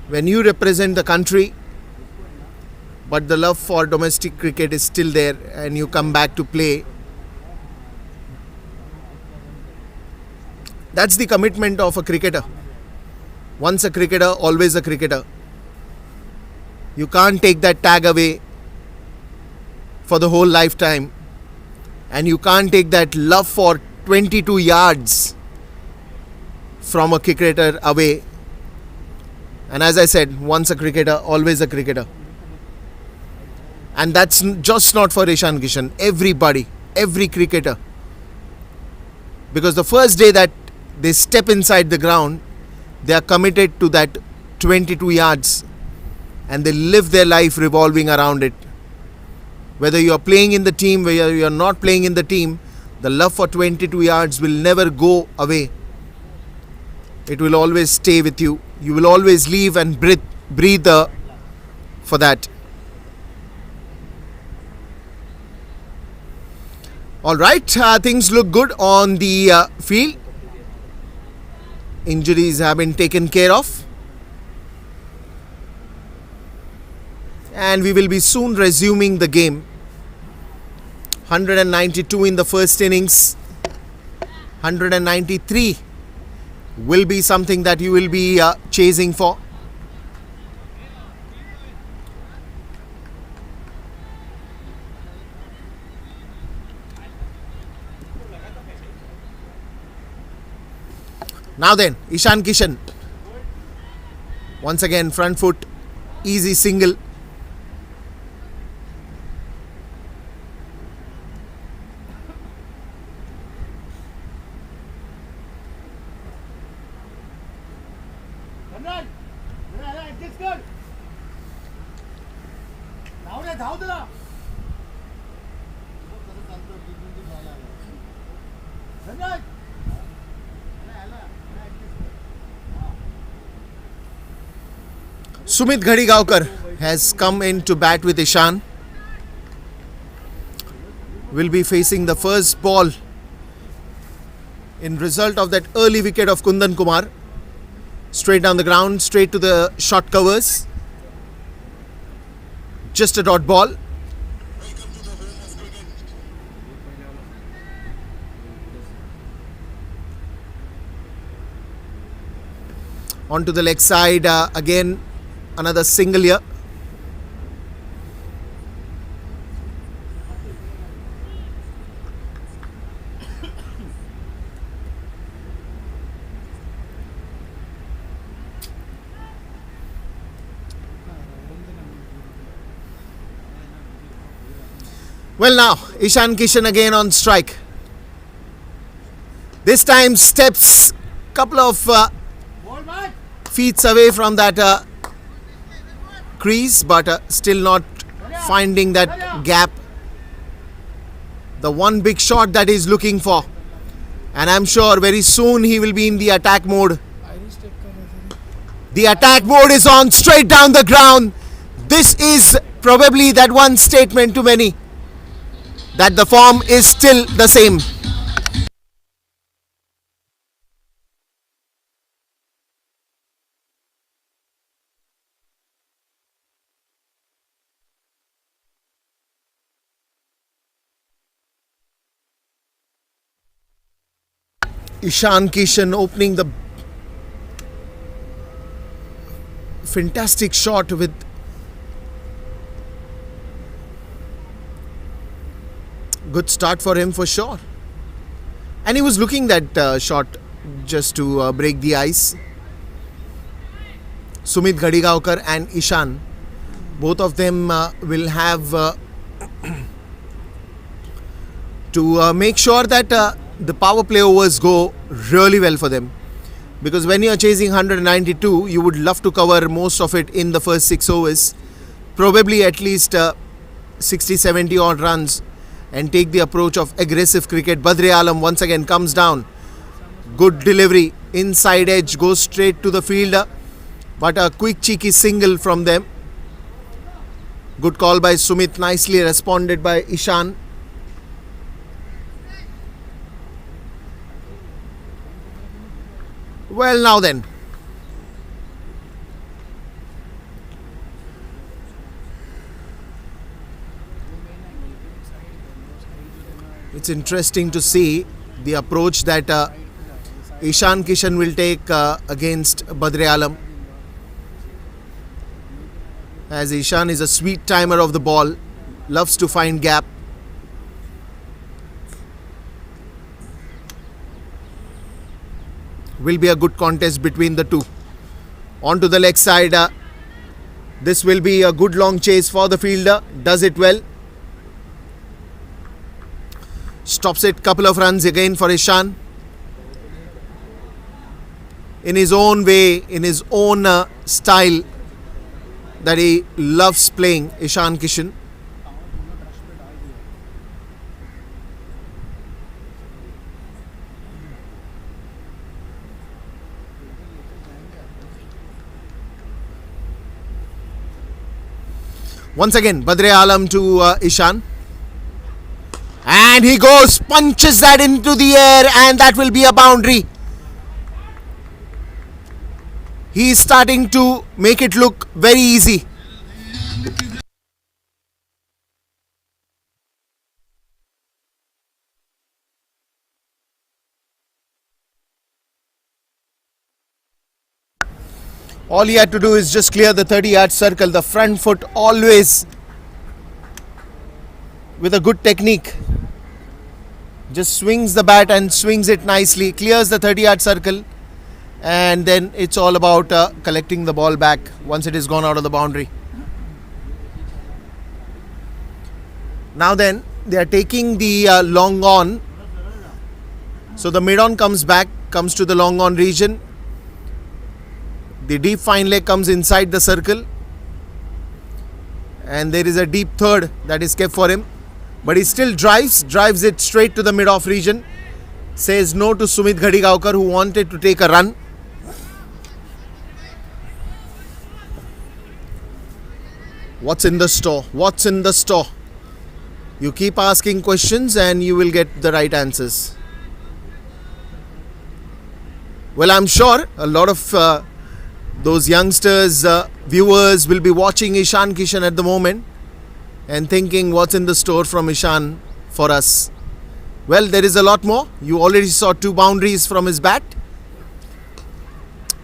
when you represent the country, but the love for domestic cricket is still there, and you come back to play, that's the commitment of a cricketer. Once a cricketer, always a cricketer. You can't take that tag away for the whole lifetime, and you can't take that love for 22 yards from a cricketer away. And as I said, once a cricketer, always a cricketer. And that's just not for Ishan Kishan. Everybody, every cricketer because the first day that they step inside the ground, they are committed to that 22 yards and they live their life revolving around it. Whether you are playing in the team, whether you are not playing in the team, the love for 22 yards will never go away. It will always stay with you. You will always live and breathe for that. Alright, things look good on the field. Injuries have been taken care of. And we will be soon resuming the game. 192 in the first innings. 193 will be something that you will be chasing for. Now then, Ishan Kishan. Once again, front foot, easy single. Sumit Ghadigaonkar has come in to bat with Ishan. Will be facing the first ball in result of that early wicket of Kundan Kumar. Straight down the ground, straight to the short covers. Just a dot ball. Onto the leg side, again another single here. Well, now Ishan Kishan again on strike. This time steps couple of feet away from that crease, but still not finding that gap. The one big shot that he's looking for, and I'm sure very soon he will be in the attack mode. The attack mode is on, straight down the ground. This is probably that one statement to many that the form is still the same. Ishan Kishan opening the fantastic shot with good start for him for sure. And he was looking that shot just to break the ice. Sumit Ghadigaonkar and Ishan, both of them will have to make sure that the power play overs go really well for them, because when you are chasing 192, you would love to cover most of it in the first 6 overs, probably at least 60-70 odd runs, and take the approach of aggressive cricket. Badre Alam once again comes down, good delivery, inside edge, goes straight to the fielder, but a quick cheeky single from them. Good call by Sumit, nicely responded by Ishan. Well, now then, it's interesting to see the approach that Ishan Kishan will take against Badre Alam, as Ishan is a sweet timer of the ball, loves to find gap. Will be a good contest between the two. Onto the leg side, this will be a good long chase for the fielder, does it well. Stops it, couple of runs again for Ishan. in his own way, in his own style that he loves playing, Ishan Kishan. Once again, Badre Alam to Ishan. And he goes, punches that into the air, and that will be a boundary. He is starting to make it look very easy. All he had to do is just clear the 30-yard circle. The front foot always with a good technique. Just swings the bat and swings it nicely. Clears the 30-yard circle. And then it's all about collecting the ball back once it is gone out of the boundary. Now then, they are taking the long on. So the mid-on comes back, comes to the long on region. The deep fine leg comes inside the circle. And there is a deep third that is kept for him. But he still drives it straight to the mid-off region. Says no to Sumit Ghadigaonkar, who wanted to take a run. What's in the store? What's in the store? You keep asking questions and you will get the right answers. Well, I'm sure a lot of those youngsters, viewers will be watching Ishan Kishan at the moment and thinking what's in the store from Ishan for us. Well, there is a lot more. You already saw 2 boundaries from his bat.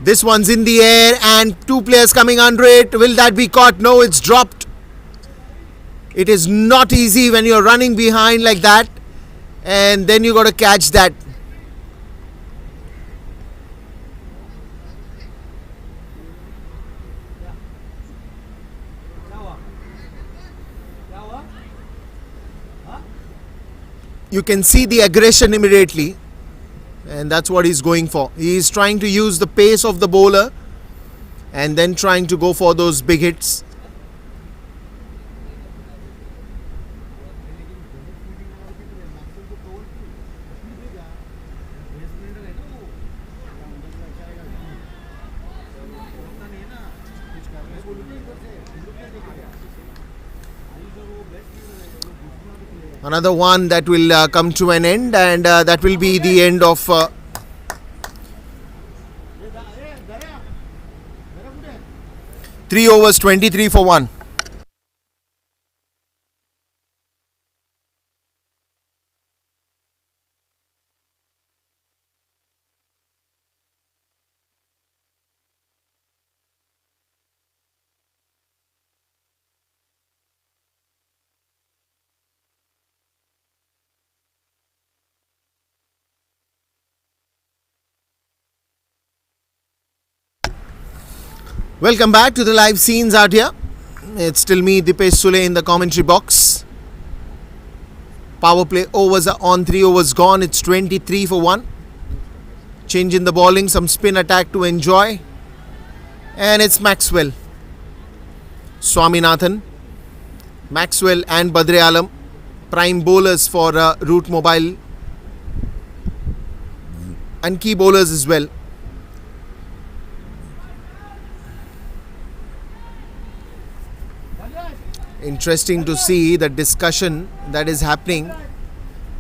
This one's in the air and 2 players coming under it. Will that be caught? No, it's dropped. It is not easy when you're running behind like that, and then you got to catch that. You can see the aggression immediately, and that's what he's going for. He is trying to use the pace of the bowler and then trying to go for those big hits. Another one that will come to an end, and that will be the end of 3 overs, 23 for 1. Welcome back to the live scenes out here. It's still me, Dipesh Sule, in the commentary box. Power play overs are on, 3 overs gone. It's 23 for 1. Change in the bowling, some spin attack to enjoy. And it's Maxwell, Swaminathan, Maxwell and Badre Alam, prime bowlers for Root Mobile, and key bowlers as well. Interesting to see the discussion that is happening.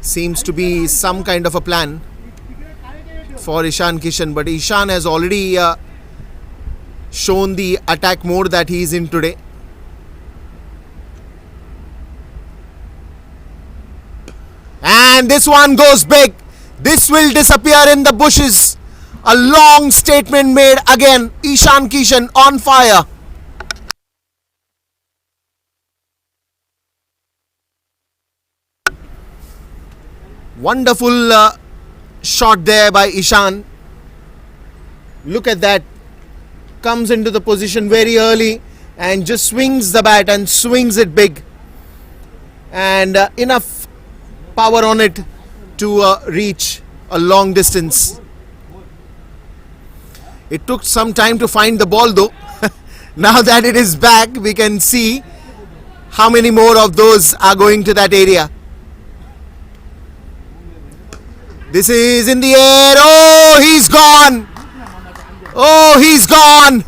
Seems to be some kind of a plan for Ishan Kishan, but Ishan has already shown the attack mode that he is in today. And this one goes big. This will disappear in the bushes. A long statement made again. Ishan Kishan on fire. Wonderful shot there by Ishan. Look at that. Comes into the position very early and just swings the bat and swings it big. And enough power on it to reach a long distance. It took some time to find the ball though. Now that it is back, we can see how many more of those are going to that area. This is in the air. Oh, he's gone. Oh, he's gone.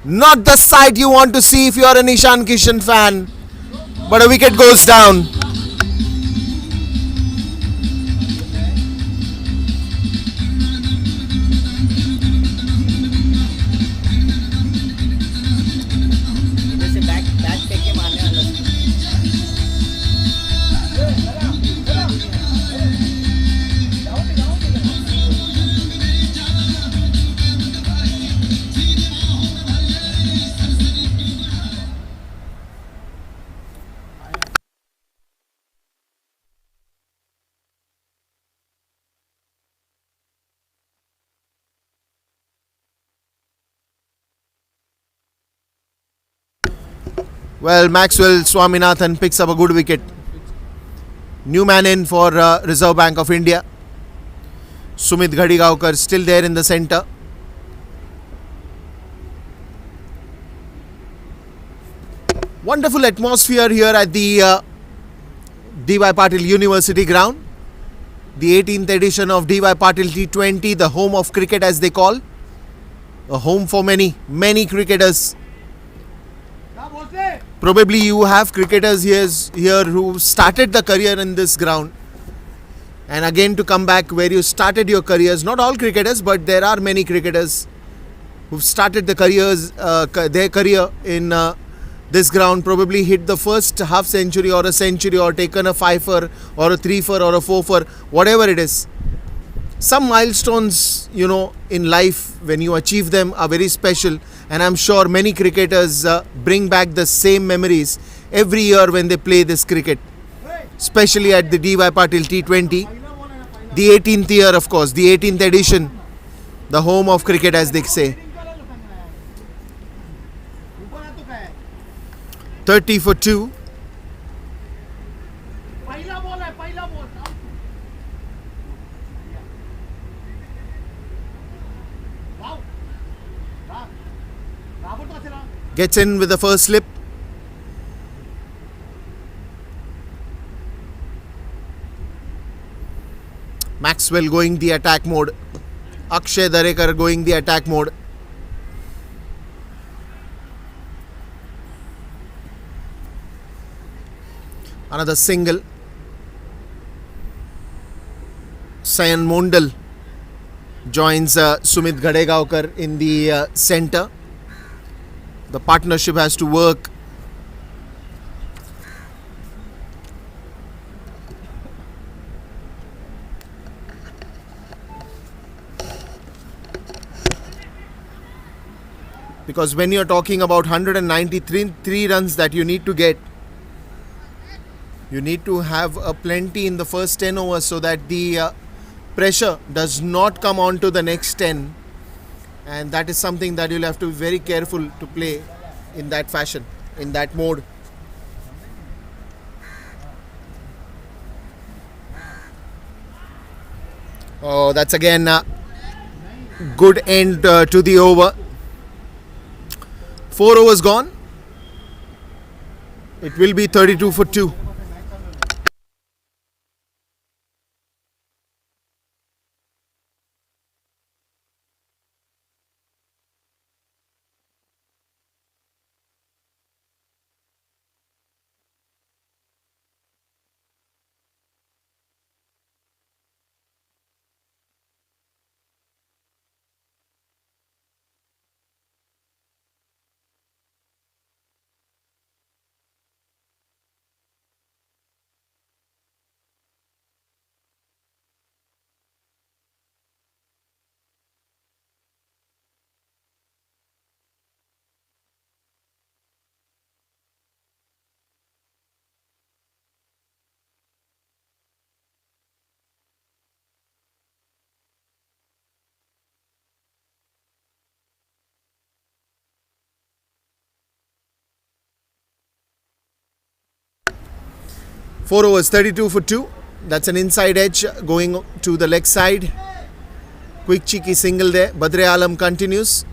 Not the sight you want to see if you are an Ishan Kishan fan. But a wicket goes down. Well, Maxwell Swaminathan picks up a good wicket. New man in for Reserve Bank of India. Sumit Ghadigaonkar still there in the centre. Wonderful atmosphere here at the D.Y. Patil University ground. The 18th edition of D.Y. Patil T20, the home of cricket as they call. A home for many cricketers. Probably you have cricketers here who started the career in this ground, and again to come back where you started your careers. Not all cricketers, but there are many cricketers who've started their career in this ground. Probably hit the first half century or a century, or taken a 5-fer or a 3-fer or a 4-fer, whatever it is. Some milestones, in life, when you achieve them, are very special, and I'm sure many cricketers bring back the same memories every year when they play this cricket, especially at the D.Y. Patil T20, the 18th year, of course, the 18th edition, the home of cricket as they say. 30 for 2. Gets in with the first slip. Maxwell going the attack mode. Akshay Darekar going the attack mode. Another single. Sayan Mondal joins Sumit Ghadigaonkar in the centre. The partnership has to work. Because when you're talking about 193 runs that you need to get, you need to have a plenty in the first 10 overs so that the pressure does not come on to the next 10. And that is something that you'll have to be very careful to play in that fashion, in that mode. Oh, that's again a good end to the over. 4 overs gone. It will be 32 for 2. Four overs, 32 for 2. That's an inside edge going to the leg side. Quick cheeky single there. Badre Alam continues.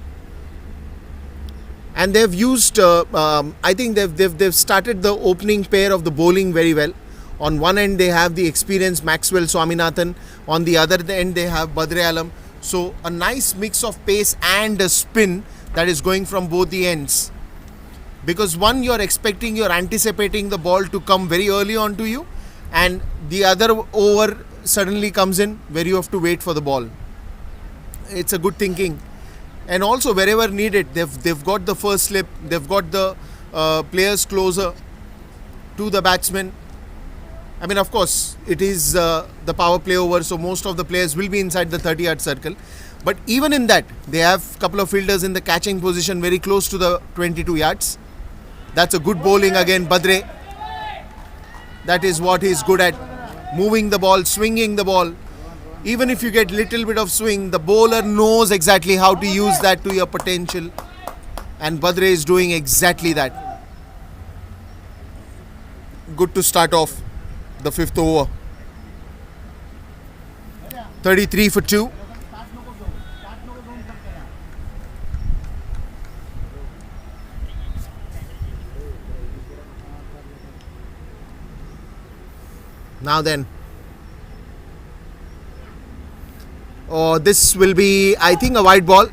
And they've used, I think they've started the opening pair of the bowling very well. On one end they have the experienced Maxwell Swaminathan. On the other end they have Badre Alam. So a nice mix of pace and a spin that is going from both the ends. Because one, you're anticipating the ball to come very early onto you, and the other over suddenly comes in where you have to wait for the ball. It's a good thinking. And also wherever needed, they've got the first slip, they've got the players closer to the batsman. I mean, of course, it is the power play over, so most of the players will be inside the 30-yard circle. But even in that, they have a couple of fielders in the catching position very close to the 22 yards. That's a good bowling again, Badre. That is what he's good at. Moving the ball, swinging the ball. Even if you get little bit of swing, the bowler knows exactly how to use that to your potential. And Badre is doing exactly that. Good to start off the 5th over. 33 for 2. Now then. Oh, this will be, I think, a wide ball.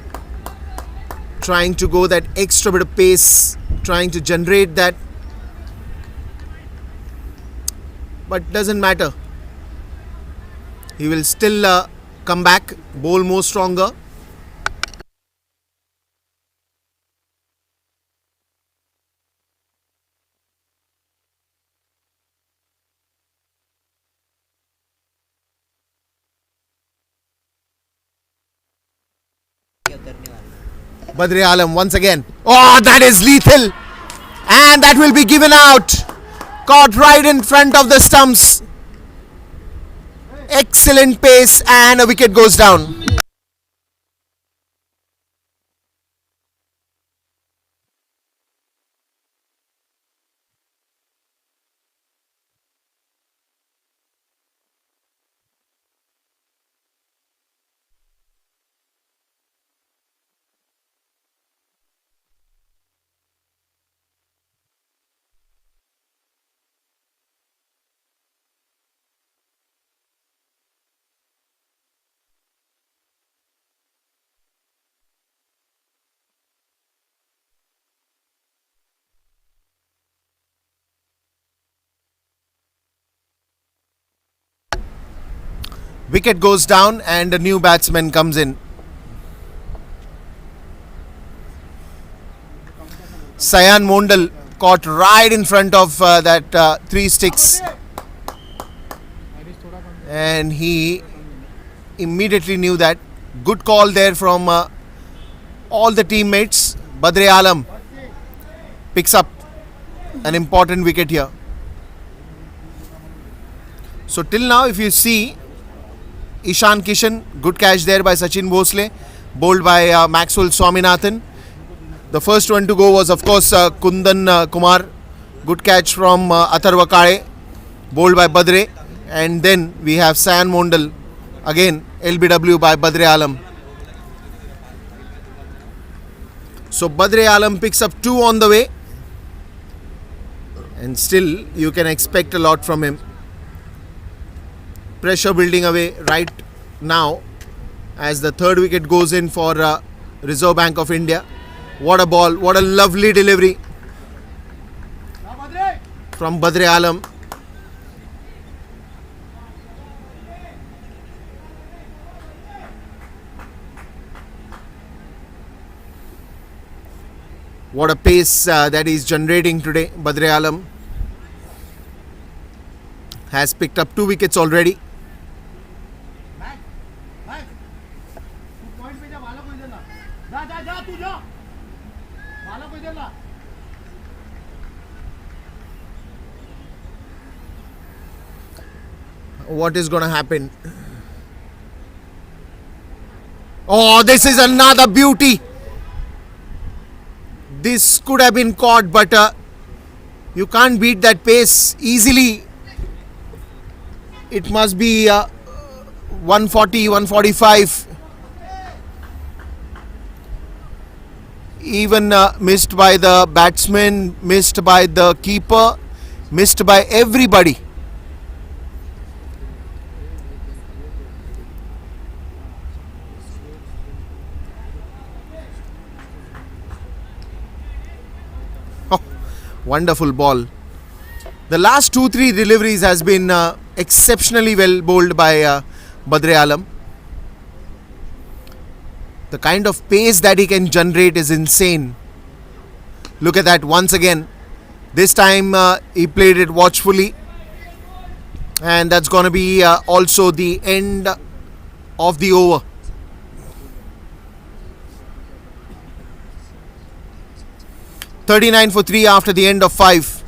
Trying to go that extra bit of pace. Trying to generate that. But doesn't matter. He will still come back, bowl more stronger. Badre Alam once again. Oh, that is lethal. And that will be given out. Caught right in front of the stumps. Excellent pace, and a wicket goes down. Wicket goes down and a new batsman comes in. Sayan Mondal caught right in front of that 3 sticks. And he immediately knew that. Good call there from all the teammates. Badre Alam picks up an important wicket here. So till now, if you see, Ishan Kishan, good catch there by Sachin Bhosle, bowled by Maxwell Swaminathan. The first one to go was, of course, Kundan Kumar. Good catch from Atharva Kale, bowled by Badre. And then we have Sayan Mondal, again LBW by Badre Alam. So Badre Alam picks up 2 on the way. And still, you can expect a lot from him. Pressure building away right now as the 3rd wicket goes in for Reserve Bank of India. What a ball, what a lovely delivery from Badre Alam. What a pace that is generating today. Badre Alam has picked up 2 wickets already. What is going to happen? Oh, this is another beauty. This could have been caught, but you can't beat that pace easily. It must be 140, 145 even missed by the batsman, missed by the keeper, missed by everybody. Oh, wonderful ball. The last 2-3 deliveries has been exceptionally well bowled by Badr Alam. The kind of pace that he can generate is insane. Look at that once again. This time he played it watchfully, and that's going to be also the end of the over. "39 for 3 after the end of 5.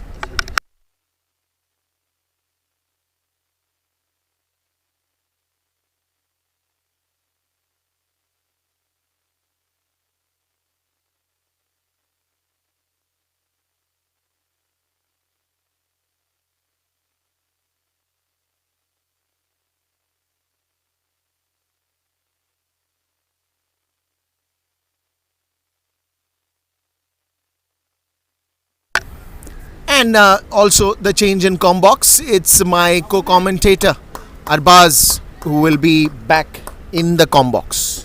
And also the change in combox. It's my co-commentator Arbaz who will be back in the combox.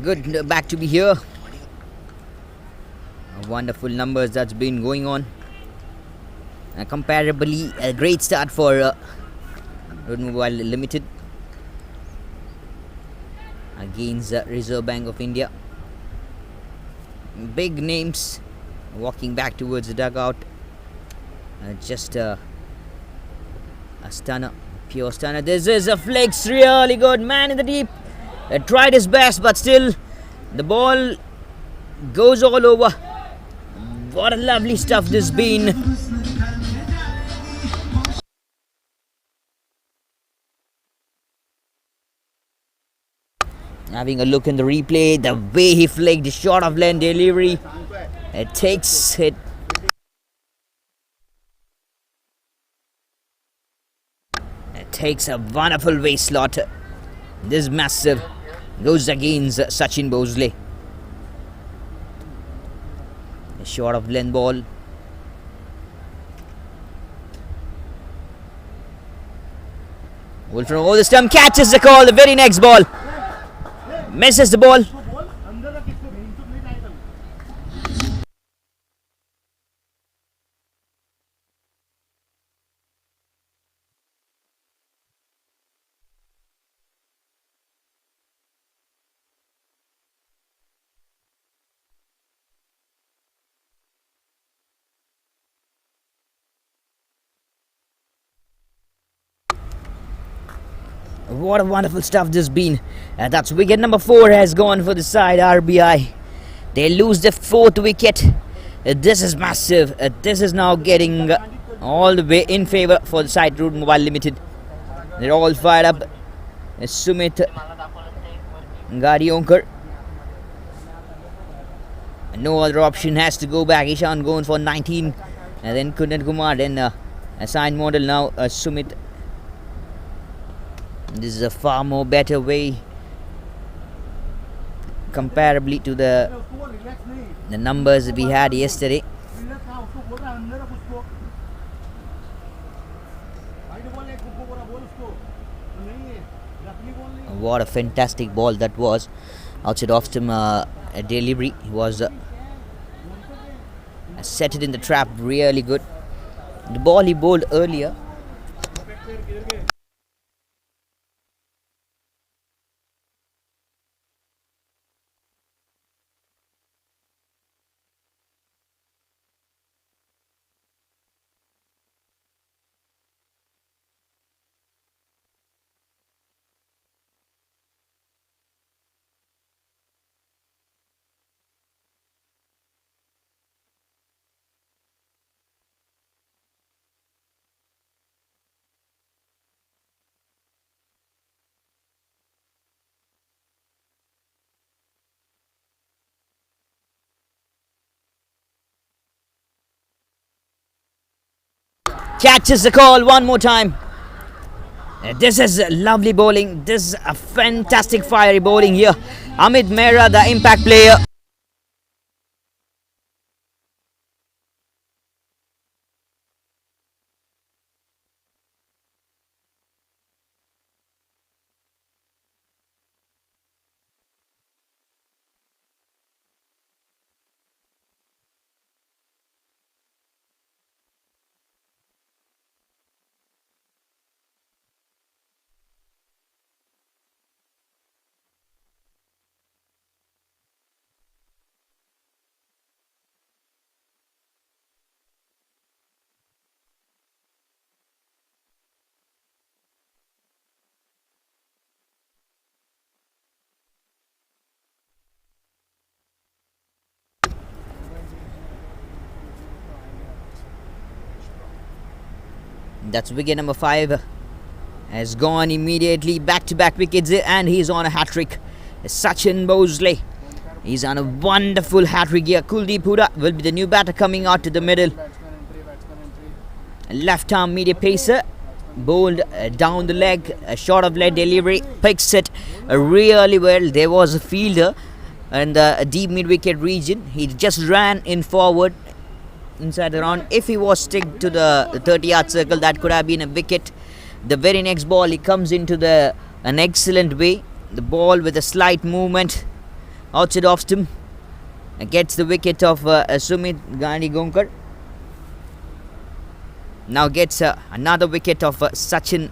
Good, back to be here. Wonderful numbers that's been going on. Comparably, a great start for Road Mobile Limited against Reserve Bank of India. Big names walking back towards the dugout. Just a stunner, pure stunner. This is a flex, really good. Man in the deep. Tried his best, but still the ball goes all over. What a lovely stuff this been. Having a look in the replay, the way he flicked the short of length delivery, it takes it. It takes a wonderful waist slot. This massive goes against Sachin Bosley. A short of length ball. Wolf from over the stump catches the call. The very next ball misses the ball. What a wonderful stuff this been. That's wicket number 4 has gone for the side RBI. They lose the 4th wicket. This is massive. This is now getting all the way in favour for the side Road Mobile Limited. They're all fired up. Sumit Gadionkar. No other option, has to go back. Ishan going for 19. And then Kundan Kumar. Then assigned model now Sumit. This is a far more better way comparably to the numbers we had yesterday. What a fantastic ball that was. Outside off him delivery. He was set it in the trap really good. The ball he bowled earlier. catches the call one more time. This is lovely bowling. This is a fantastic fiery bowling here. Amit Mehra, the impact player. That's wicket number 5. Has gone immediately, back-to-back wickets, and he's on a hat-trick. Sachin Bosley, he's on a wonderful hat-trick here. Kuldeep Hooda will be the new batter coming out to the middle. Left arm medium pacer, bowled down the leg, a short of leg delivery, picks it really well. There was a fielder in the deep mid-wicket region. He just ran in forward inside the round. If he was stick to the 30-yard circle, that could have been a wicket. The very next ball, he comes into an excellent way. The ball with a slight movement outside off stump gets the wicket of Sumit Gandhi Gonkar. Now gets another wicket of Sachin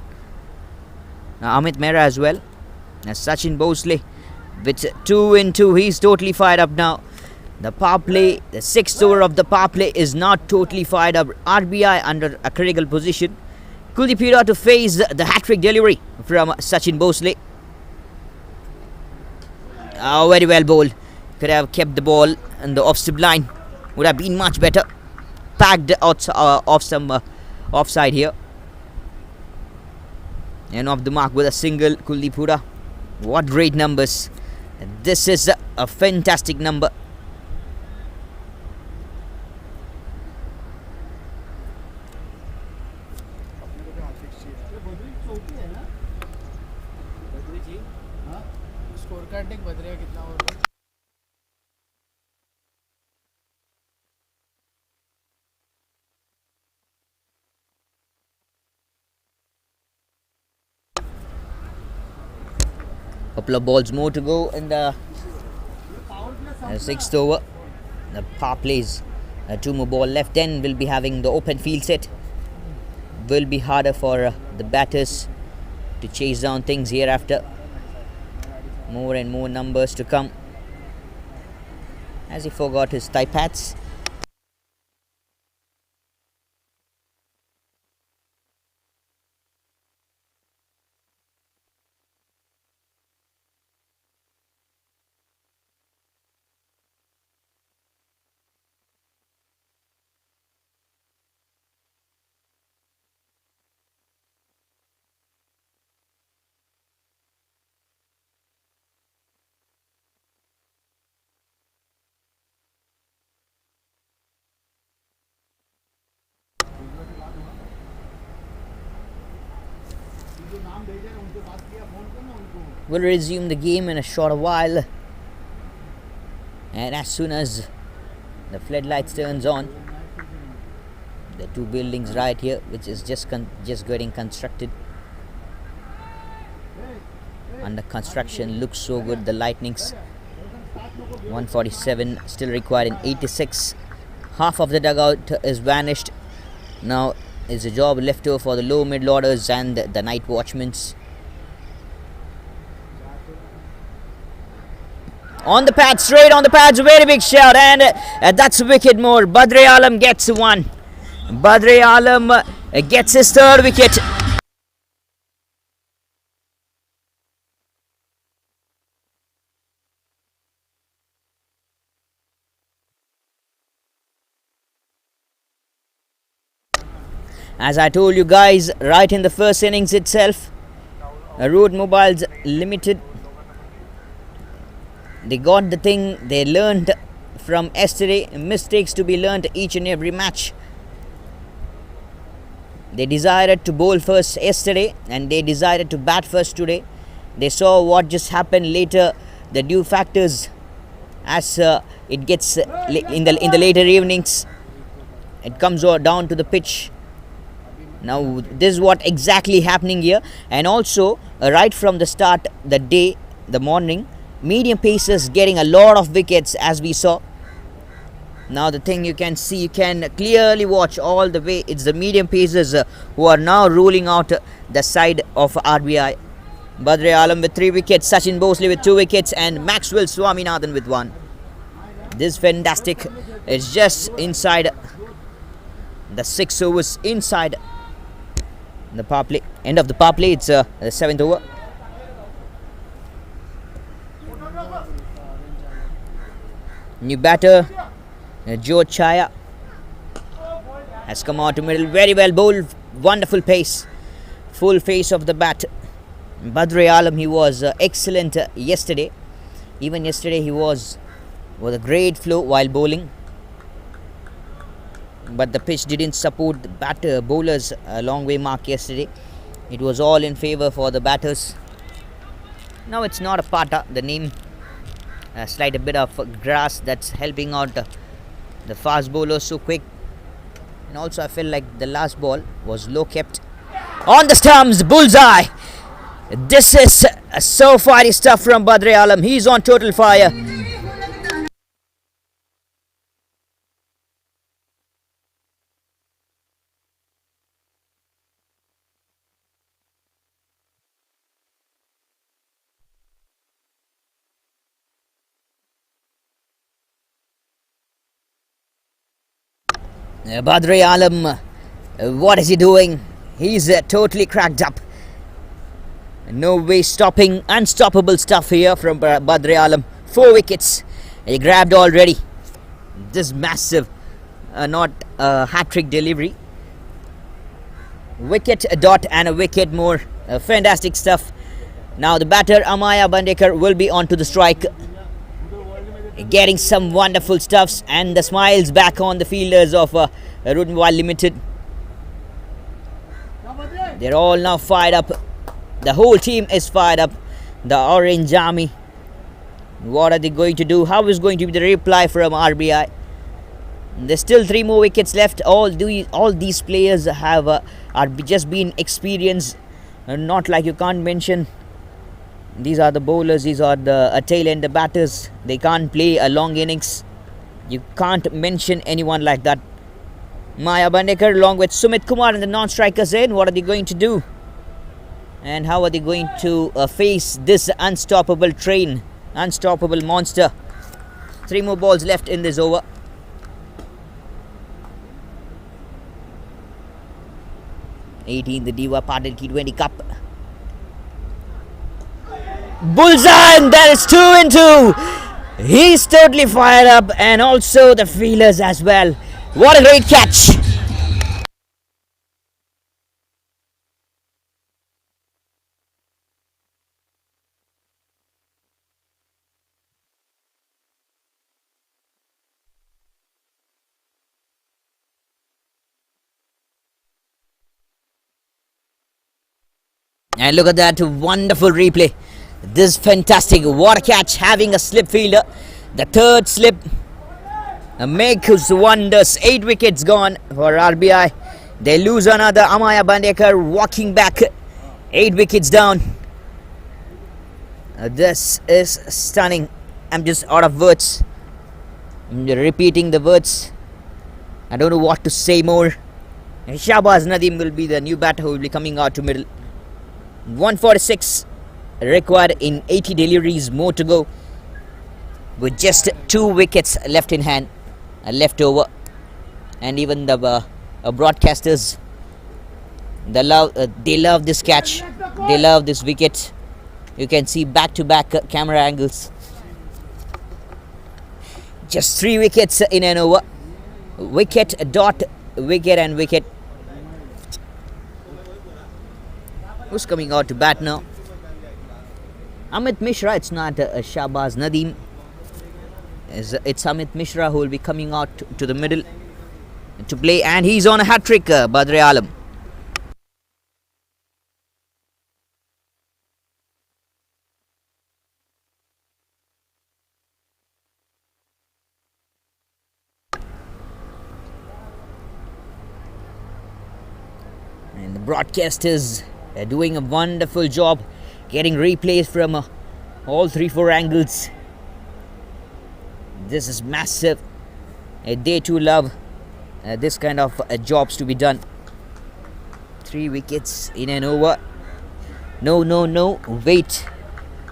Amit Mehra as well. Sachin Bosley with 2 in 2. He's totally fired up now. The power play, the 6th over of the power play is not totally fired up. RBI under a critical position. Kuldeep Hooda to face the hat-trick delivery from Sachin Bosley. Very well bowled. Could have kept the ball in the off-stump line. Would have been much better. Packed out off some offside here. And off the mark with a single, Kuldeep Hooda. What great numbers. This is a fantastic number. Couple of balls more to go in the 6th over. The power plays 2 more ball left. Then we'll be having the open field set. Will be harder for the batters to chase down things hereafter. More and more numbers to come. As he forgot his thigh pads. We'll resume the game in a short while, and as soon as the floodlights turns on, the 2 buildings right here, which is just getting constructed, under construction, looks so good. The lightnings, 147 still required in 86. Half of the dugout is vanished. Now is a job left over for the low middle orders and the night watchmen. On the pads, straight on the pads, very big shot, and that's a wicket more. Badre Alam gets 1. Badre Alam gets his 3rd wicket. As I told you guys, right in the first innings itself, Road Mobiles Limited, they got the thing they learned from yesterday. Mistakes to be learned each and every match. They decided to bowl first yesterday and they decided to bat first today. They saw what just happened later, the dew factors as it gets in the later evenings. It comes down to the pitch. Now this is what exactly happening here, and also right from the start, the morning, medium pacers getting a lot of wickets as we saw. Now the thing you can see, you can clearly watch all the way, it's the medium pacers who are now ruling out the side of RBI. Badre Alam with 3 wickets, Sachin Bosley with 2 wickets, and Maxwell Swaminathan with 1. This is fantastic. It's just inside the 6 overs, inside the power play. End of the power play, it's the 7th over. New batter, Joe Chaya has come out to middle, very well bowled, wonderful pace, full face of the bat. Badre Alam, he was excellent yesterday. Even yesterday he was with a great flow while bowling, but the pitch didn't support the batter bowlers a long way mark yesterday. It was all in favour for the batters. Now it's not a pata, the name, slight a bit of grass that's helping out the fast bowlers so quick. And also I feel like the last ball was low kept. On the stumps, bullseye. This is so fiery stuff from Badre Alam. He's on total fire. Badre Alam, what is he doing? He's totally cracked up. No way stopping, unstoppable stuff here from Badre Alam. 4 wickets, he grabbed already. This massive, not hat-trick delivery. Wicket, a dot and a wicket more. Fantastic stuff. Now the batter Amaya Bandekar will be on to the strike. Getting some wonderful stuffs, and the smiles back on the fielders of Root Mobile Limited. They're all now fired up. The whole team is fired up. The Orange Army. What are they going to do? How is going to be the reply from RBI? There's still 3 more wickets left. All these players have are just been experienced. Not like you can't mention. These are the bowlers, these are the tail end, the batters. They can't play a long innings. You can't mention anyone like that. Maya Bandekar along with Sumit Kumar and the non-strikers in. What are they going to do? And how are they going to face this unstoppable train, unstoppable monster? 3 more balls left in this over. The Diva Patil T20 Cup. Bullseye, and that is 2 and 2. He's totally fired up, and also the fielders as well. What a great catch. And look at that wonderful replay. This fantastic, what a catch, having a slip fielder. The third slip makes wonders. 8 wickets gone for RBI. They lose another. Amaya Bandekar walking back. 8 wickets down. This is stunning. I'm just out of words. I'm repeating the words. I don't know what to say more. Shahbaz Nadeem will be the new batter who will be coming out to middle. 146 required in 80 deliveries more to go, with just 2 wickets left in hand, left over. And even the broadcasters, they love this catch, they love this wicket. You can see back-to-back camera angles. Just 3 wickets in an over. Wicket, dot, wicket and wicket. Who's coming out to bat now? Amit Mishra. It's not Shahbaz Nadeem. It's Amit Mishra who will be coming out to the middle to play, and he's on a hat-trick, Badre Alam. broadcasters are doing a wonderful job getting replays from all 3-4 angles. This is massive. They too love this kind of jobs to be done. 3 wickets in an over. No, wait.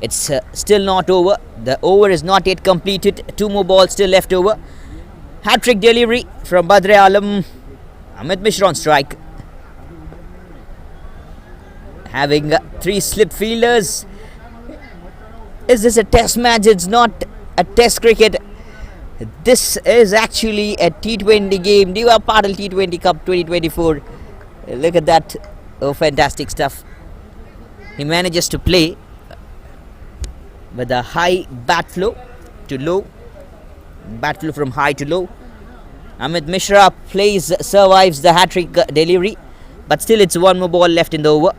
It's still not over. The over is not yet completed. 2 more balls still left over. Hat-trick delivery from Badr Alam. Amit Mishra on strike. Having 3 slip fielders. Is this a test match? It's not a test cricket. This is actually a T20 game. Diva Patil T20 Cup 2024. Look at that. Oh, fantastic stuff. He manages to play with a high bat flow to low. Bat flow from high to low. Amit Mishra survives the hat-trick delivery. But still it's 1 more ball left in the over.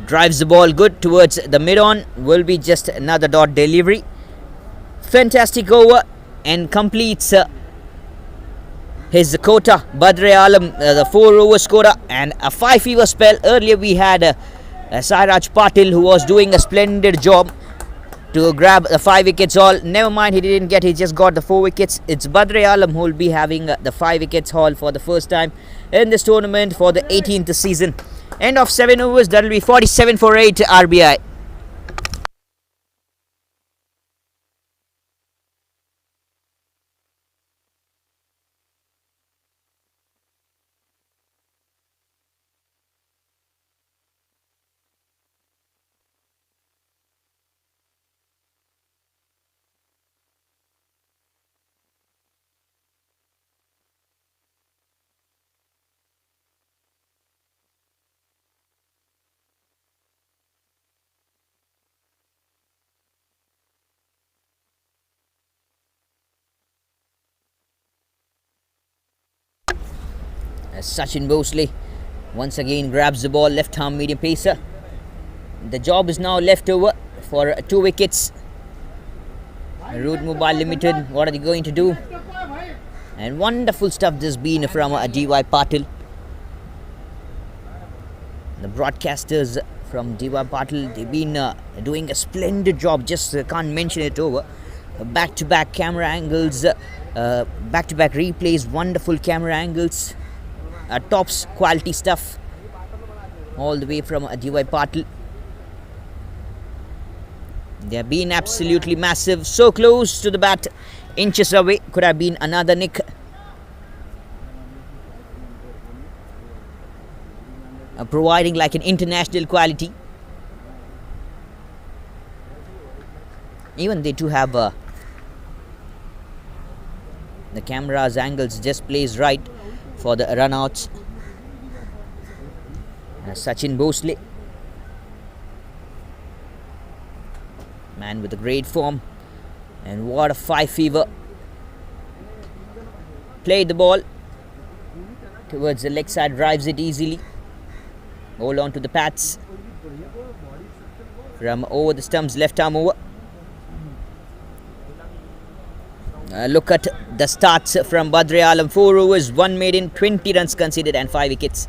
Drives the ball good towards the mid-on. Will be just another dot delivery. Fantastic over and completes his quota. Badr Alam, the 4 overs quota and a 5 fever spell. Earlier we had Sairaj Patil, who was doing a splendid job to grab the 5 wickets all. Never mind, he didn't get, he just got the 4 wickets. It's Badr Alam who will be having the 5 wickets haul for the first time in this tournament for the 18th season. End of 7 overs, that will be 47 for 8 RBI. Sachin Bosley once again grabs the ball, left arm medium pacer. The job is now left over for 2 wickets. Root Mobile Limited, what are they going to do? And wonderful stuff this has been from DY Patil. The broadcasters from DY Patil, they've been doing a splendid job, just can't mention it over. Back-to-back camera angles, back-to-back replays, wonderful camera angles. Tops quality stuff all the way from DY Patil. They have been absolutely massive, so close to the bat, inches away. Could have been another nick. Providing like an international quality. Even they too have the camera's angles just placed right for the runouts. Sachin Bosley, man with a great form, and what a 5 fever. Played the ball towards the leg side, drives it easily. Hold on to the pads from over the stumps, left arm over. Look at the starts from Badr Alam. 4 overs, 1 maiden, 20 runs conceded and 5 wickets.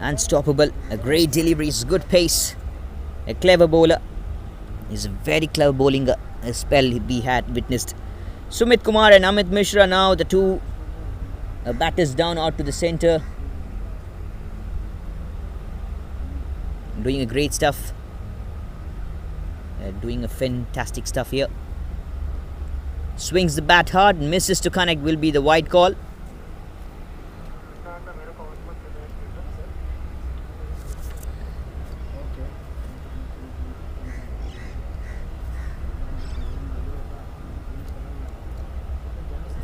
Unstoppable. A great delivery, good pace. A clever bowler. He's a very clever bowling spell we had witnessed. Sumit Kumar and Amit Mishra now, the 2 batters down out to the centre. Doing a great stuff. Doing a fantastic stuff here. Swings the bat hard, misses to connect, will be the wide call.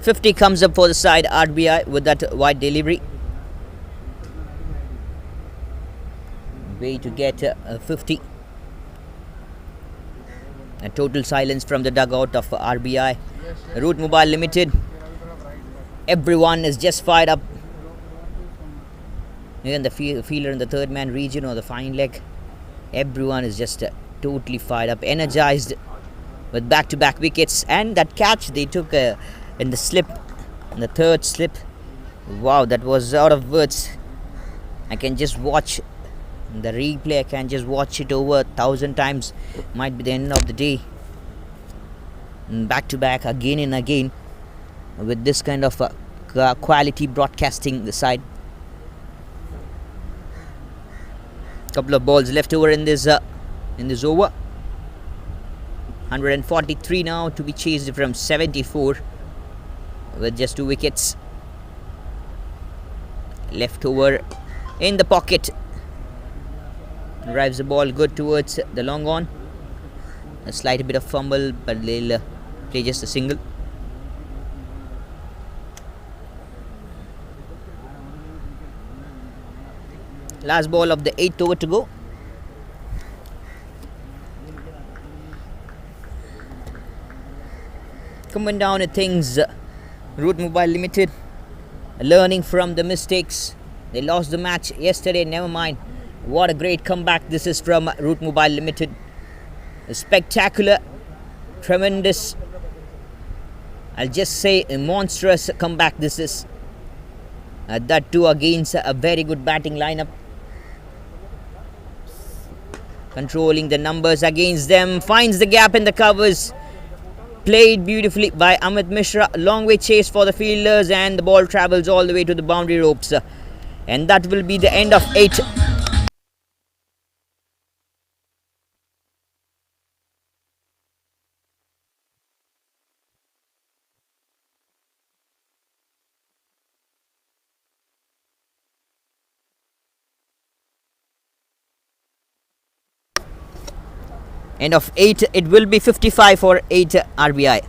.50 comes up for the side RBI with that wide delivery. Way to get 50. A total silence from the dugout of RBI. Root Mobile Limited. Everyone is just fired up. Even the fielder in the third man region or the fine leg. Everyone is just totally fired up, energized with back-to-back wickets. And that catch they took in the slip The third slip. Wow, that was out of words. I can just watch the replay. I can just watch it over 1,000 times. Might be the end of the day. Back to back, again and again, with this kind of quality broadcasting the side. Couple of balls left over in this over. 143 now to be chased from 74 with just 2 wickets left over in the pocket. Drives the ball good towards the long on. A slight bit of fumble, but they'll play just a single. Last ball of the 8th over to go. Coming down to things, Root Mobile Limited learning from the mistakes. They lost the match yesterday, never mind. What a great comeback this is from Root Mobile Limited. A spectacular, tremendous, I'll just say a monstrous comeback this is. That too against a very good batting lineup. Controlling the numbers against them, finds the gap in the covers. Played beautifully by Amit Mishra. Long way chase for the fielders, and the ball travels all the way to the boundary ropes. And that will be the end of 8. End of 8, it will be 55 for 8 RBI.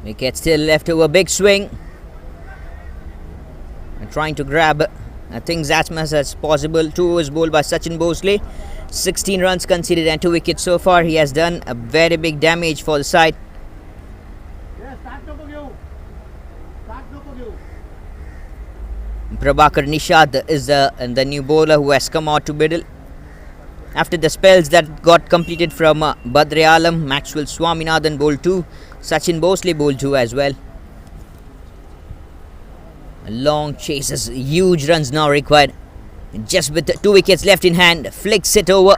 Wicket still left over, big swing. Trying to grab things as much as possible. 2 overs bowled by Sachin Bhosley. 16 runs conceded and 2 wickets so far. He has done a very big damage for the side. Prabhakar Nishad is the new bowler who has come out to middle. After the spells that got completed from Badre Alam, Maxwell Swaminathan bowled 2. Sachin Bhosley bowled 2 as well. Long chases, huge runs now required. Just with 2 wickets left in hand, flicks it over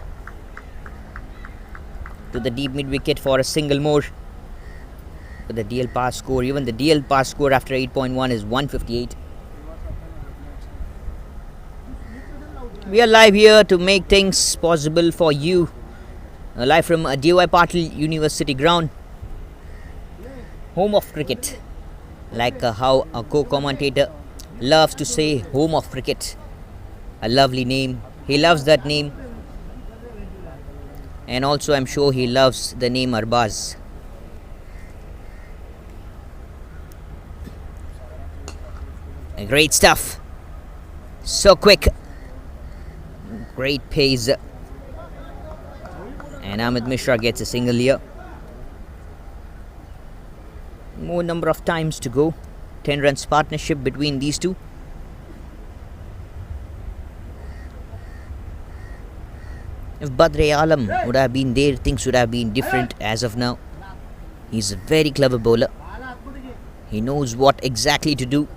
to the deep mid wicket for a single more. But the DL pass score, even the DL pass score after 8.1 is 158. We are live here to make things possible for you. Live from DY Patil University ground, home of cricket. Like how a co-commentator loves to say, home of cricket. A lovely name. He loves that name. And also I'm sure he loves the name Arbaz. Great stuff. So quick. Great pace. And Amit Mishra gets a single here. More number of times to go. 10 runs partnership between these two. If Badre Alam would have been there, things would have been different as of now. He's a very clever bowler. He knows what exactly to do.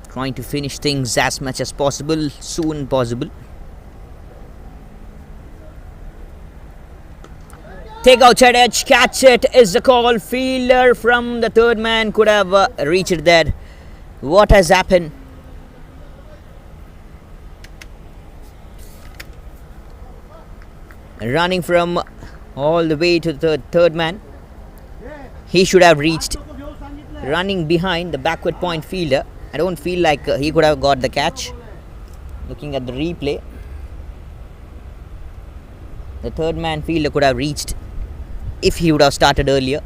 Trying to finish things as much as possible, soon possible. Take outside edge, catch it is the call. Fielder from the third man could have reached there. What has happened? Running from all the way to the third man. He should have reached. Running behind the backward point fielder. I don't feel like he could have got the catch. Looking at the replay, the third man fielder could have reached if he would have started earlier.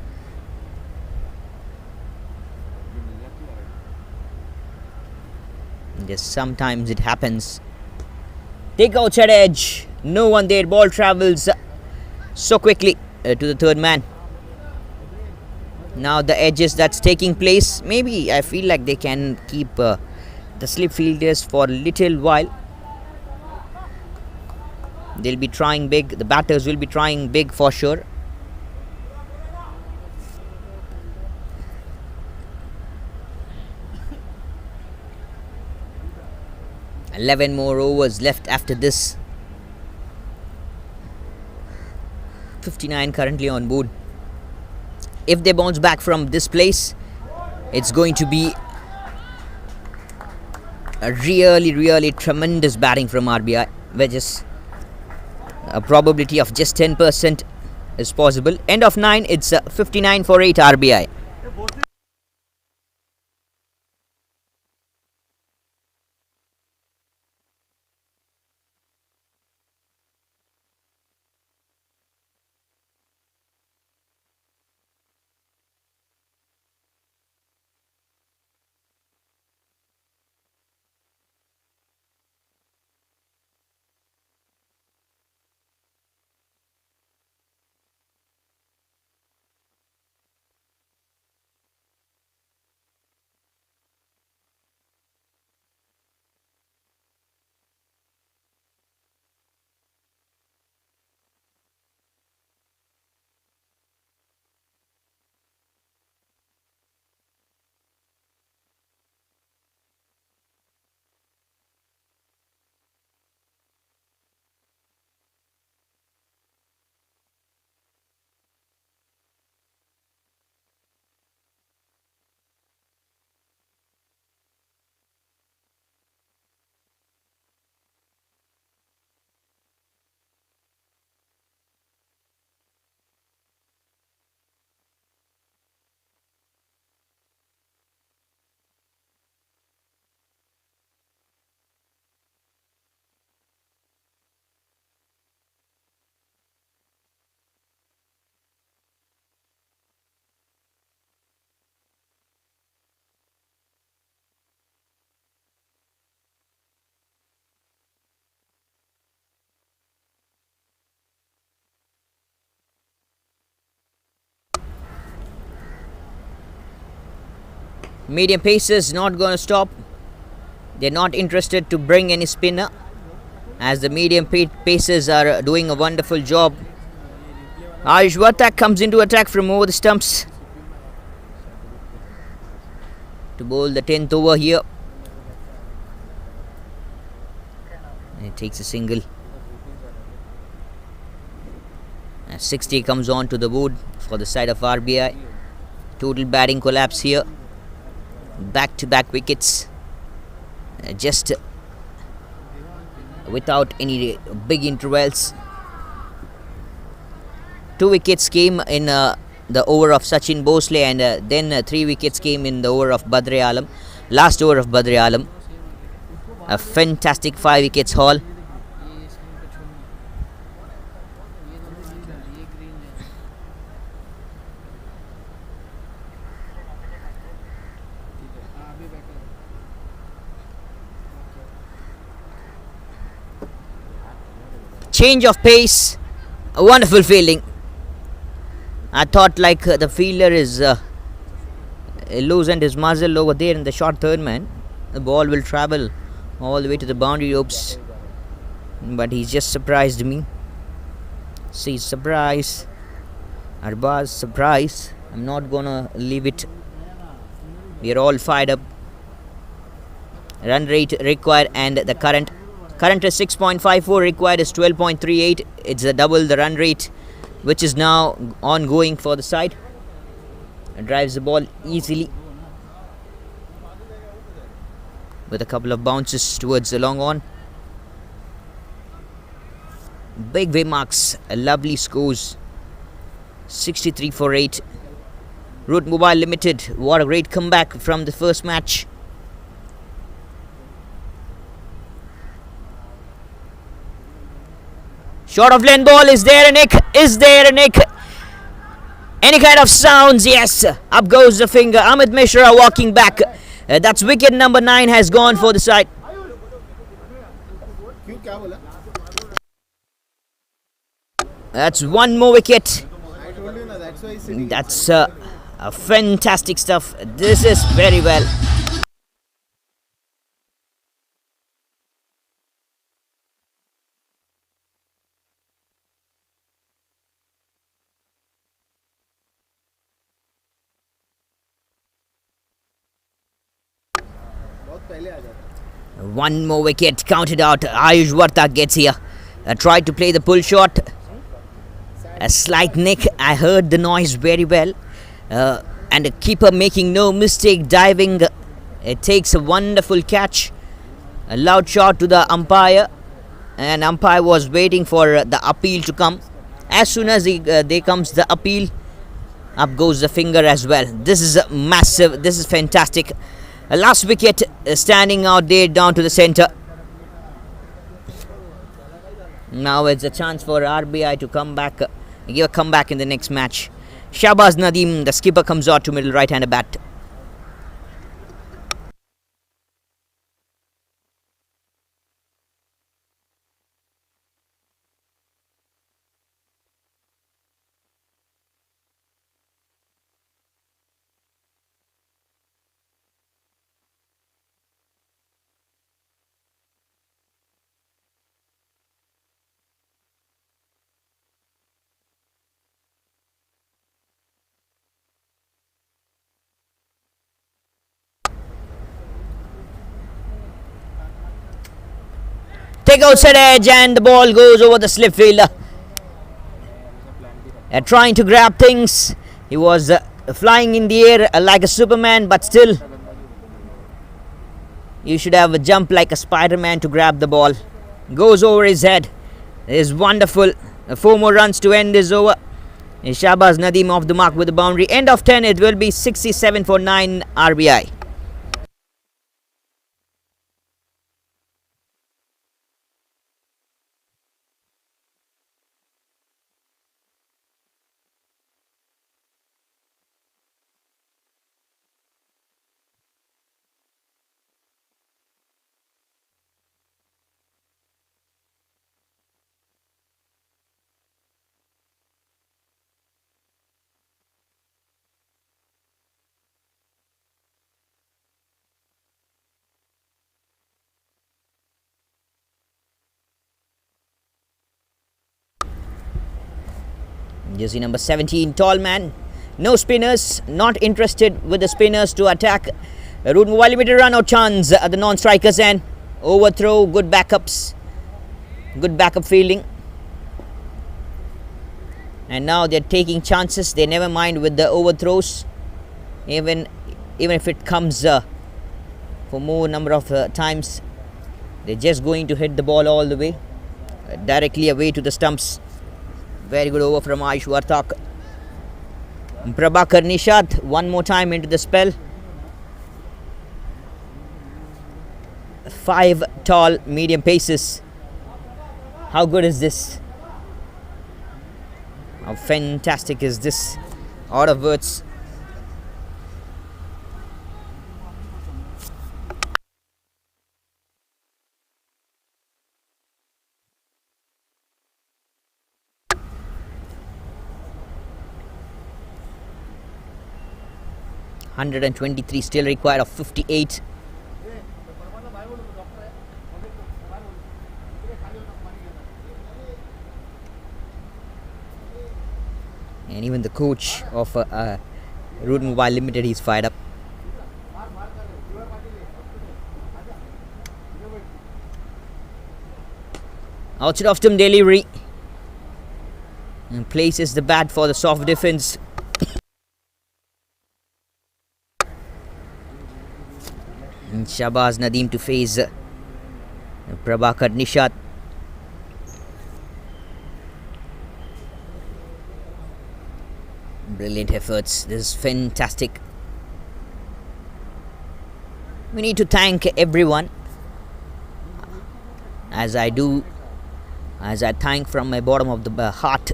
Just sometimes it happens. Take outside edge. No one there. Ball travels so quickly to the third man. Now the edges that's taking place, maybe I feel like they can keep the slip fielders for a little while. They'll be trying big. The batters will be trying big for sure. $11 more overs left after this. 59 currently on board. If they bounce back from this place, it's going to be a really tremendous batting from RBI, which is a probability of just 10% is possible. End of 9, it's 59 for 8 RBI. Medium pacers not going to stop. They're not interested to bring any spinner, as the medium pacers are doing a wonderful job. Ayush Vartak comes into attack from over the stumps to bowl the 10th over here. And he takes a single. 60 comes on to the board for the side of RBI. Total batting collapse here. Back-to-back wickets, just without any big intervals. 2 wickets came in the over of Sachin Bhosle, and then 3 wickets came in the over of Badre Alam. Last over of Badre Alam. A fantastic 5 wickets haul. change of pace, a wonderful feeling. I thought like the fielder is loosened his muzzle over there in the short third man. The ball will travel all the way to the boundary ropes, but he just surprised me. See, surprise, Arbaz, surprise. I'm not gonna leave it. We are all fired up. Run rate required and the current is 6.54, required is 12.38. It's a double the run rate, which is now ongoing for the side. Drives the ball easily with a couple of bounces towards the long on. Big way marks, lovely scores. 63 for 8. Root Mobile Limited, what a great comeback from the first match. Short of lane ball, is there a nick? Is there a nick? Any kind of sounds? Yes. Up goes the finger. Amit Mishra walking back. That's wicket number 9 has gone for the side. That's one more wicket. That's a fantastic stuff. This is very well. One more wicket counted out. Ayush Vartak gets here. Tried to play the pull shot. A slight nick. I heard the noise very well. And the keeper making no mistake, diving. It takes a wonderful catch. A loud shot to the umpire. And umpire was waiting for the appeal to come. As soon as there comes the appeal, up goes the finger as well. This is massive. This is fantastic. Last wicket standing out there down to the centre. Now it's a chance for RBI to come back, give a comeback in the next match. Shahbaz Nadeem, the skipper, comes out to middle right-hander bat. Take outside edge and the ball goes over the slip fielder. Trying to grab things. He was flying in the air like a Superman, but still you should have a jump like a Spider-Man to grab the ball. Goes over his head. It is wonderful. 4 more runs to end this over. Shahbaz Nadeem off the mark with the boundary. End of 10, it will be 67 for 9 RBI. Jersey number 17, tall man. No spinners, not interested with the spinners to attack. Root Mobile Limited run out chance at the non-strikers end. Overthrow, good backups. Good backup fielding. And now they're taking chances. They never mind with the overthrows. Even if it comes for more number of times. They're just going to hit the ball all the way. Directly away to the stumps. Very good over from Ayush Vartak. Prabhakar Nishad one more time into the spell. 5 tall medium paces. How good is this? How fantastic is this? Out of words. 123 still required of 58. And even the coach of Root Mobile Limited is fired up. Outside of stump delivery, and places the bat for the soft defense. And Shahbaz Nadeem to face Prabhakar Nishat. Brilliant efforts. This is fantastic. We need to thank everyone, as I thank from my bottom of the heart.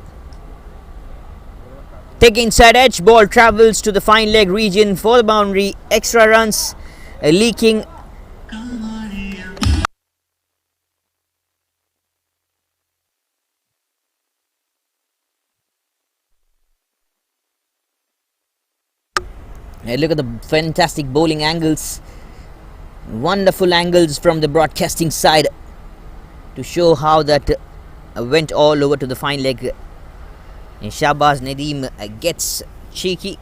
Take inside edge, ball travels to the fine leg region for the boundary. Extra runs, leaking. And look at the fantastic bowling angles. Wonderful angles from the broadcasting side to show how that went all over to the fine leg. And Shahbaz Nadeem gets cheeky,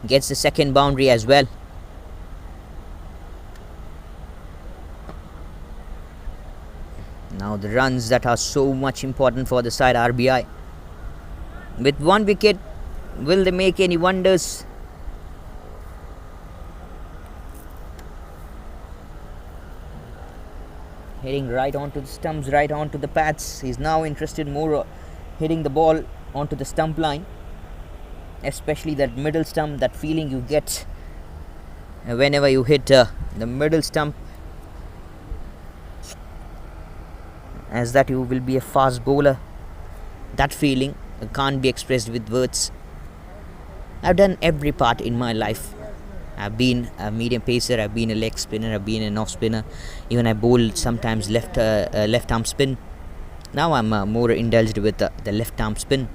gets the second boundary as well. Now the runs that are so much important for the side RBI. With one wicket, will they make any wonders? Hitting right onto the stumps, right onto the pads. He's now interested more hitting the ball onto the stump line, especially that middle stump. That feeling you get whenever you hit the middle stump, as that you will be a fast bowler. That feeling can't be expressed with words. I've done every part in my life. I've been a medium pacer, I've been a leg spinner, I've been an off spinner. Even I bowl sometimes left arm spin. Now I'm more indulged with the left arm spin.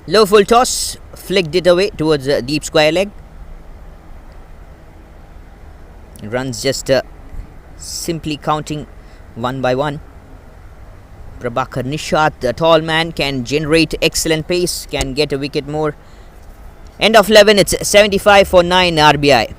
Low full toss, flicked it away towards a deep square leg. Runs just simply counting one by one. Prabhakar Nishat, the tall man, can generate excellent pace, can get a wicket more. End of 11, it's 75 for 9 RBI.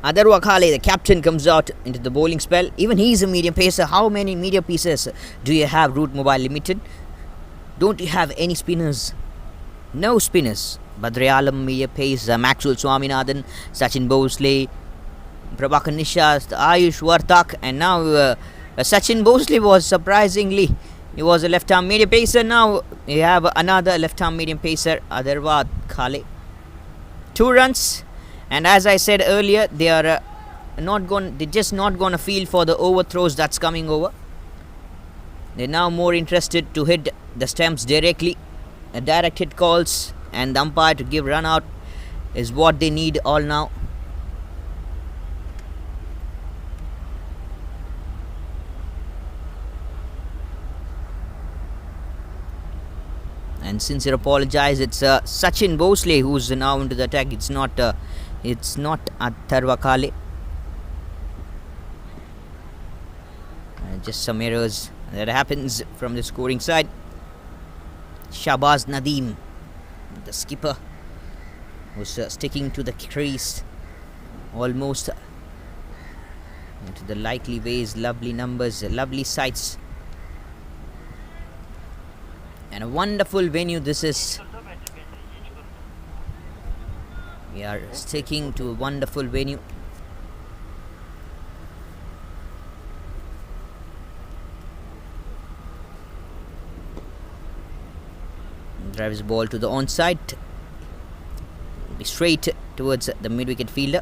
Adar Wakhale, the captain, comes out into the bowling spell. Even he is a medium pacer. How many medium pieces do you have, Root Mobile Limited? Don't you have any spinners? No spinners. Badri Alam, medium pace, Maxwell Swaminathan, Sachin Bhosley, Prabhakar Nishat, Ayush Vartak, and now Sachin Bhosley was surprisingly, he was a left arm medium pacer. Now you have another left arm medium pacer, Adar Wakhale. 2 runs. And as I said earlier, they are they're just not going to feel for the overthrows that's coming over. They're now more interested to hit the stumps directly. Direct hit calls and the umpire to give run out is what they need all now. And sincere apologize, it's Sachin Bhosley who's now into the attack. It's not It's not Atharva. Just some errors that happens from the scoring side. Shahbaz Nadeem, the skipper, was sticking to the crease almost into the likely ways. Lovely numbers, lovely sights, and a wonderful venue this is. We are sticking to a wonderful venue. Drives the ball to the onside, straight towards the mid-wicket fielder.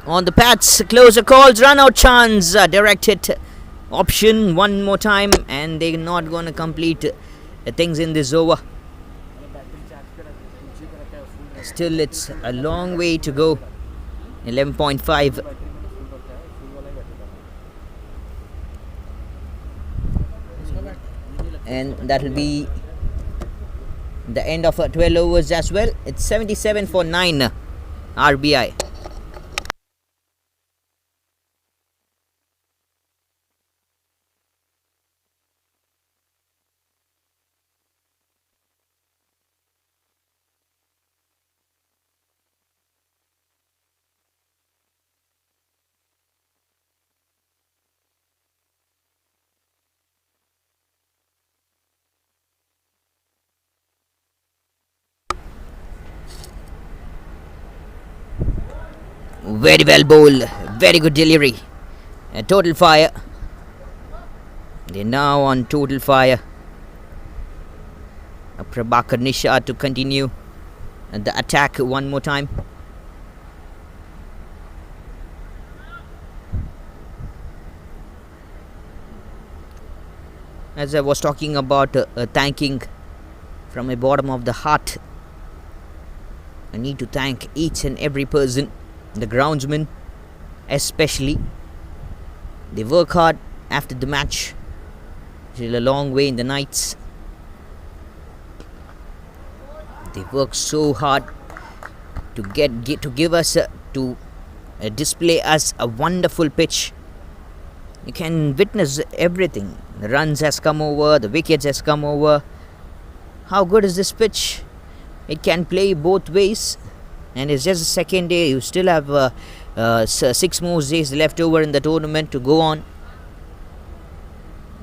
On the pads, closer calls, run out chance, direct hit option one more time, and they're not going to complete things in this over. Still, it's a long way to go. 11.5. And that will be the end of 12 overs as well. It's 77 for 9 RBI. Very well bowled, very good delivery. Total fire. They're now on total fire. Prabhakar Nisha to continue the attack one more time. As I was talking about thanking from the bottom of the heart, I need to thank each and every person, the groundsmen especially. They work hard after the match till a long way in the nights. They work so hard to give us to display us a wonderful pitch. You can witness everything. The runs has come over, the wickets has come over. How good is this pitch? It can play both ways, and it's just the second day. You still have 6 more days left over in the tournament to go on.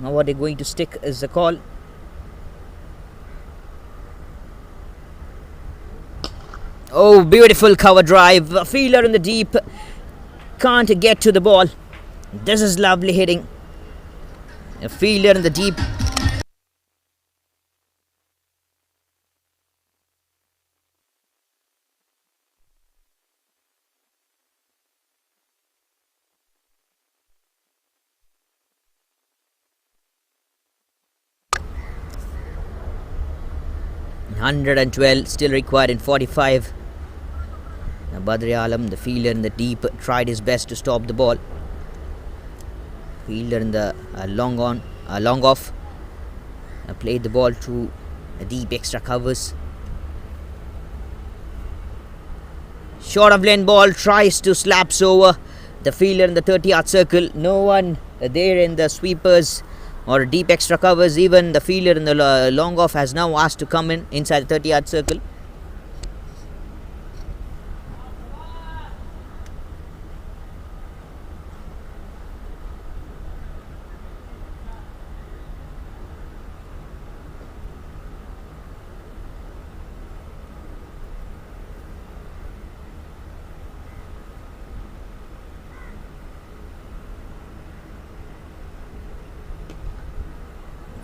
Now what they're going to stick is the call. Oh, beautiful cover drive. A fielder in the deep can't get to the ball. This is lovely hitting. A fielder in the deep. $112 still required in 45. Now Badri Alam, the fielder in the deep, tried his best to stop the ball. Fielder in the long off, played the ball to deep extra covers. Short of lane ball, tries to slaps over the fielder in the 30-yard circle. No one there in the sweepers or deep extra covers. Even the fielder in the long off has now asked to come in inside the 30-yard circle.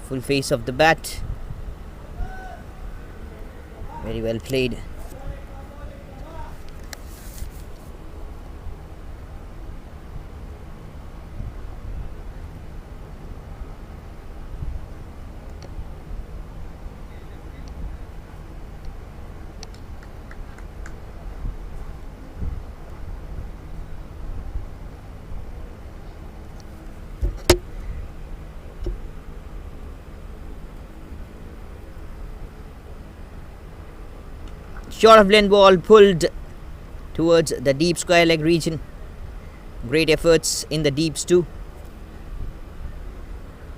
Full face of the bat. Very well played. Short of blend ball pulled towards the deep square leg region. Great efforts in the deeps too.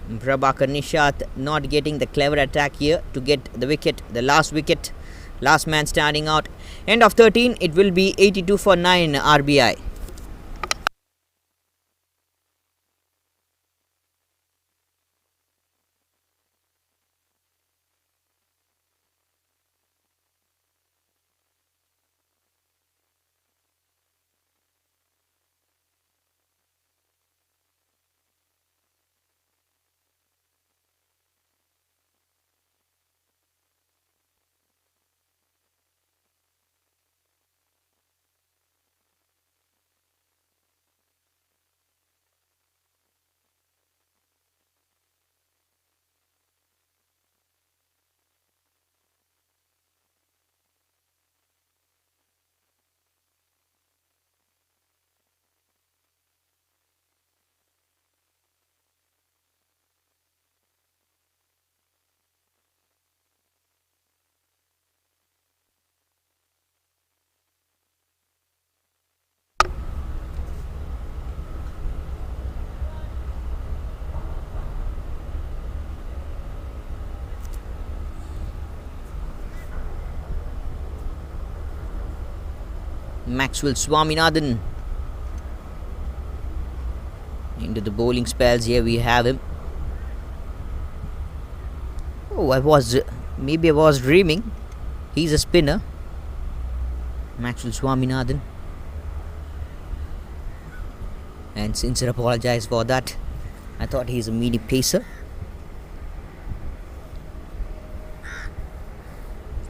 Prabhakar Nishat not getting the clever attack here to get the wicket, the last wicket. Last man standing out. End of 13, it will be 82 for 9 RBI. Maxwell Swaminathan into the bowling spells. Here we have him. Oh, maybe I was dreaming. He's a spinner, Maxwell Swaminathan, and sincere apologize for that. I thought he's a medium pacer.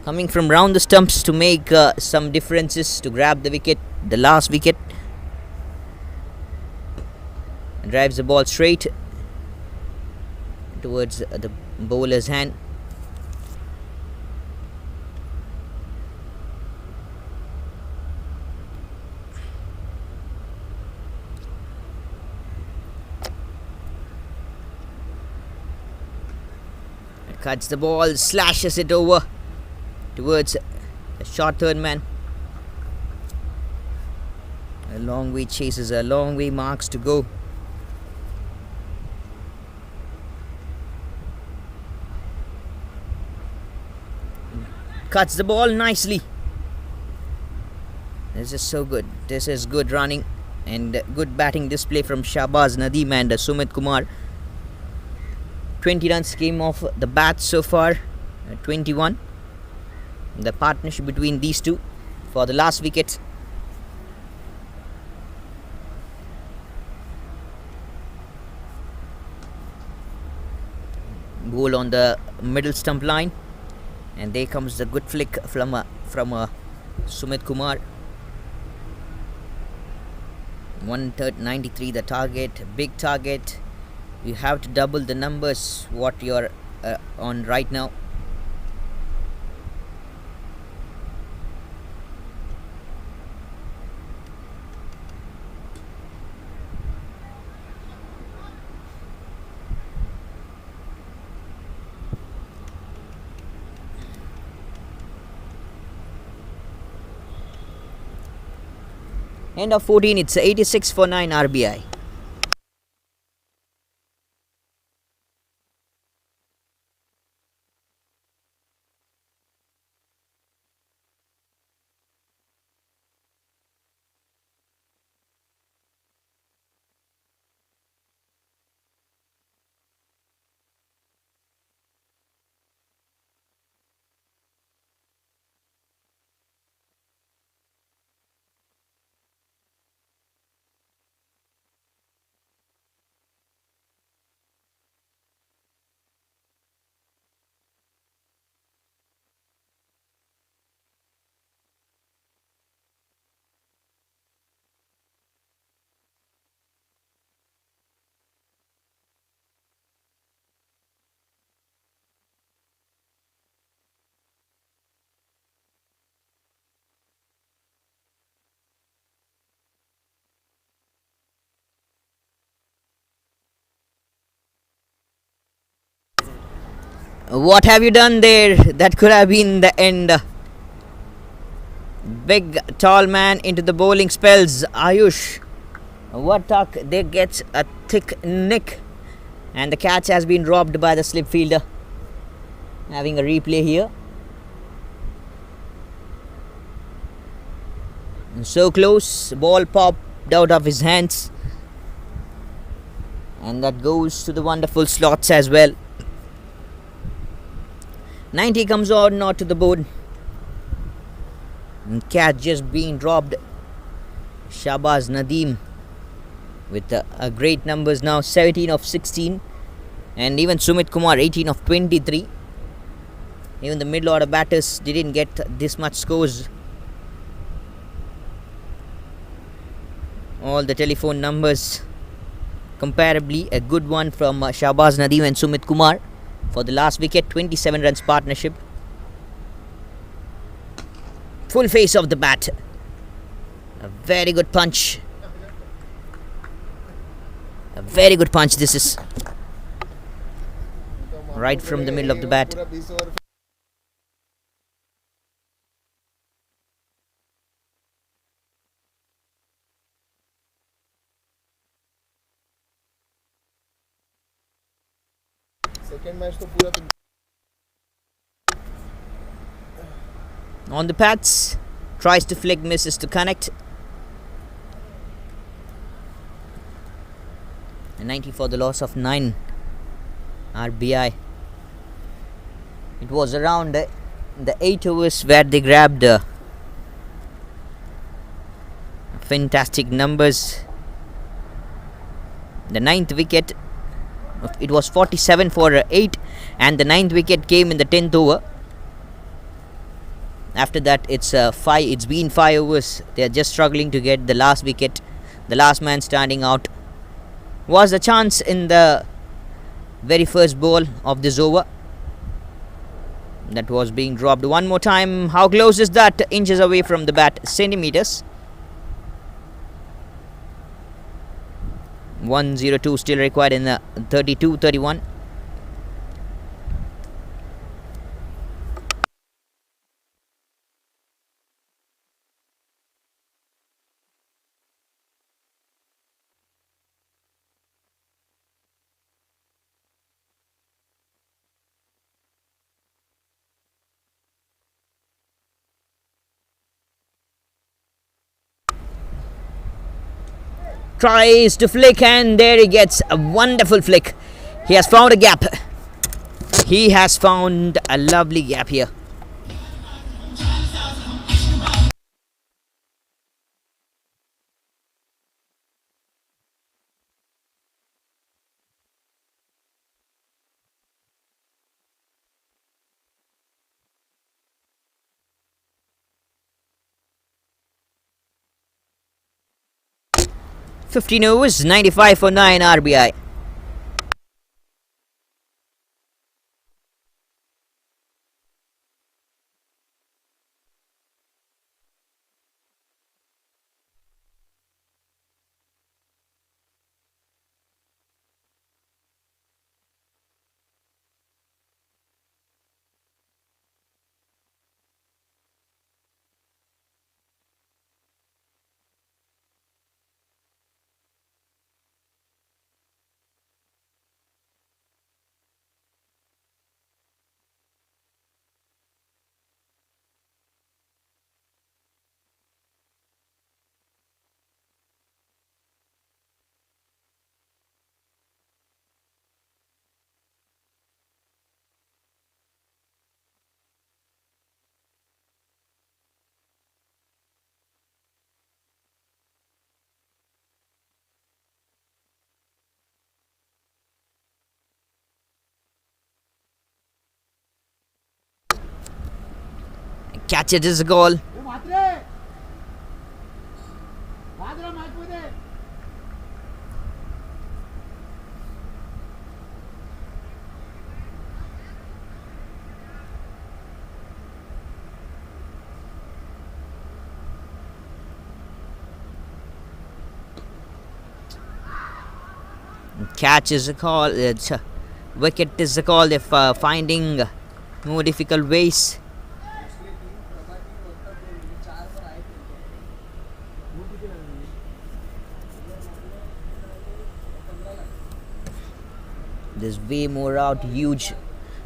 Coming from round the stumps to make some differences, to grab the wicket, the last wicket. Drives the ball straight towards the bowler's hand. Cuts the ball, slashes it over towards the short third man. A long way chases, a long way marks to go. Cuts the ball nicely. This is so good. This is good running and good batting display from Shahbaz Nadeem and Sumit Kumar. 20 runs came off the bat so far. 21. The partnership between these two for the last wicket. Goal on the middle stump line, and there comes the good flick from Sumit Kumar. 193 the target, big target. You have to double the numbers what you're on right now. End of 14, it's 86 for 9 RBI. What have you done there? That could have been the end. Big tall man into the bowling spells. Ayush Vartak, they gets a thick nick, and the catch has been dropped by the slip fielder. Having a replay here. So close, ball popped out of his hands, and that goes to the wonderful slots as well. 90 comes on, not to the board. And catch just being dropped. Shahbaz Nadeem with great numbers now, 17 of 16, and even Sumit Kumar 18 of 23. Even the middle order batters didn't get this much scores. All the telephone numbers comparably a good one from Shahbaz Nadeem and Sumit Kumar for the last wicket. 27 runs partnership. Full face of the bat. A very good punch. A very good punch this is. Right from the middle of the bat. On the pads, tries to flick, misses to connect. And 90 for the loss of 9 RBI. It was around the 8 overs where they grabbed fantastic numbers. The 9th wicket, it was 47 for 8, and the 9th wicket came in the 10th over. After that, it's been 5 overs. They are just struggling to get the last wicket. The last man standing out was a chance in the very first ball of this over. That was being dropped one more time. How close is that? Inches away from the bat, centimeters. 102 still required in the 32-31. Tries to flick, and there he gets a wonderful flick. He has found a gap. He has found a lovely gap here. "15 overs, 95 for 9 RBI. Catch it is a goal. Catch is a call. wicket is the call. They're finding more difficult ways. There's way more out, huge.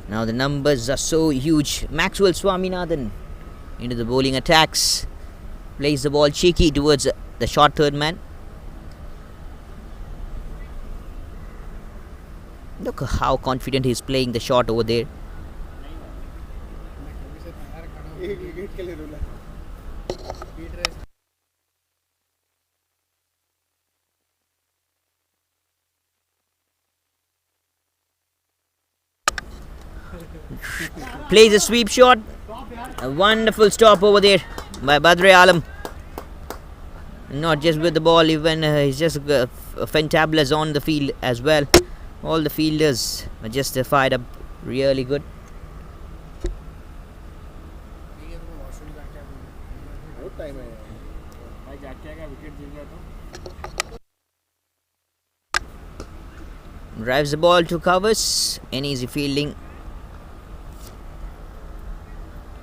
Now the numbers are so huge. Maxwell Swaminathan into the bowling attacks. Plays the ball cheeky towards the short third man. Look how confident he's playing the shot over there. Plays a sweep shot. A wonderful stop over there by Badr Alam. Not just with the ball, even he's just fantabulous on the field as well. All the fielders are just fired up really good. Drives the ball to covers. An easy fielding.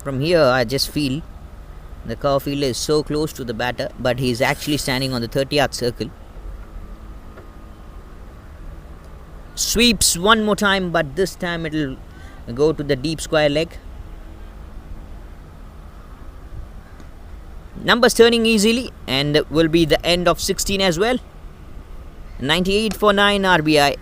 From here, I just feel the cover fielder is so close to the batter, but he's actually standing on the 30-yard circle. Sweeps one more time, but this time it'll go to the deep square leg. Numbers turning easily, and will be the end of 16 as well. 98 for 9 RBI.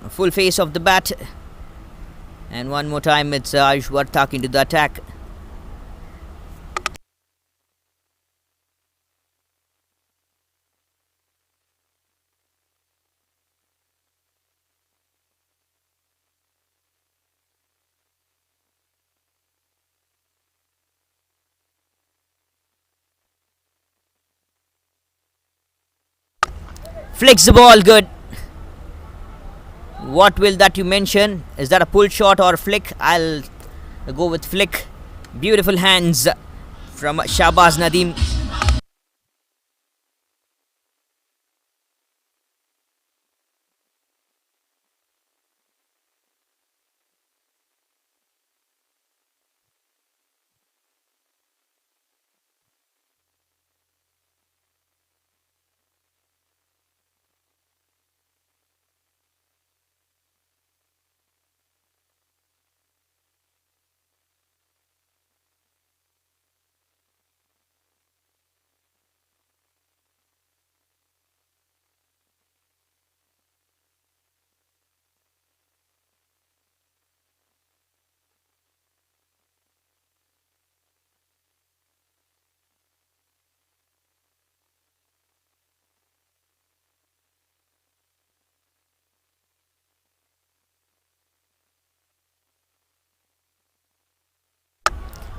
Full face of the bat, and one more time it's Ayush Vartak into the attack. Flicks the ball good. What will that you mention? Is that a pull shot or flick? I'll go with flick. Beautiful hands from Shahbaz Nadeem.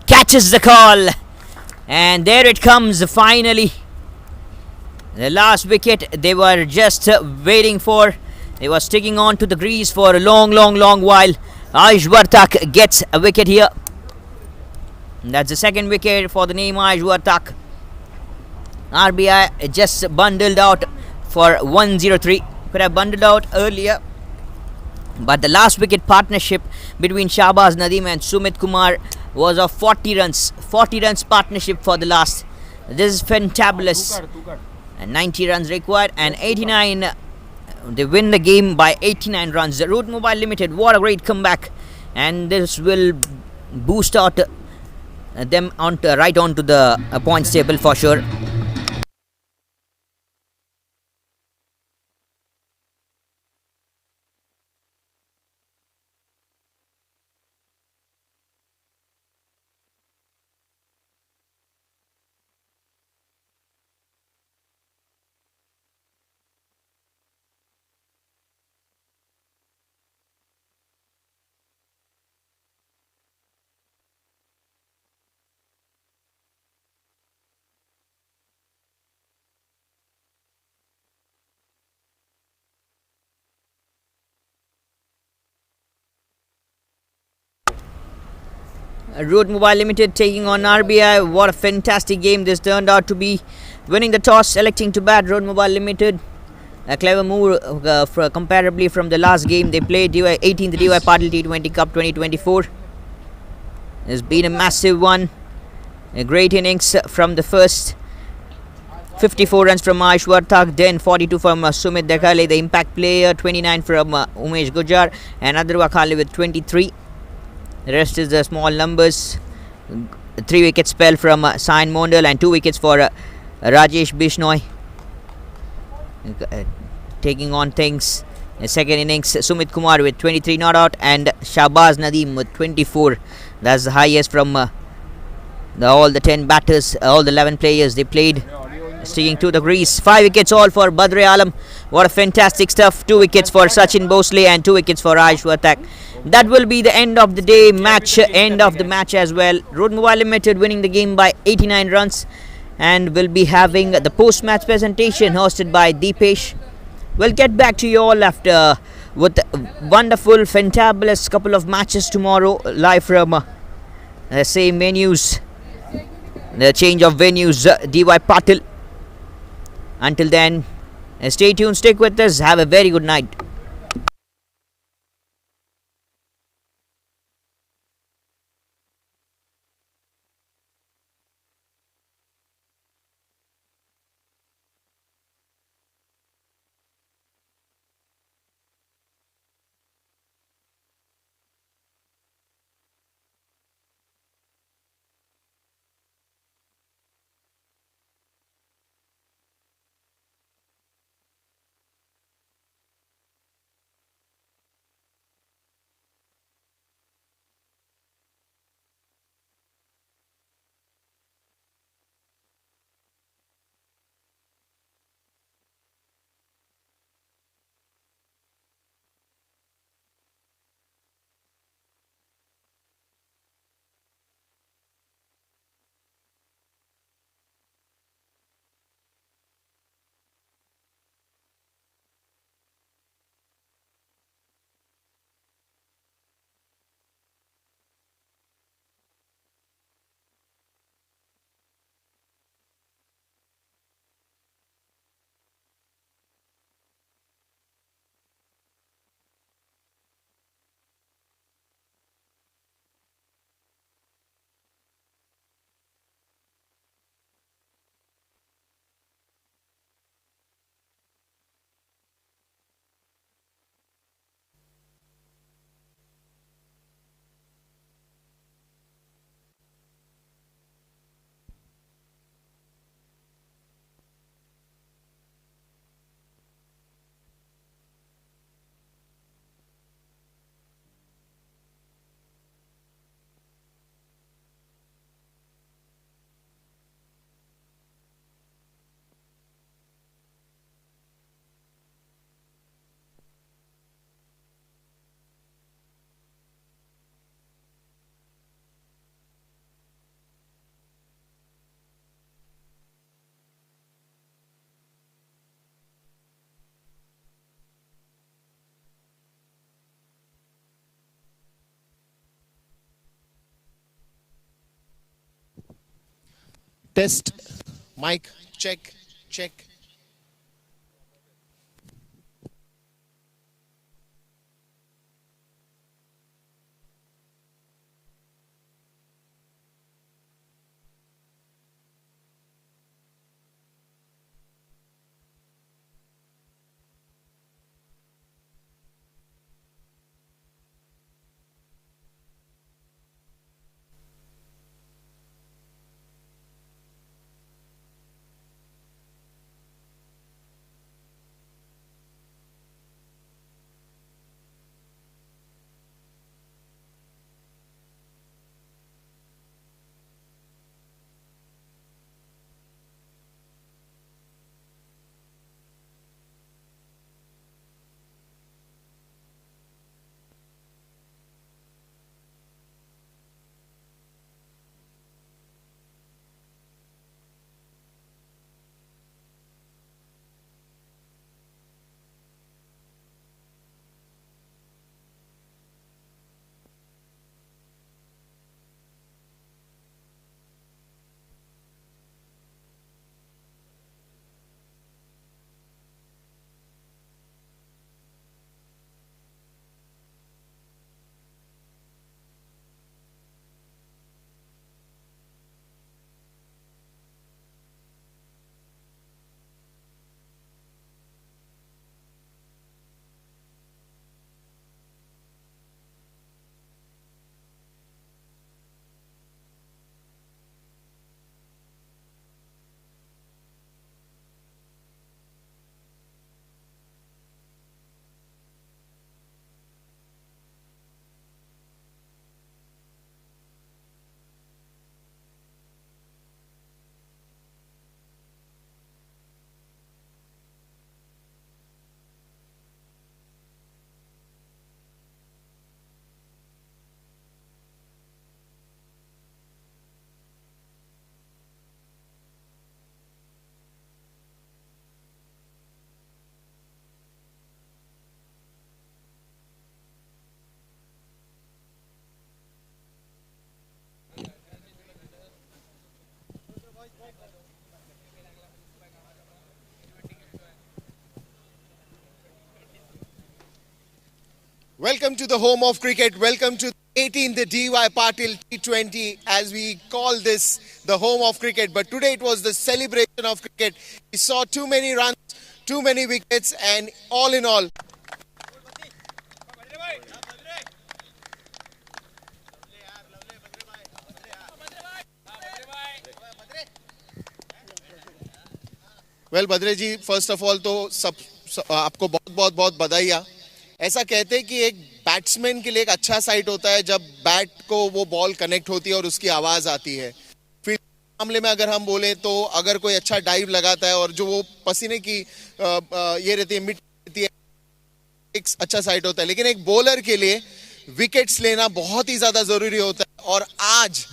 Catches the call, and there it comes finally. The last wicket they were just waiting for. They were sticking on to the crease for a long while. Ayush Vartak gets a wicket here. And that's the second wicket for the name Ayush Vartak. RBI just bundled out for 103. Could have bundled out earlier, but the last wicket partnership between Shahbaz Nadeem and Sumit Kumar was of 40 runs. 40 runs partnership for the last. This is fantabulous. And 90 runs required, and 89 they win the game by 89 runs. The Root Mobile Limited, what a great comeback, and this will boost out them right onto the points table for sure. Root Mobile Limited taking on RBI. What a fantastic game this turned out to be. Winning the toss, selecting to bat. Root Mobile Limited, a clever move comparably from the last game they played, 18th DY Patil T20 Cup 2024. It's been a massive one. A great innings from the first. 54 runs from Aishwar Thak, then 42 from Sumit Dekhale, the impact player, 29 from Umesh Gujar, and Adar Wakhale with 23. The rest is the small numbers. 3 wickets fell from Sain Mondal and 2 wickets for Rajesh Bishnoi. Taking on things. The second innings, Sumit Kumar with 23 not out and Shahbaz Nadeem with 24. That's the highest from all the 10 batters, all the 11 players they played. Sticking to the crease. 5 wickets all for Badr Alam. What a fantastic stuff. 2 wickets for Sachin Bhosle and 2 wickets for Aishwar Thak. That will be the end of the day match, end of the match as well. Root Mobile Limited winning the game by 89 runs, and will be having the post-match presentation hosted by Deepesh. We'll get back to you all after with wonderful, fantabulous couple of matches tomorrow live from the same venues. The change of venues, DY Patil. Until then, stay tuned, stick with us, have a very good night. Test. Mic. Check. Check. Welcome to the home of cricket. Welcome to the 18th DY Patil T20, as we call this the home of cricket. But today it was the celebration of cricket. We saw too many runs, too many wickets, and all in all, well, Badre ji, first of all तो आपको बहुत बहुत बहुत बधाइयाँ. ऐसा कहते हैं कि एक बैट्समैन के लिए एक अच्छा साइट होता है जब बैट को वो बॉल कनेक्ट होती है और उसकी आवाज आती है. फील्ड मामले में अगर हम बोले तो अगर कोई अच्छा डाइव लगाता है और जो वो पसीने की ये रहती है, मिट्टी रहती है, एक अच्छा साइट होता है. लेकिन एक बॉलर के लिए विकेट्स लेना बहुत ही ज्यादा जरूरी होता है. और आज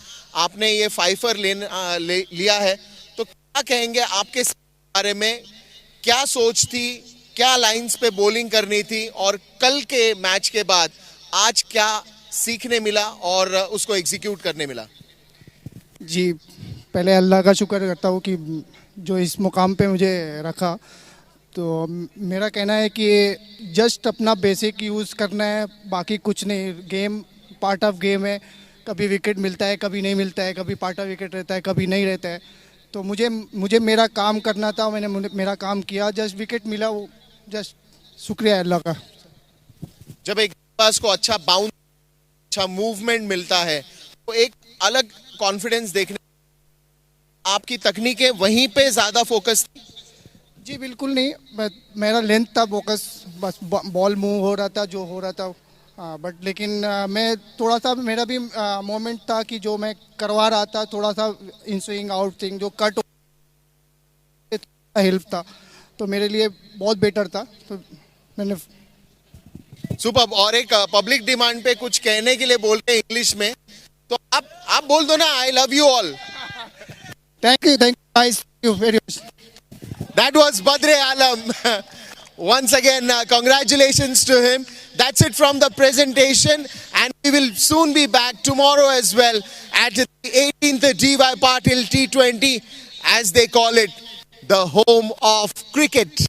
आपने ये फाइफर लिया है, तो क्या कहेंगे आपके बारे में? क्या सोच थी, क्या लाइंस पे बॉलिंग करनी थी, और कल के मैच के बाद आज क्या सीखने मिला और उसको एग्जीक्यूट करने मिला? जी, पहले अल्लाह का शुक्र करता हूँ कि जो इस मुकाम पे मुझे रखा. तो मेरा कहना है कि जस्ट अपना बेसिक यूज़ करना है, बाकी कुछ नहीं. गेम पार्ट ऑफ गेम है. कभी विकेट मिलता है, कभी नहीं मिलता है, कभी पार्ट ऑफ विकेट रहता है, कभी नहीं रहता है. तो मुझे मेरा काम करना था, मैंने मेरा काम किया. जस्ट विकेट मिला, वो जस्ट शुक्रिया अल्लाह का. जब एक पास को अच्छा बाउंस, अच्छा मूवमेंट मिलता है तो एक अलग कॉन्फिडेंस देखने. आपकी तकनीकें वहीं पे ज्यादा फोकस थी? जी बिल्कुल नहीं, मेरा लेंथ था फोकस, बस बॉल मूव हो रहा था जो हो रहा था. बट लेकिन मैं थोड़ा सा, मेरा भी मोमेंट था कि जो मैं करवा रहा था, थोड़ा सा इन स्विंग आउट थिंग जो कट हेल्प था, तो मेरे लिए बहुत बेटर था. तो मैंने सुपर. और एक पब्लिक डिमांड पे कुछ कहने के लिए बोल रहे हैं इंग्लिश में, तो आप बोल दो ना, I love you all. Thank you guys, thank you very much. That was Badre Alam. Once again, congratulations to him. That's it from the presentation, and we will soon be back tomorrow as well at the 18th DY Patil T20, as they call it, the home of cricket.